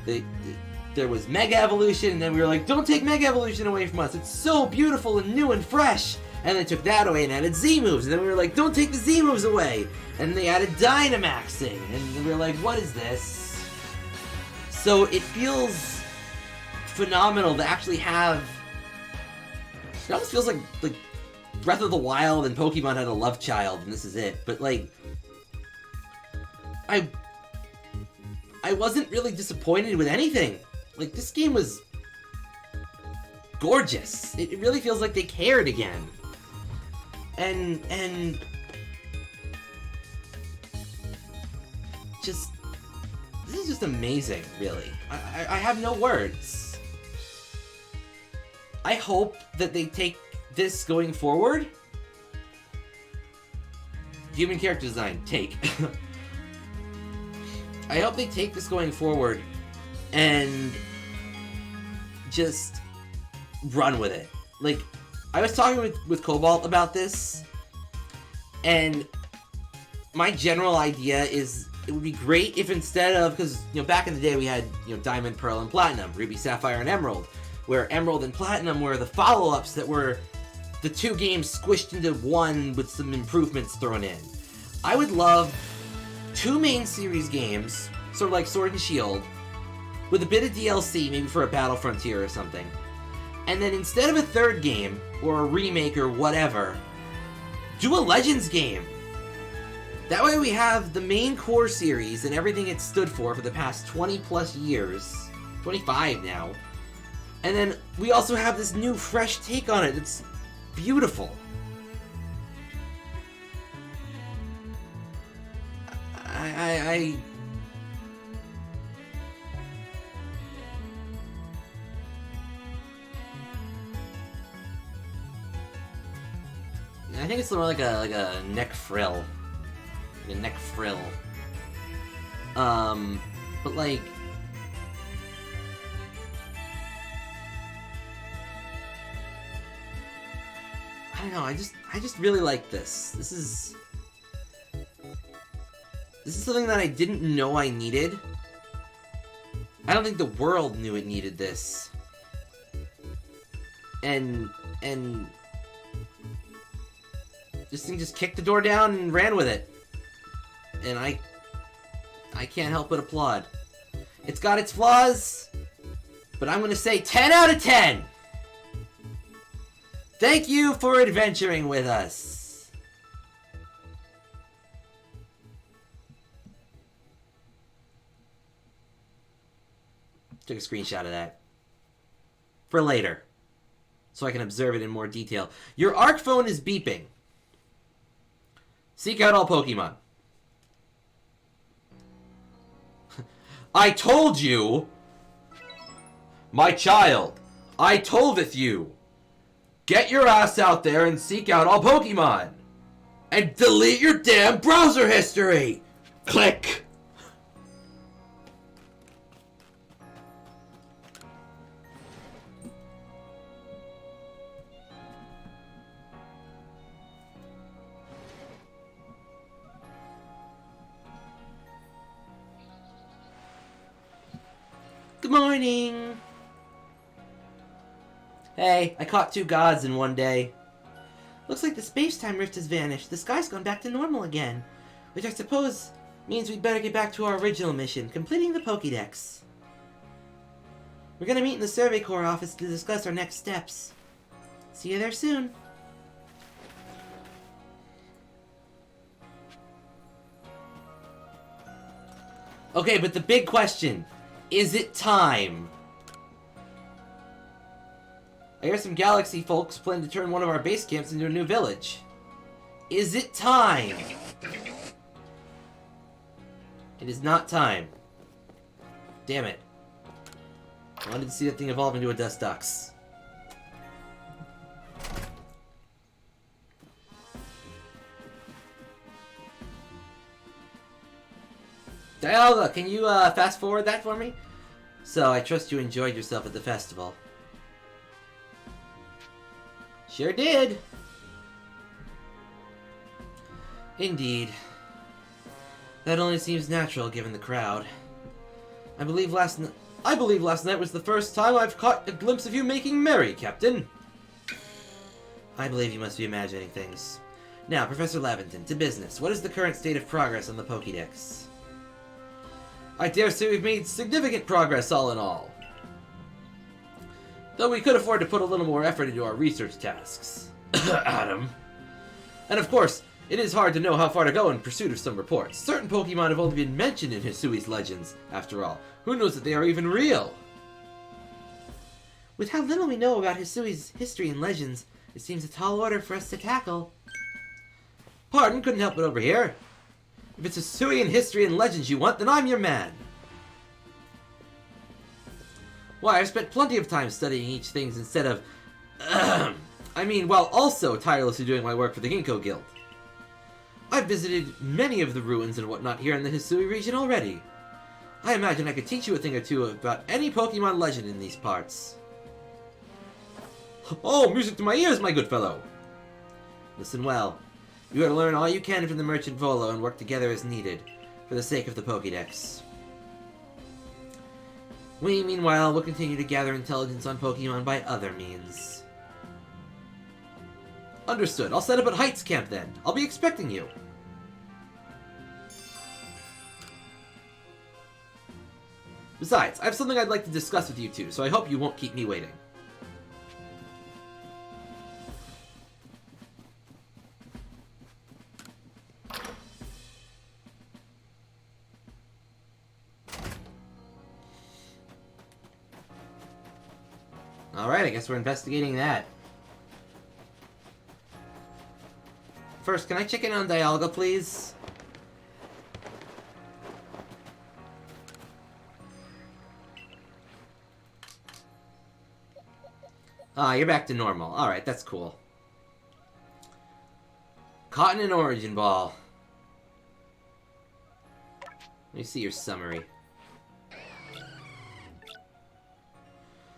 There was Mega Evolution, and then we were like, don't take Mega Evolution away from us, it's so beautiful and new and fresh! And they took that away and added Z-moves, and then we were like, don't take the Z-moves away! And they added Dynamaxing, and we were like, what is this? So it feels phenomenal to actually have... It almost feels like Breath of the Wild and Pokemon had a love child, and this is it. But, like... I wasn't really disappointed with anything. Like, this game was... gorgeous. It really feels like they cared again. And just, this is just amazing, really. I have no words. I hope that they take this going forward. Human character design, take. I hope they take this going forward and just run with it. Like, I was talking with Cobalt about this, and my general idea is it would be great if instead of, because, you know, back in the day we had, you know, Diamond, Pearl, and Platinum, Ruby, Sapphire, and Emerald, where Emerald and Platinum were the follow-ups that were the two games squished into one with some improvements thrown in. I would love 2 main series games, sort of like Sword and Shield, with a bit of DLC, maybe for a Battle Frontier or something. And then instead of a 3rd game, or a remake or whatever, do a Legends game. That way we have the main core series and everything it stood for the past 20 plus years, 25 now. And then we also have this new fresh take on it. It's beautiful. I think it's more like a neck frill. Like a neck frill. But like, I don't know, I just really like this. This is something that I didn't know I needed. I don't think the world knew it needed this. And this thing just kicked the door down and ran with it. And I can't help but applaud. It's got its flaws, but I'm gonna say 10 out of 10! Thank you for adventuring with us! Took a screenshot of that. For later. So I can observe it in more detail. Your Arc phone is beeping. Seek out all Pokemon. I told you! My child, I toldeth you! Get your ass out there and seek out all Pokemon! And delete your damn browser history! Click! Good morning! Hey, I caught 2 gods in one day. Looks like the space-time rift has vanished. The sky's gone back to normal again. Which I suppose means we'd better get back to our original mission, completing the Pokédex. We're gonna meet in the Survey Corps office to discuss our next steps. See you there soon. Okay, but the big question... Is it time? I hear some Galaxy folks plan to turn one of our base camps into a new village. Is it time? It is not time. Damn it. I wanted to see that thing evolve into a Dustox. Dialga, can you fast forward that for me? So, I trust you enjoyed yourself at the festival. Sure did. Indeed. That only seems natural given the crowd. I believe last night was the first time I've caught a glimpse of you making merry, Captain. I believe you must be imagining things. Now, Professor Laventon, to business. What is the current state of progress on the Pokédex? I dare say we've made significant progress all in all. Though we could afford to put a little more effort into our research tasks. Adam. And of course, it is hard to know how far to go in pursuit of some reports. Certain Pokemon have only been mentioned in Hisui's legends, after all. Who knows that they are even real? With how little we know about Hisui's history and legends, it seems a tall order for us to tackle. Pardon, couldn't help but overhear. If it's Hisuian history and legends you want, then I'm your man. Why, I've spent plenty of time studying each thing instead of... while also tirelessly doing my work for the Ginkgo Guild. I've visited many of the ruins and whatnot here in the Hisui region already. I imagine I could teach you a thing or two about any Pokemon legend in these parts. Oh, music to my ears, my good fellow! Listen well. You are to learn all you can from the Merchant Volo and work together as needed, for the sake of the Pokédex. We, meanwhile, will continue to gather intelligence on Pokemon by other means. Understood. I'll set up at Heights Camp then. I'll be expecting you. Besides, I have something I'd like to discuss with you two, so I hope you won't keep me waiting. Alright, I guess we're investigating that. First, can I check in on Dialga, please? Ah, you're back to normal. Alright, that's cool. Caught in an Origin Ball. Let me see your summary.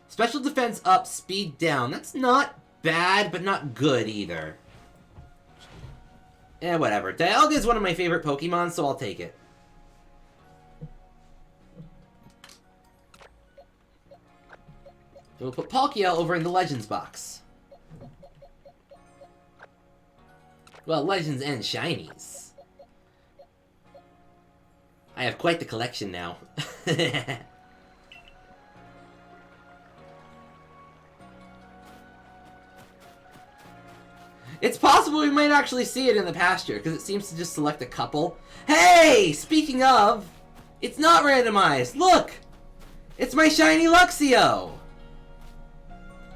Special defense up, speed down. That's not bad, but not good either. Eh, whatever. Dialga is one of my favorite Pokemon, so I'll take it. We'll put Palkia over in the Legends box. Well, Legends and Shinies. I have quite the collection now. It's possible we might actually see it in the pasture, because it seems to just select a couple. Hey! Speaking of, it's not randomized. Look! It's my shiny Luxio!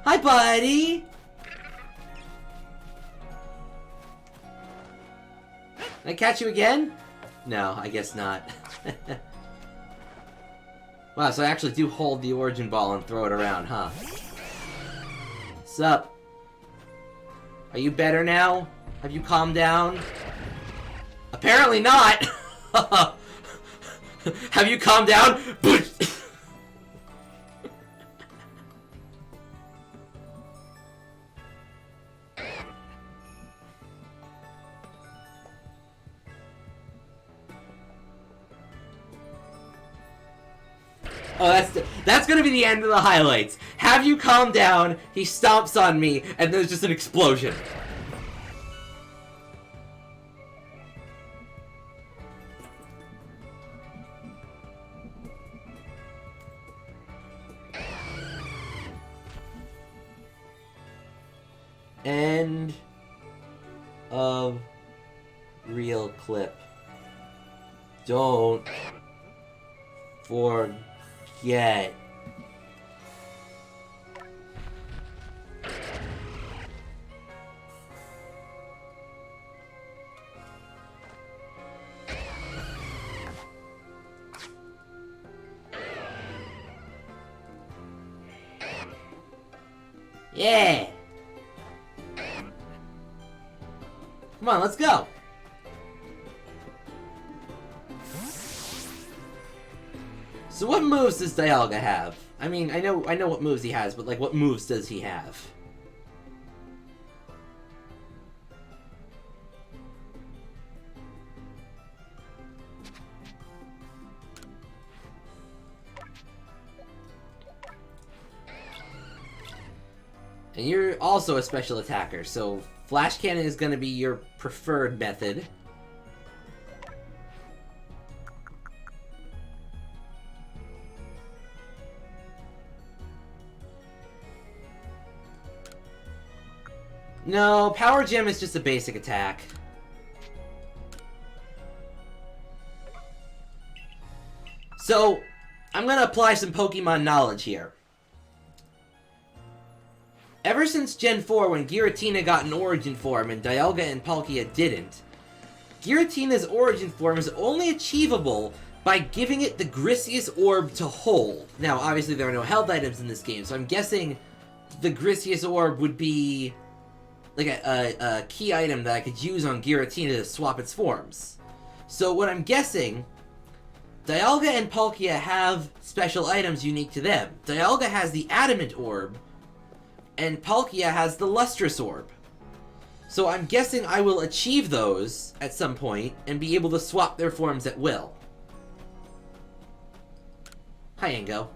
Hi, buddy! Can I catch you again? No, I guess not. Wow, so I actually do hold the Origin Ball and throw it around, huh? Sup? Are you better now? Have you calmed down? Apparently not! Have you calmed down? Oh, that's gonna be the end of the highlights. Have you calmed down? He stomps on me, and there's just an explosion. End of real clip. Don't forget. Yeah! Come on, let's go! So what moves does Dialga have? I mean, I know what moves he has, but like, what moves does he have? And you're also a special attacker, so Flash Cannon is going to be your preferred method. No, Power Gem is just a basic attack. So, I'm going to apply some Pokemon knowledge here. Ever since Gen 4, when Giratina got an Origin form and Dialga and Palkia didn't, Giratina's Origin form is only achievable by giving it the Grisius Orb to hold. Now, obviously there are no health items in this game, so I'm guessing the Grisius Orb would be like a key item that I could use on Giratina to swap its forms. So what I'm guessing Dialga and Palkia have special items unique to them. Dialga has the Adamant Orb, and Palkia has the Lustrous Orb. So I'm guessing I will achieve those at some point and be able to swap their forms at will. Hi, Ingo.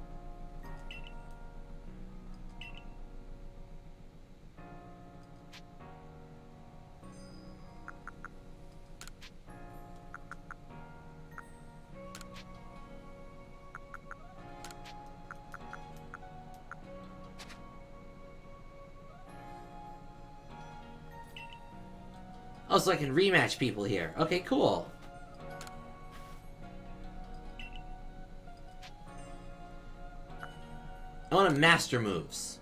Oh, so I can rematch people here. Okay, cool. I want to master moves.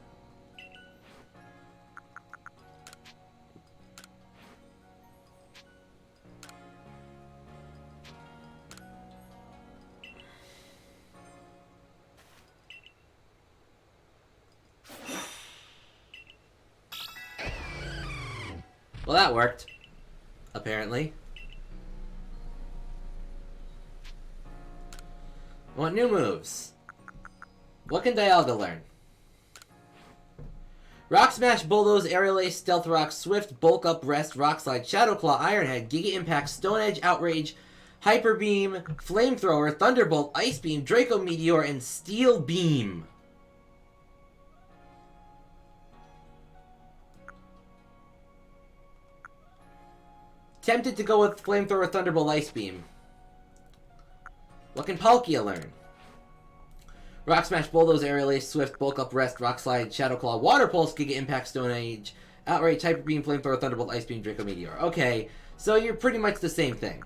Well, that worked. Apparently. I want new moves. What can Dialga learn? Rock Smash, Bulldoze, Aerial Ace, Stealth Rock, Swift, Bulk Up, Rest, Rock Slide, Shadow Claw, Iron Head, Giga Impact, Stone Edge, Outrage, Hyper Beam, Flamethrower, Thunderbolt, Ice Beam, Draco Meteor, and Steel Beam. Tempted to go with Flamethrower, Thunderbolt, Ice Beam. What can Palkia learn? Rock Smash, Bulldoze, Aerial Ace, Swift, Bulk Up, Rest, Rock Slide, Shadow Claw, Water Pulse, Giga Impact, Stone Age, Outrage, Hyper Beam, Flamethrower, Thunderbolt, Ice Beam, Draco Meteor. Okay, so you're pretty much the same thing.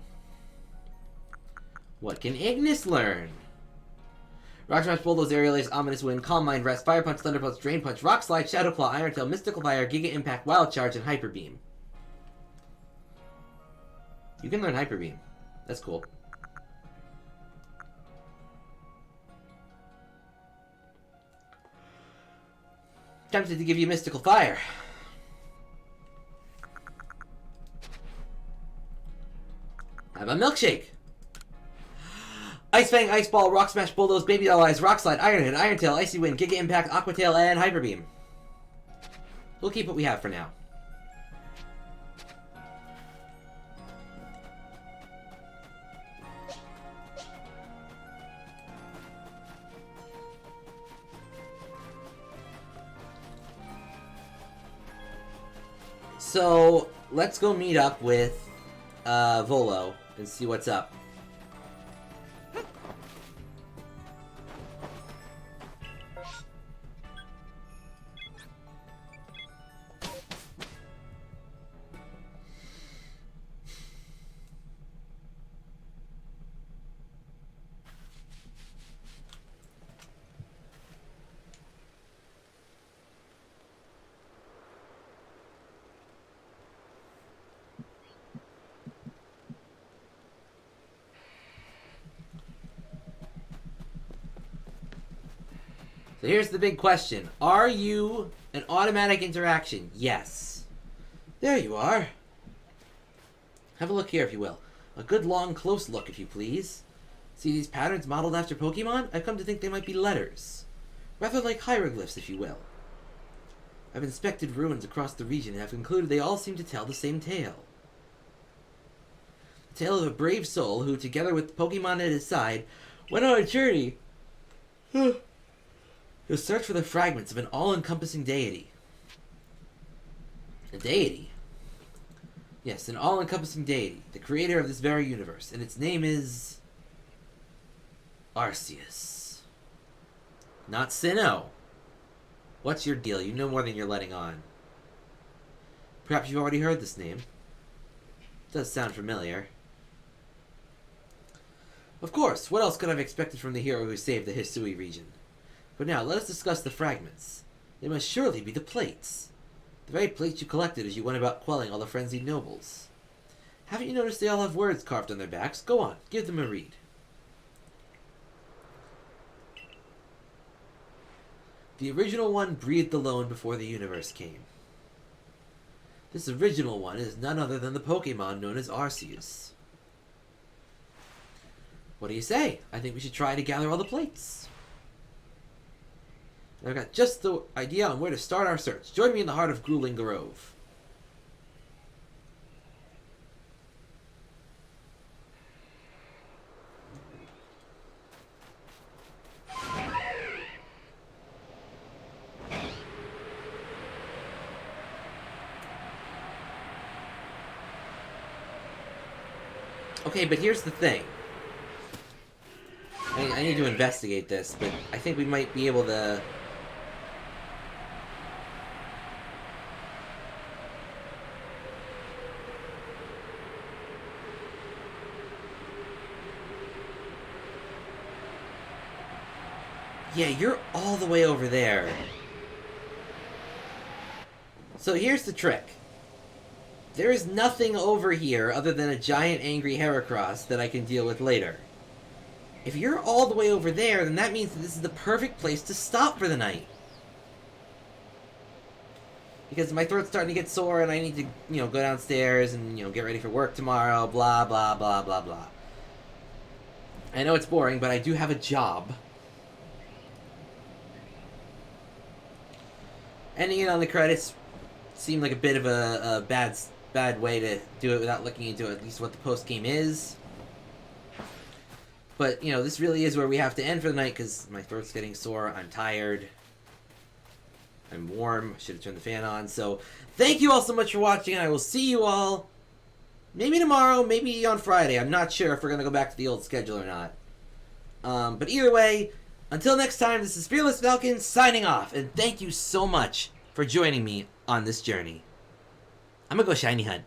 What can Ignis learn? Rock Smash, Bulldoze, Aerial Ace, Ominous Wind, Calm Mind, Rest, Fire Punch, Thunder Punch, Drain Punch, Rock Slide, Shadow Claw, Iron Tail, Mystical Fire, Giga Impact, Wild Charge, and Hyper Beam. You can learn Hyper Beam. That's cool. Tempted to give you Mystical Fire. How about Milkshake? Ice Fang, Ice Ball, Rock Smash, Bulldoze, Baby Doll Eyes, Rock Slide, Iron Head, Iron Tail, Icy Wind, Giga Impact, Aqua Tail, and Hyper Beam. We'll keep what we have for now. So, let's go meet up with Volo and see what's up. So here's the big question. Are you an automatic interaction? Yes. There you are. Have a look here, if you will. A good long close look, if you please. See these patterns modeled after Pokemon? I've come to think they might be letters. Rather like hieroglyphs, if you will. I've inspected ruins across the region and have concluded they all seem to tell the same tale. The tale of a brave soul who, together with Pokemon at his side, went on a journey to search for the fragments of an all-encompassing deity. A deity? Yes, an all-encompassing deity, the creator of this very universe, and its name is Arceus. Not Sinnoh. What's your deal? You know more than you're letting on. Perhaps you've already heard this name. It does sound familiar. Of course, what else could I have expected from the hero who saved the Hisui region? But now, let us discuss the fragments. They must surely be the plates. The very plates you collected as you went about quelling all the frenzied nobles. Haven't you noticed they all have words carved on their backs? Go on, give them a read. The original one breathed alone before the universe came. This original one is none other than the Pokemon known as Arceus. What do you say? I think we should try to gather all the plates. I've got just the idea on where to start our search. Join me in the heart of Grueling Grove. Okay, but here's the thing. I need to investigate this, but I think we might be able to... Yeah, you're all the way over there. So here's the trick. There is nothing over here other than a giant angry Heracross that I can deal with later. If you're all the way over there, then that means that this is the perfect place to stop for the night. Because my throat's starting to get sore and I need to, go downstairs and, get ready for work tomorrow, blah, blah, blah, blah, blah. I know it's boring, but I do have a job. Ending it on the credits seemed like a bit of a bad way to do it without looking into at least what the post-game is. But, this really is where we have to end for the night because my throat's getting sore, I'm tired, I'm warm, I should have turned the fan on. So, thank you all so much for watching, and I will see you all maybe tomorrow, maybe on Friday. I'm not sure if we're going to go back to the old schedule or not. But either way, until next time, this is Fearless Falcon signing off, and thank you so much for joining me on this journey. I'm gonna go shiny hunt.